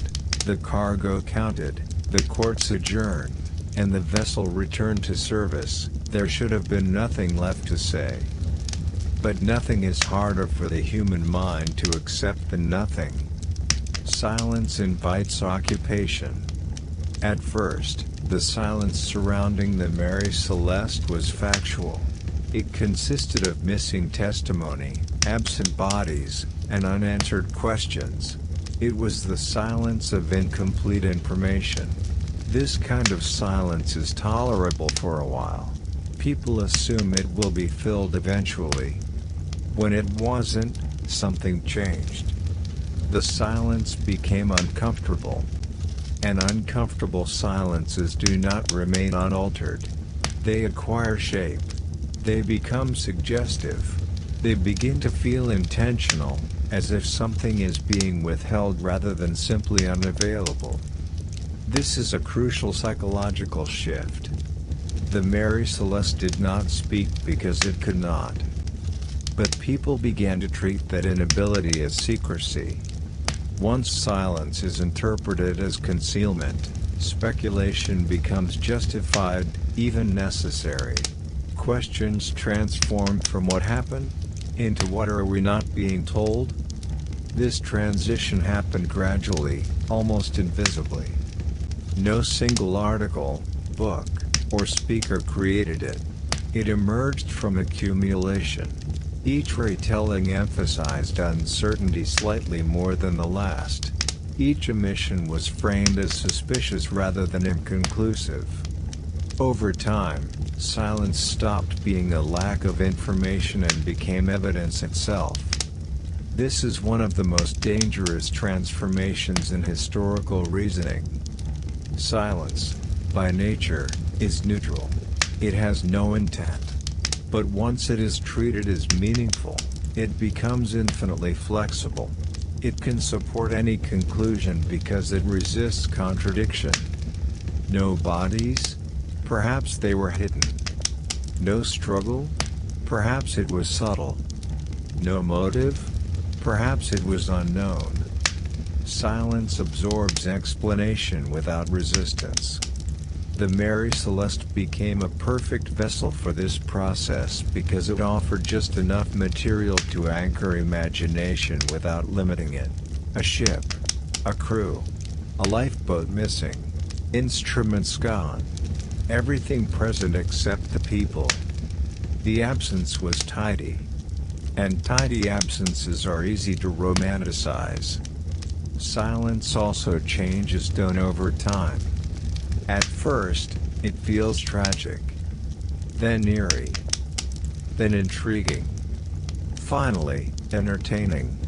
Speaker 1: the cargo counted, the courts adjourned, and the vessel returned to service, there should have been nothing left to say. But nothing is harder for the human mind to accept than nothing. Silence invites occupation. At first, the silence surrounding the Mary Celeste was factual. It consisted of missing testimony, absent bodies, and unanswered questions. It was the silence of incomplete information. This kind of silence is tolerable for a while. People assume it will be filled eventually. When it wasn't, something changed. The silence became uncomfortable. And uncomfortable silences do not remain unaltered. They acquire shape. They become suggestive. They begin to feel intentional, as if something is being withheld rather than simply unavailable. This is a crucial psychological shift. The Mary Celeste did not speak because it could not. But people began to treat that inability as secrecy. Once silence is interpreted as concealment, speculation becomes justified, even necessary. Questions transform from what happened into what are we not being told? This transition happened gradually, almost invisibly. No single article, book, or speaker created it. It emerged from accumulation. Each retelling emphasized uncertainty slightly more than the last. Each omission was framed as suspicious rather than inconclusive. Over time, silence stopped being a lack of information and became evidence itself. This is one of the most dangerous transformations in historical reasoning. Silence, by nature, is neutral. It has no intent. But once it is treated as meaningful, it becomes infinitely flexible. It can support any conclusion because it resists contradiction. No bodies? Perhaps they were hidden. No struggle? Perhaps it was subtle. No motive? Perhaps it was unknown. Silence absorbs explanation without resistance. The Mary Celeste became a perfect vessel for this process because it offered just enough material to anchor imagination without limiting it. A ship. A crew. A lifeboat missing. Instruments gone. Everything present except the people. The absence was tidy. And tidy absences are easy to romanticize. Silence also changes tone over time. At first, it feels tragic. Then eerie. Then intriguing. Finally, entertaining.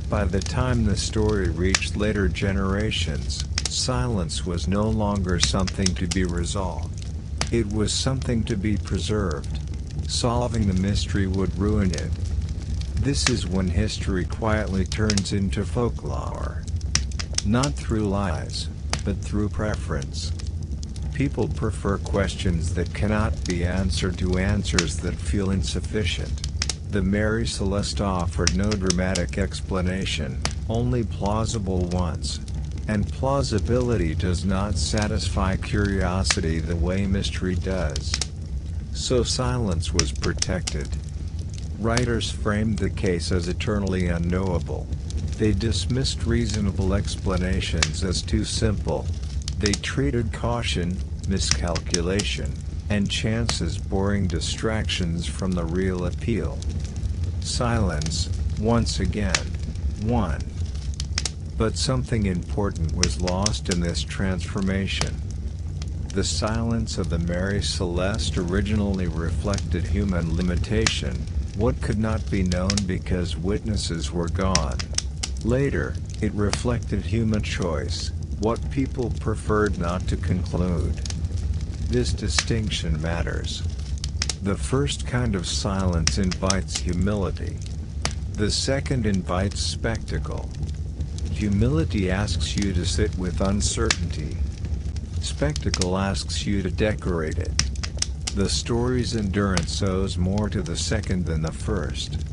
Speaker 1: By the time the story reached later generations, silence was no longer something to be resolved. It was something to be preserved. Solving the mystery would ruin it. This is when history quietly turns into folklore. Not through lies, but through preference. People prefer questions that cannot be answered to answers that feel insufficient. The Mary Celeste offered no dramatic explanation, only plausible ones. And plausibility does not satisfy curiosity the way mystery does. So silence was protected. Writers framed the case as eternally unknowable. They dismissed reasonable explanations as too simple. They treated caution, miscalculation, and chance as boring distractions from the real appeal. Silence, once again, won. But something important was lost in this transformation. The silence of the Mary Celeste originally reflected human limitation, what could not be known because witnesses were gone. Later, it reflected human choice, what people preferred not to conclude. This distinction matters. The first kind of silence invites humility. The second invites spectacle. Humility asks you to sit with uncertainty. Spectacle asks you to decorate it. The story's endurance owes more to the second than the first.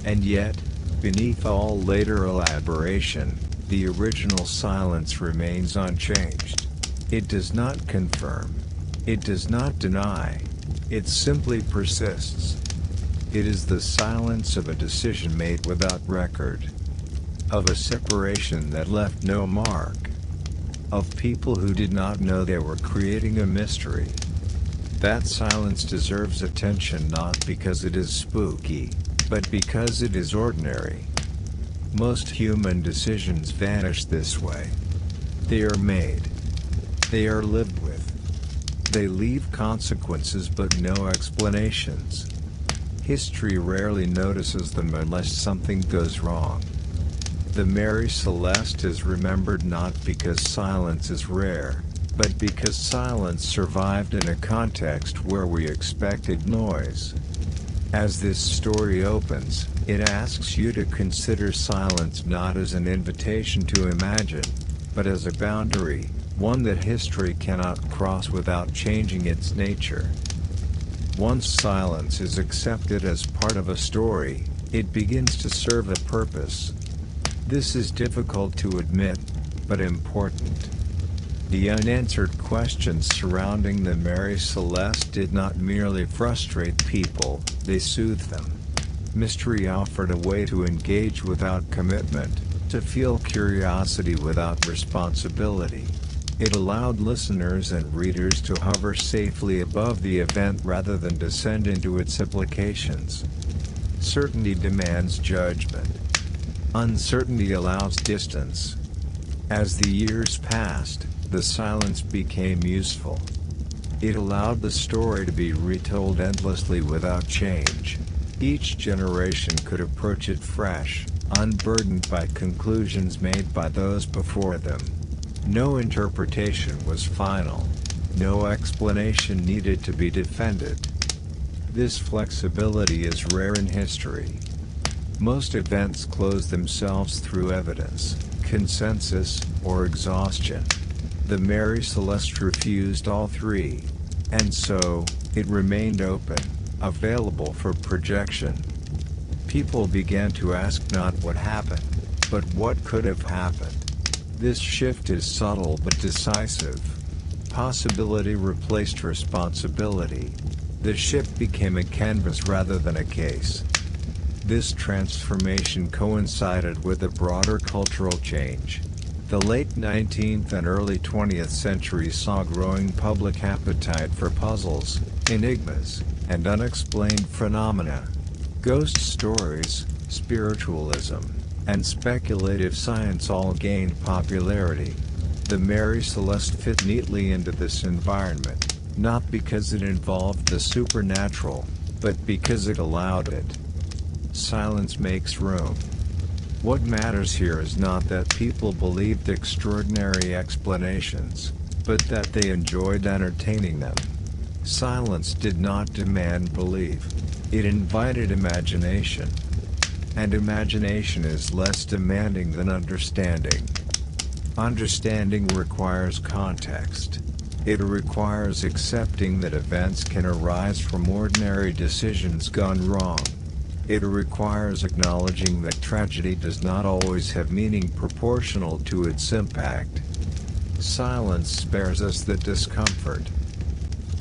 Speaker 1: And yet, beneath all later elaboration, the original silence remains unchanged. It does not confirm. It does not deny. It simply persists. It is the silence of a decision made without record. Of a separation that left no mark. Of people who did not know they were creating a mystery. That silence deserves attention not because it is spooky, but because it is ordinary. Most human decisions vanish this way. They are made. They are lived with. They leave consequences but no explanations. History rarely notices them unless something goes wrong. The Mary Celeste is remembered not because silence is rare, but because silence survived in a context where we expected noise. As this story opens, it asks you to consider silence not as an invitation to imagine, but as a boundary, one that history cannot cross without changing its nature. Once silence is accepted as part of a story, it begins to serve a purpose. This is difficult to admit, but important. The unanswered questions surrounding the Mary Celeste did not merely frustrate people, they soothed them. Mystery offered a way to engage without commitment, to feel curiosity without responsibility. It allowed listeners and readers to hover safely above the event rather than descend into its implications. Certainty demands judgment. Uncertainty allows distance. As the years passed, the silence became useful. It allowed the story to be retold endlessly without change. Each generation could approach it fresh, unburdened by conclusions made by those before them. No interpretation was final. No explanation needed to be defended. This flexibility is rare in history. Most events close themselves through evidence, consensus, or exhaustion. The Mary Celeste refused all three. And so, it remained open, available for projection. People began to ask not what happened, but what could have happened. This shift is subtle but decisive. Possibility replaced responsibility. The ship became a canvas rather than a case. This transformation coincided with a broader cultural change. The late 19th and early 20th centuries saw growing public appetite for puzzles, enigmas, and unexplained phenomena. Ghost stories, spiritualism, and speculative science all gained popularity. The Mary Celeste fit neatly into this environment, not because it involved the supernatural, but because it allowed it. Silence makes room. What matters here is not that people believed extraordinary explanations, but that they enjoyed entertaining them. Silence did not demand belief. It invited imagination. And imagination is less demanding than understanding. Understanding requires context. It requires accepting that events can arise from ordinary decisions gone wrong. It requires acknowledging that tragedy does not always have meaning proportional to its impact. Silence spares us the discomfort.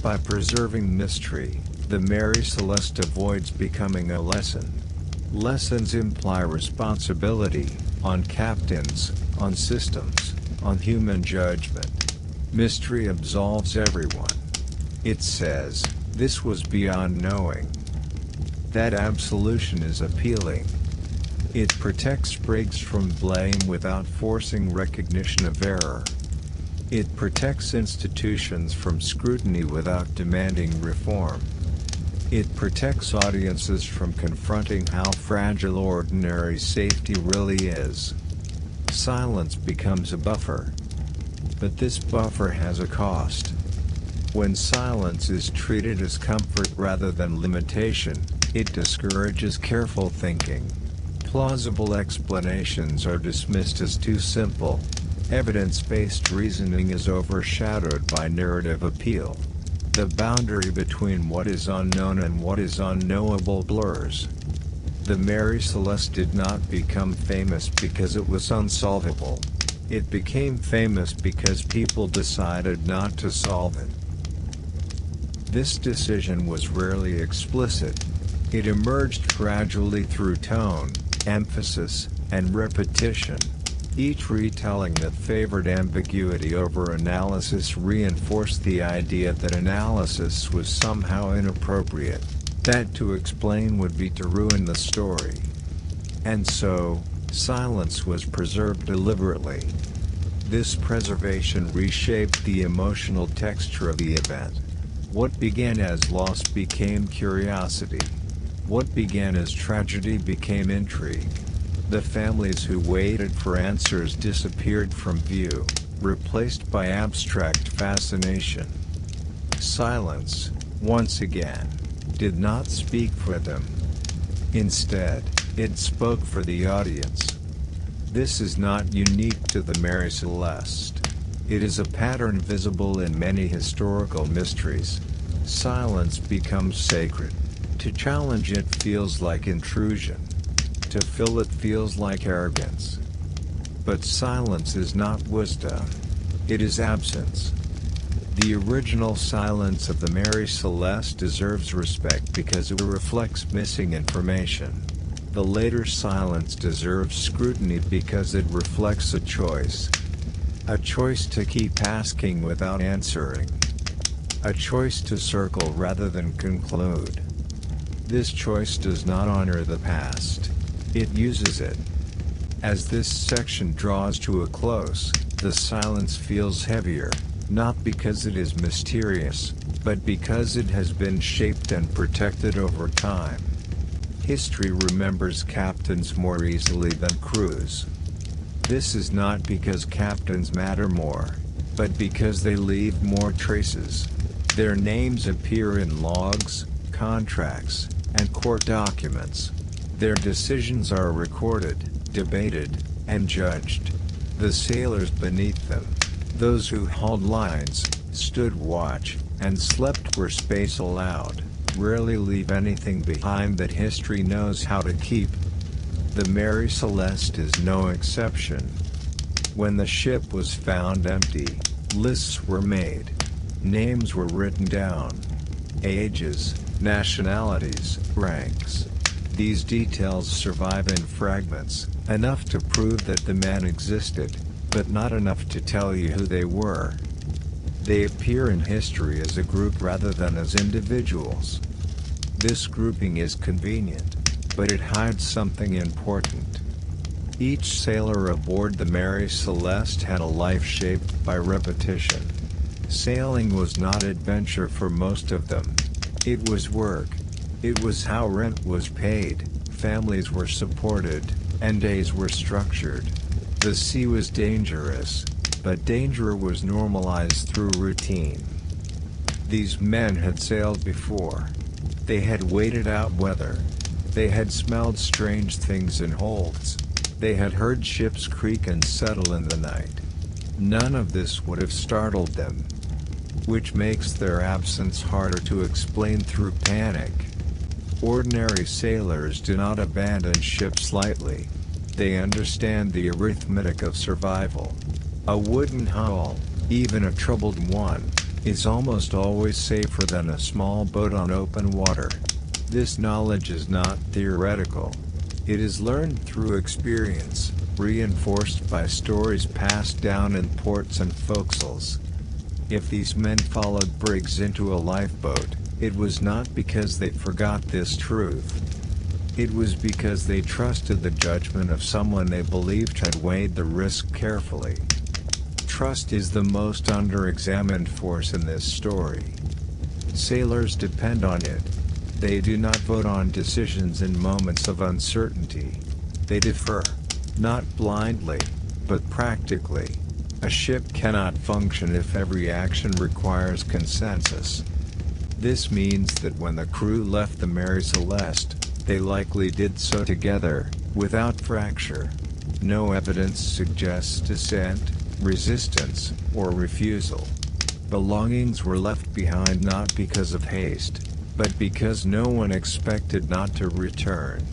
Speaker 1: By preserving mystery, the Mary Celeste avoids becoming a lesson. Lessons imply responsibility, on captains, on systems, on human judgment. Mystery absolves everyone. It says, this was beyond knowing. That absolution is appealing. It protects Briggs from blame without forcing recognition of error. It protects institutions from scrutiny without demanding reform. It protects audiences from confronting how fragile ordinary safety really is. Silence becomes a buffer. But this buffer has a cost. When silence is treated as comfort rather than limitation, it discourages careful thinking. Plausible explanations are dismissed as too simple. Evidence-based reasoning is overshadowed by narrative appeal. The boundary between what is unknown and what is unknowable blurs. The Mary Celeste did not become famous because it was unsolvable. It became famous because people decided not to solve it. This decision was rarely explicit. It emerged gradually through tone, emphasis, and repetition. Each retelling that favored ambiguity over analysis reinforced the idea that analysis was somehow inappropriate, that to explain would be to ruin the story. And so, silence was preserved deliberately. This preservation reshaped the emotional texture of the event. What began as loss became curiosity. What began as tragedy became intrigue. The families who waited for answers disappeared from view, replaced by abstract fascination. Silence, once again, did not speak for them. Instead, it spoke for the audience. This is not unique to the Mary Celeste. It is a pattern visible in many historical mysteries. Silence becomes sacred. To challenge it feels like intrusion. To fill it feels like arrogance. But silence is not wisdom. It is absence. The original silence of the Mary Celeste deserves respect because it reflects missing information. The later silence deserves scrutiny because it reflects a choice. A choice to keep asking without answering. A choice to circle rather than conclude. This choice does not honor the past. It uses it. As this section draws to a close, the silence feels heavier, not because it is mysterious, but because it has been shaped and protected over time. History remembers captains more easily than crews. This is not because captains matter more, but because they leave more traces. Their names appear in logs, contracts, and court documents. Their decisions are recorded, debated, and judged. The sailors beneath them, those who hauled lines, stood watch, and slept where space allowed, rarely leave anything behind that history knows how to keep. The Mary Celeste is no exception. When the ship was found empty, lists were made. Names were written down. Ages, nationalities, ranks. These details survive in fragments, enough to prove that the men existed, but not enough to tell you who they were. They appear in history as a group rather than as individuals. This grouping is convenient, but it hides something important. Each sailor aboard the Mary Celeste had a life shaped by repetition. Sailing was not adventure for most of them. It was work. It was how rent was paid, families were supported, and days were structured. The sea was dangerous, but danger was normalized through routine. These men had sailed before. They had waited out weather. They had smelled strange things in holds. They had heard ships creak and settle in the night. None of this would have startled them. Which makes their absence harder to explain through panic. Ordinary sailors do not abandon ships lightly. They understand the arithmetic of survival. A wooden hull, even a troubled one, is almost always safer than a small boat on open water. This knowledge is not theoretical. It is learned through experience, reinforced by stories passed down in ports and forecastles. If these men followed brigs into a lifeboat, it was not because they forgot this truth. It was because they trusted the judgment of someone they believed had weighed the risk carefully. Trust is the most under-examined force in this story. Sailors depend on it. They do not vote on decisions in moments of uncertainty. They defer. Not blindly, but practically. A ship cannot function if every action requires consensus. This means that when the crew left the Mary Celeste, they likely did so together, without fracture. No evidence suggests dissent, resistance, or refusal. Belongings were left behind not because of haste, but because no one expected not to return.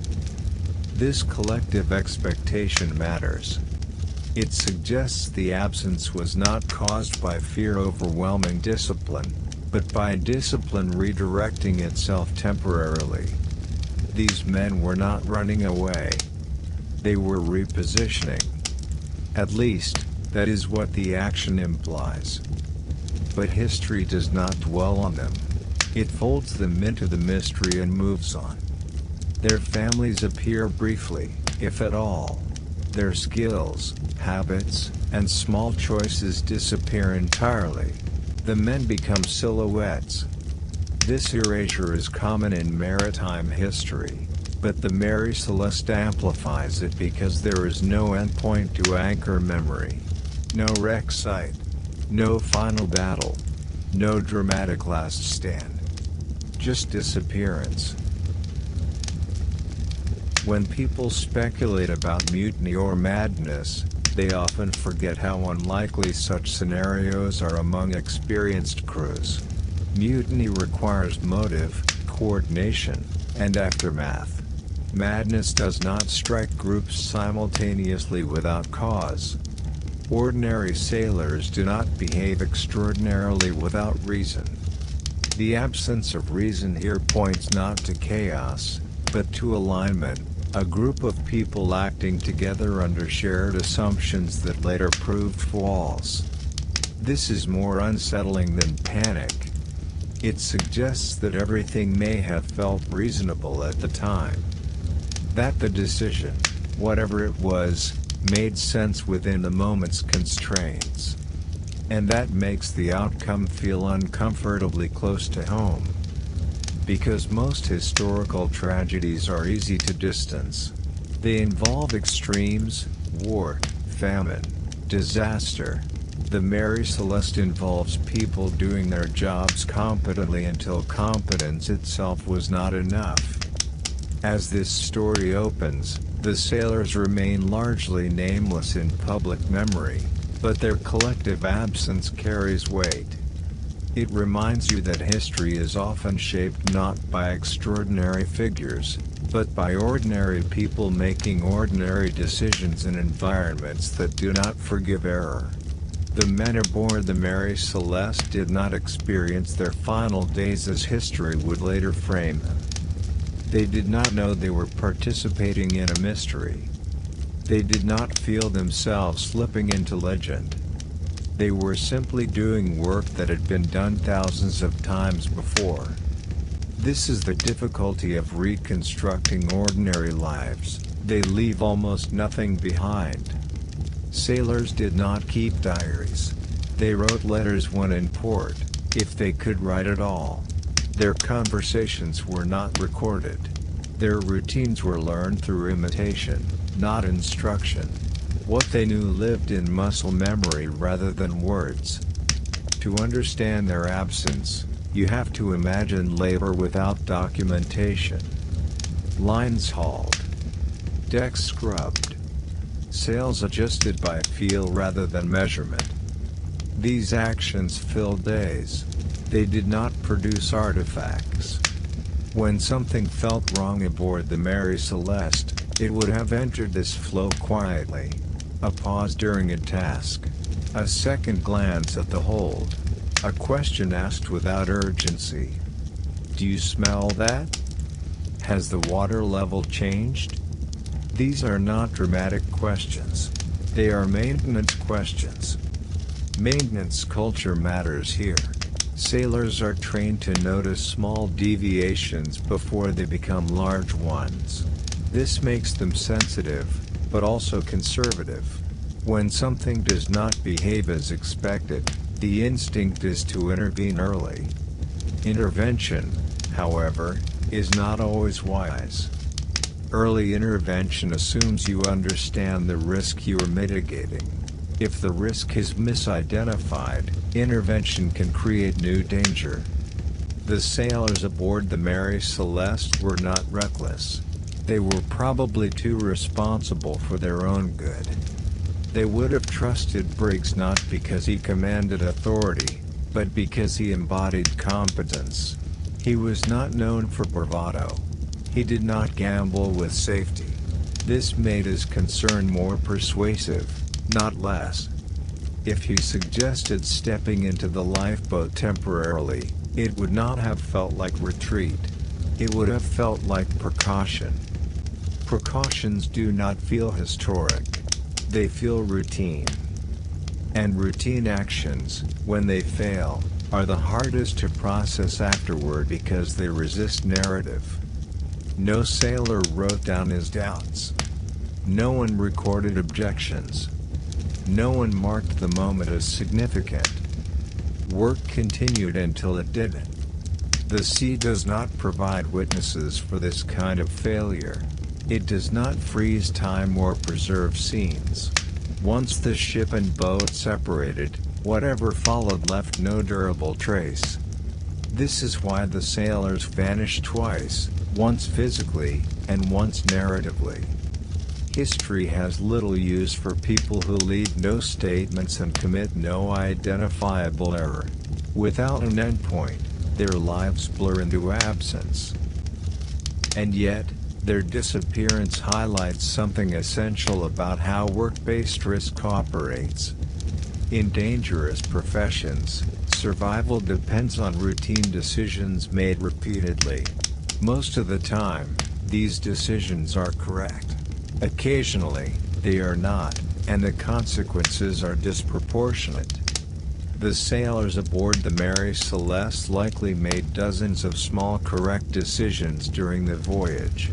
Speaker 1: This collective expectation matters. It suggests the absence was not caused by fear overwhelming discipline, but by discipline redirecting itself temporarily. These men were not running away. They were repositioning. At least, that is what the action implies. But history does not dwell on them. It folds them into the mystery and moves on. Their families appear briefly, if at all. Their skills, habits, and small choices disappear entirely. The men become silhouettes. This erasure is common in maritime history, but the Mary Celeste amplifies it because there is no endpoint to anchor memory. No wreck site. No final battle. No dramatic last stand. Just disappearance. When people speculate about mutiny or madness, they often forget how unlikely such scenarios are among experienced crews. Mutiny requires motive, coordination, and aftermath. Madness does not strike groups simultaneously without cause. Ordinary sailors do not behave extraordinarily without reason. The absence of reason here points not to chaos, but to alignment, A group of people acting together under shared assumptions that later proved false. This is more unsettling than panic. It suggests that everything may have felt reasonable at the time. That the decision, whatever it was, made sense within the moment's constraints. And that makes the outcome feel uncomfortably close to home. Because most historical tragedies are easy to distance. They involve extremes: war, famine, disaster. The Mary Celeste involves people doing their jobs competently until competence itself was not enough. As this story opens, the sailors remain largely nameless in public memory, but their collective absence carries weight. It reminds you that history is often shaped not by extraordinary figures, but by ordinary people making ordinary decisions in environments that do not forgive error. The men aboard the Mary Celeste did not experience their final days as history would later frame them. They did not know they were participating in a mystery. They did not feel themselves slipping into legend. They were simply doing work that had been done thousands of times before. This is the difficulty of reconstructing ordinary lives: they leave almost nothing behind. Sailors did not keep diaries. They wrote letters when in port, if they could write at all. Their conversations were not recorded. Their routines were learned through imitation, not instruction. What they knew lived in muscle memory rather than words. To understand their absence, you have to imagine labor without documentation. Lines hauled. Decks scrubbed. Sails adjusted by feel rather than measurement. These actions filled days. They did not produce artifacts. When something felt wrong aboard the Mary Celeste, it would have entered this flow quietly. A pause during a task. A second glance at the hold. A question asked without urgency. Do you smell that? Has the water level changed? These are not dramatic questions. They are maintenance questions. Maintenance culture matters here. Sailors are trained to notice small deviations before they become large ones. This makes them sensitive, but also conservative. When something does not behave as expected, the instinct is to intervene early. Intervention, however, is not always wise. Early intervention assumes you understand the risk you are mitigating. If the risk is misidentified, intervention can create new danger. The sailors aboard the Mary Celeste were not reckless. They were probably too responsible for their own good. They would have trusted Briggs not because he commanded authority, but because he embodied competence. He was not known for bravado. He did not gamble with safety. This made his concern more persuasive, not less. If he suggested stepping into the lifeboat temporarily, it would not have felt like retreat. It would have felt like precaution. Precautions do not feel historic. They feel routine. And routine actions, when they fail, are the hardest to process afterward because they resist narrative. No sailor wrote down his doubts. No one recorded objections. No one marked the moment as significant. Work continued until it didn't. The sea does not provide witnesses for this kind of failure. It does not freeze time or preserve scenes. Once the ship and boat separated, whatever followed left no durable trace. This is why the sailors vanished twice, once physically, and once narratively. History has little use for people who leave no statements and commit no identifiable error. Without an endpoint, their lives blur into absence. And yet, their disappearance highlights something essential about how work-based risk operates. In dangerous professions, survival depends on routine decisions made repeatedly. Most of the time, These decisions are correct. Occasionally, they are not, and the consequences are disproportionate. The sailors aboard the Mary Celeste likely made dozens of small correct decisions during the voyage.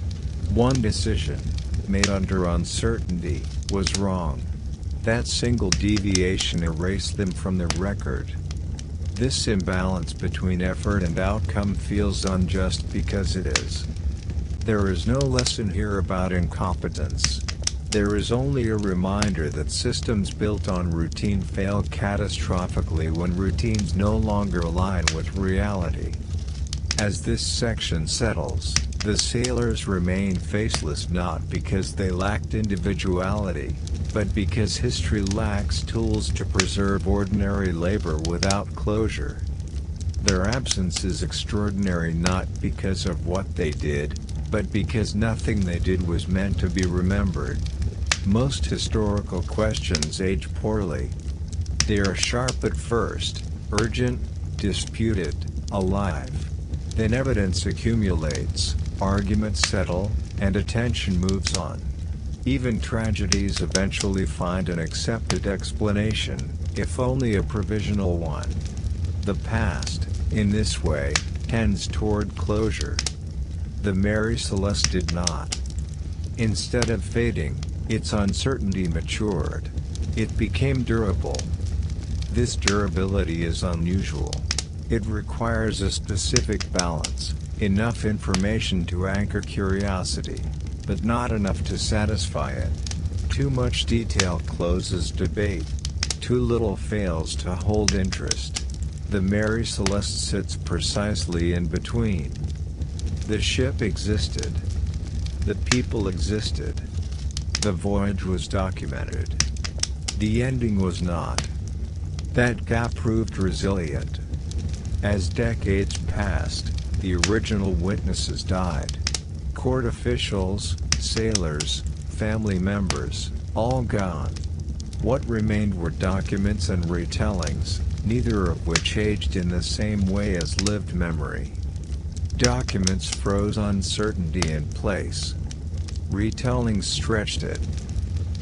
Speaker 1: One decision, made under uncertainty, was wrong. That single deviation erased them from the record. This imbalance between effort and outcome feels unjust because it is. There is no lesson here about incompetence. There is only a reminder that systems built on routine fail catastrophically when routines no longer align with reality. As this section settles, the sailors remain faceless not because they lacked individuality, but because history lacks tools to preserve ordinary labor without closure. Their absence is extraordinary not because of what they did, but because nothing they did was meant to be remembered. Most historical questions age poorly. They are sharp at first, urgent, disputed, alive. Then evidence accumulates, arguments settle, and attention moves on. Even tragedies eventually find an accepted explanation, if only a provisional one. The past, in this way, tends toward closure. The Mary Celeste did not. Instead of fading, its uncertainty matured. It became durable. This durability is unusual. It requires a specific balance, enough information to anchor curiosity, but not enough to satisfy it. Too much detail closes debate. Too little fails to hold interest. The Mary Celeste sits precisely in between. The ship existed. The people existed. The voyage was documented. The ending was not. That gap proved resilient. As decades passed, the original witnesses died. Court officials, sailors, family members, all gone. What remained were documents and retellings, neither of which aged in the same way as lived memory. Documents froze uncertainty in place. Retellings stretched it.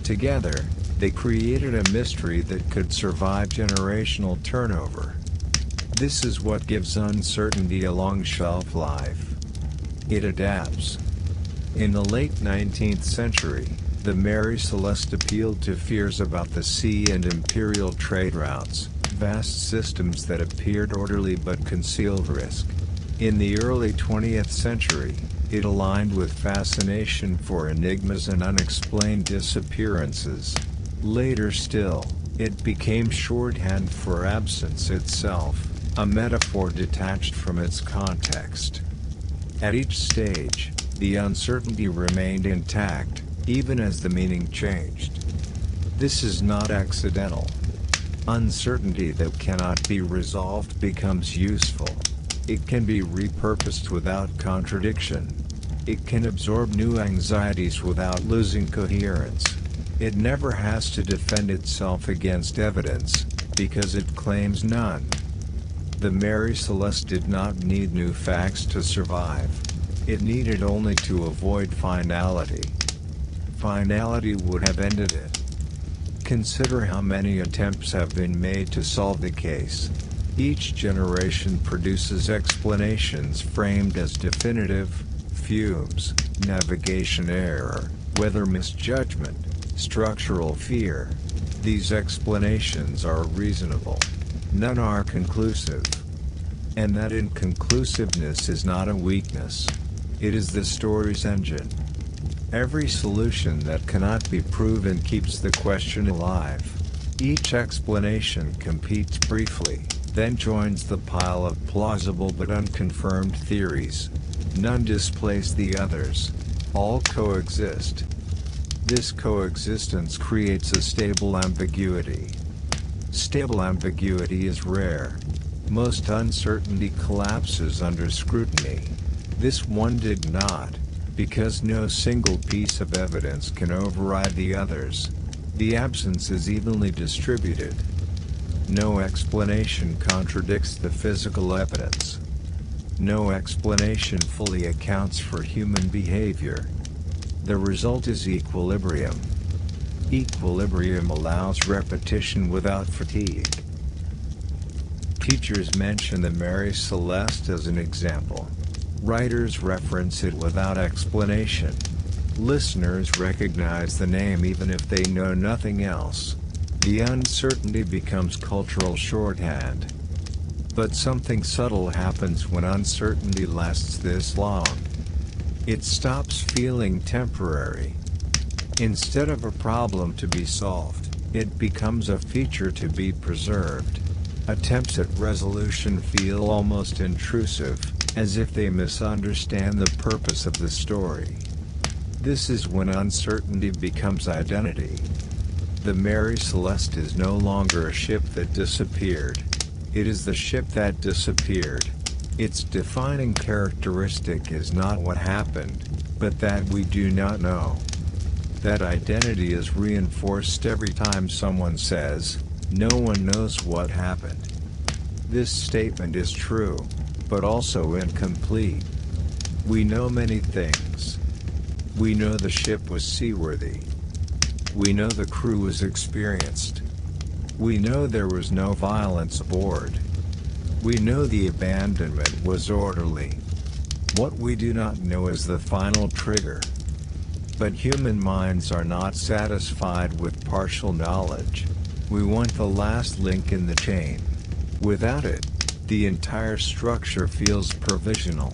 Speaker 1: Together, they created a mystery that could survive generational turnover. This is what gives uncertainty a long shelf life. It adapts. In the late 19th century, the Mary Celeste appealed to fears about the sea and imperial trade routes, vast systems that appeared orderly but concealed risk. In the early 20th century, it aligned with fascination for enigmas and unexplained disappearances. Later still, it became shorthand for absence itself, a metaphor detached from its context. At each stage, the uncertainty remained intact, even as the meaning changed. This is not accidental. Uncertainty that cannot be resolved becomes useful. It can be repurposed without contradiction. It can absorb new anxieties without losing coherence. It never has to defend itself against evidence, because it claims none. The Mary Celeste did not need new facts to survive. It needed only to avoid finality. Finality would have ended it. Consider how many attempts have been made to solve the case. Each generation produces explanations framed as definitive: fumes, navigation error, weather misjudgment, structural fear. These explanations are reasonable. None are conclusive. And that inconclusiveness is not a weakness. It is the story's engine. Every solution that cannot be proven keeps the question alive. Each explanation competes briefly, then joins the pile of plausible but unconfirmed theories. None displace the others. All coexist. This coexistence creates a stable ambiguity. Stable ambiguity is rare. Most uncertainty collapses under scrutiny. This one did not, because no single piece of evidence can override the others. The absence is evenly distributed. No explanation contradicts the physical evidence. No explanation fully accounts for human behavior. The result is equilibrium. Equilibrium allows repetition without fatigue. Teachers mention the Mary Celeste as an example. Writers reference it without explanation. Listeners recognize the name even if they know nothing else. The uncertainty becomes cultural shorthand. But something subtle happens when uncertainty lasts this long. It stops feeling temporary. Instead of a problem to be solved, it becomes a feature to be preserved. Attempts at resolution feel almost intrusive, as if they misunderstand the purpose of the story. This is when uncertainty becomes identity. The Mary Celeste is no longer a ship that disappeared. It is the ship that disappeared. Its defining characteristic is not what happened, but that we do not know. That identity is reinforced every time someone says, "No one knows what happened." This statement is true, but also incomplete. We know many things. We know the ship was seaworthy. We know the crew was experienced. We know there was no violence aboard. We know the abandonment was orderly. What we do not know is the final trigger. But human minds are not satisfied with partial knowledge. We want the last link in the chain. Without it, the entire structure feels provisional.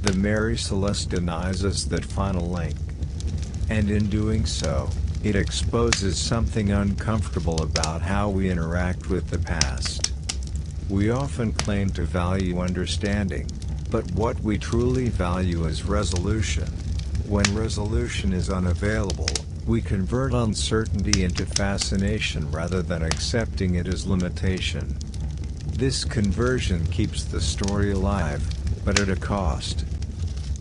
Speaker 1: The Mary Celeste denies us that final link. And in doing so, it exposes something uncomfortable about how we interact with the past. We often claim to value understanding, but what we truly value is resolution. When resolution is unavailable, we convert uncertainty into fascination rather than accepting it as limitation. This conversion keeps the story alive, but at a cost.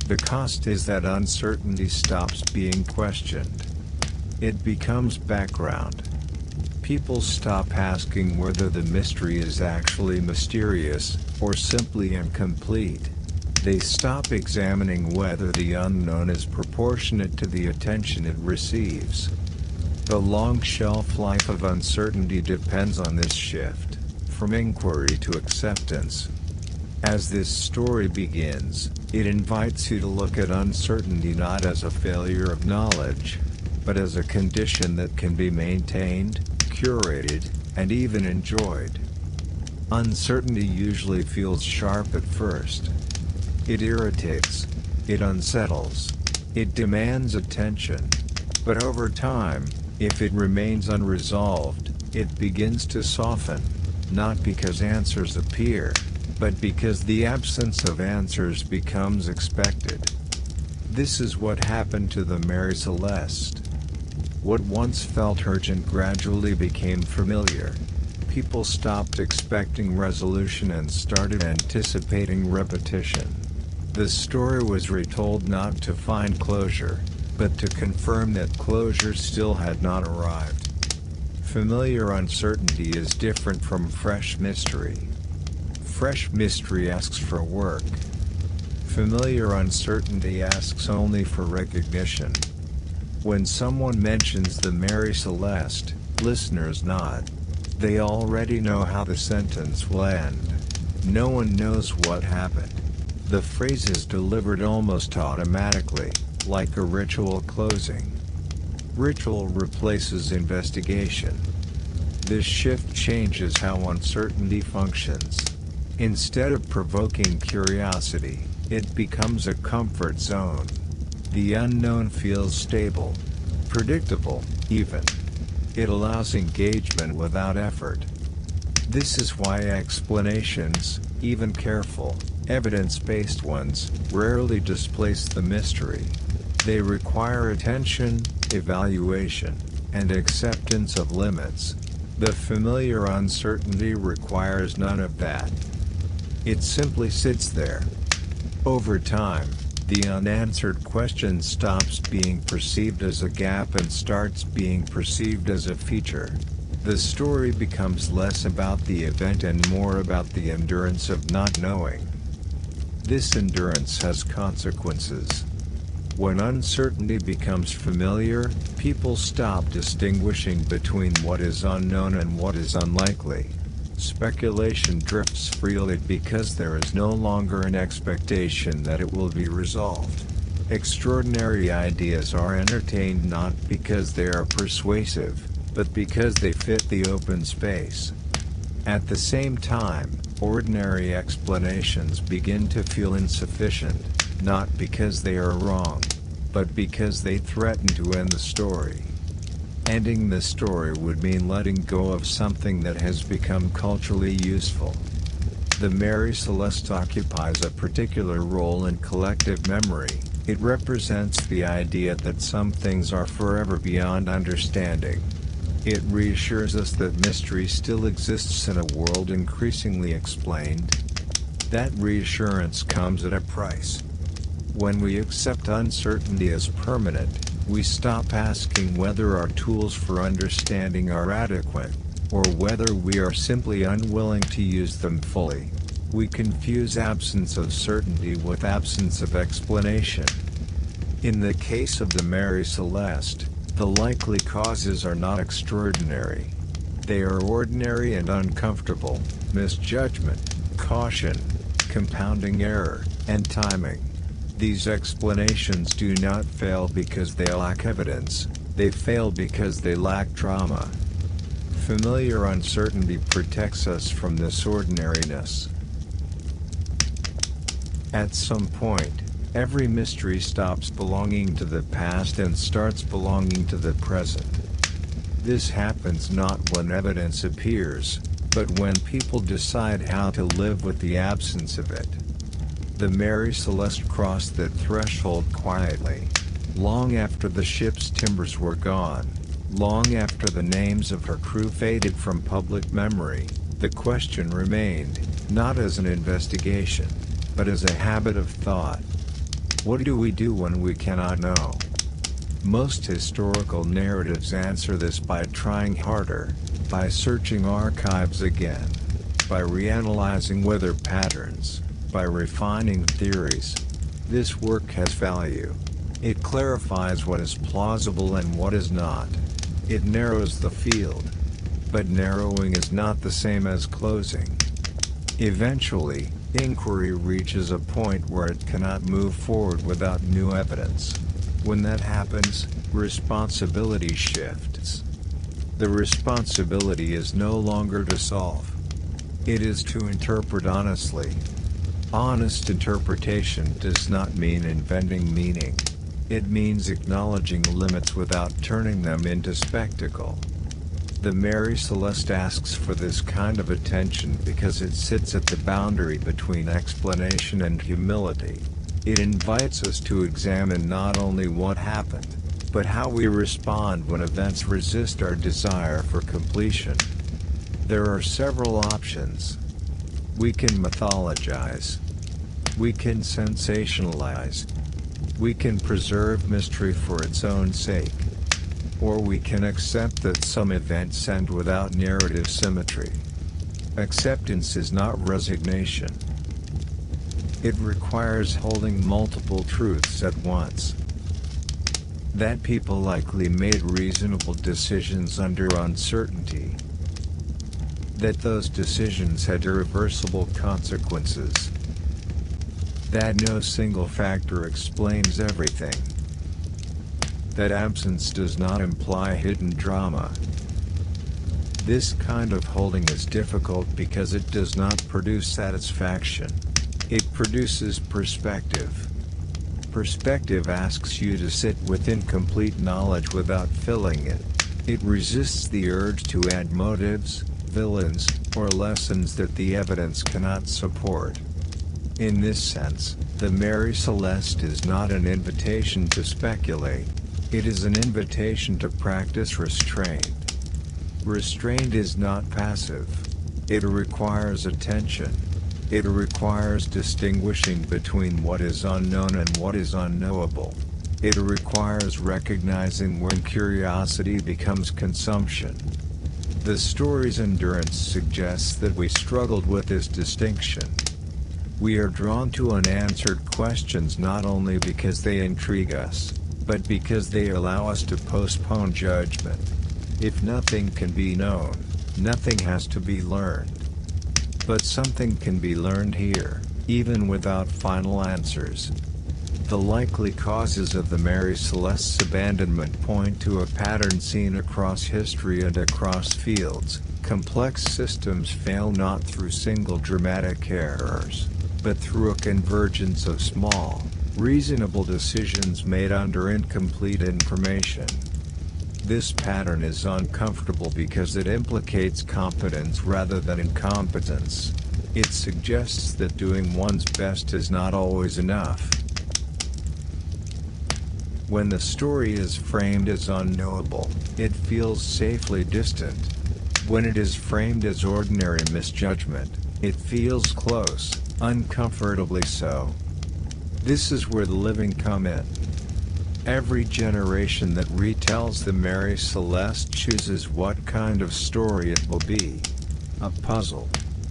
Speaker 1: The cost is that uncertainty stops being questioned. It becomes background. People stop asking whether the mystery is actually mysterious, or simply incomplete. They stop examining whether the unknown is proportionate to the attention it receives. The long shelf life of uncertainty depends on this shift, from inquiry to acceptance. As this story begins, it invites you to look at uncertainty not as a failure of knowledge, but as a condition that can be maintained, curated, and even enjoyed. Uncertainty usually feels sharp at first. It irritates. It unsettles. It demands attention. But over time, if it remains unresolved, it begins to soften, not because answers appear, but because the absence of answers becomes expected. This is what happened to the Mary Celeste. What once felt urgent gradually became familiar. People stopped expecting resolution and started anticipating repetition. The story was retold not to find closure, but to confirm that closure still had not arrived. Familiar uncertainty is different from fresh mystery. Fresh mystery asks for work. Familiar uncertainty asks only for recognition. When someone mentions the Mary Celeste, listeners nod. They already know how the sentence will end. No one knows what happened. The phrase is delivered almost automatically, like a ritual closing. Ritual replaces investigation. This shift changes how uncertainty functions. Instead of provoking curiosity, it becomes a comfort zone. The unknown feels stable, predictable, even. It allows engagement without effort. This is why explanations, even careful, evidence-based ones, rarely displace the mystery. They require attention, evaluation, and acceptance of limits. The familiar uncertainty requires none of that. It simply sits there. Over time, the unanswered question stops being perceived as a gap and starts being perceived as a feature. The story becomes less about the event and more about the endurance of not knowing. This endurance has consequences. When uncertainty becomes familiar, people stop distinguishing between what is unknown and what is unlikely. Speculation drifts freely because there is no longer an expectation that it will be resolved. Extraordinary ideas are entertained not because they are persuasive, but because they fit the open space. At the same time, ordinary explanations begin to feel insufficient, not because they are wrong, but because they threaten to end the story. Ending the story would mean letting go of something that has become culturally useful. The Mary Celeste occupies a particular role in collective memory. It represents the idea that some things are forever beyond understanding. It reassures us that mystery still exists in a world increasingly explained. That reassurance comes at a price. When we accept uncertainty as permanent, we stop asking whether our tools for understanding are adequate, or whether we are simply unwilling to use them fully. We confuse absence of certainty with absence of explanation. In the case of the Mary Celeste, the likely causes are not extraordinary. They are ordinary and uncomfortable: misjudgment, caution, compounding error, and timing. These explanations do not fail because they lack evidence, they fail because they lack drama. Familiar uncertainty protects us from this ordinariness. At some point, every mystery stops belonging to the past and starts belonging to the present. This happens not when evidence appears, but when people decide how to live with the absence of it. The Mary Celeste crossed that threshold quietly. Long after the ship's timbers were gone, long after the names of her crew faded from public memory, the question remained, not as an investigation, but as a habit of thought. What do we do when we cannot know? Most historical narratives answer this by trying harder, by searching archives again, by reanalyzing weather patterns, by refining theories. This work has value. It clarifies what is plausible and what is not. It narrows the field. But narrowing is not the same as closing. Eventually, inquiry reaches a point where it cannot move forward without new evidence. When that happens, responsibility shifts. The responsibility is no longer to solve. It is to interpret honestly. Honest interpretation does not mean inventing meaning. It means acknowledging limits without turning them into spectacle. The Mary Celeste asks for this kind of attention because it sits at the boundary between explanation and humility. It invites us to examine not only what happened, but how we respond when events resist our desire for completion. There are several options. We can mythologize. We can sensationalize. We can preserve mystery for its own sake. Or we can accept that some events end without narrative symmetry. Acceptance is not resignation. It requires holding multiple truths at once. That people likely made reasonable decisions under uncertainty. That those decisions had irreversible consequences. That no single factor explains everything. That absence does not imply hidden drama. This kind of holding is difficult because it does not produce satisfaction. It produces perspective. Perspective asks you to sit with incomplete knowledge without filling it. It resists the urge to add motives, villains, or lessons that the evidence cannot support. In this sense, the Mary Celeste is not an invitation to speculate. It is an invitation to practice restraint. Restraint is not passive. It requires attention. It requires distinguishing between what is unknown and what is unknowable. It requires recognizing when curiosity becomes consumption. The story's endurance suggests that we struggled with this distinction. We are drawn to unanswered questions not only because they intrigue us, but because they allow us to postpone judgment. If nothing can be known, nothing has to be learned. But something can be learned here, even without final answers. The likely causes of the Mary Celeste's abandonment point to a pattern seen across history and across fields. Complex systems fail not through single dramatic errors, but through a convergence of small, reasonable decisions made under incomplete information. This pattern is uncomfortable because it implicates competence rather than incompetence. It suggests that doing one's best is not always enough. When the story is framed as unknowable, it feels safely distant. When it is framed as ordinary misjudgment, it feels close, uncomfortably so. This is where the living come in. Every generation that retells the Mary Celeste chooses what kind of story it will be. A puzzle,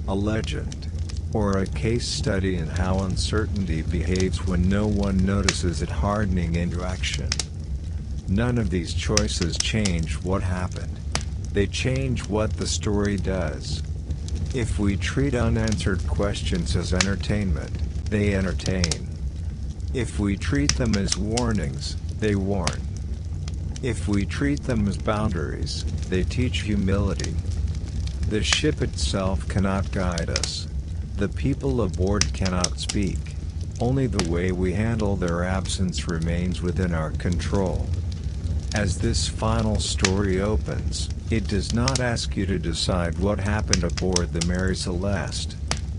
Speaker 1: a legend, or a case study in how uncertainty behaves when no one notices it hardening into action. None of these choices change what happened. They change what the story does. If we treat unanswered questions as entertainment, they entertain. If we treat them as warnings, they warn. If we treat them as boundaries, they teach humility. The ship itself cannot guide us. The people aboard cannot speak. Only the way we handle their absence remains within our control. As this final story opens, it does not ask you to decide what happened aboard the Mary Celeste.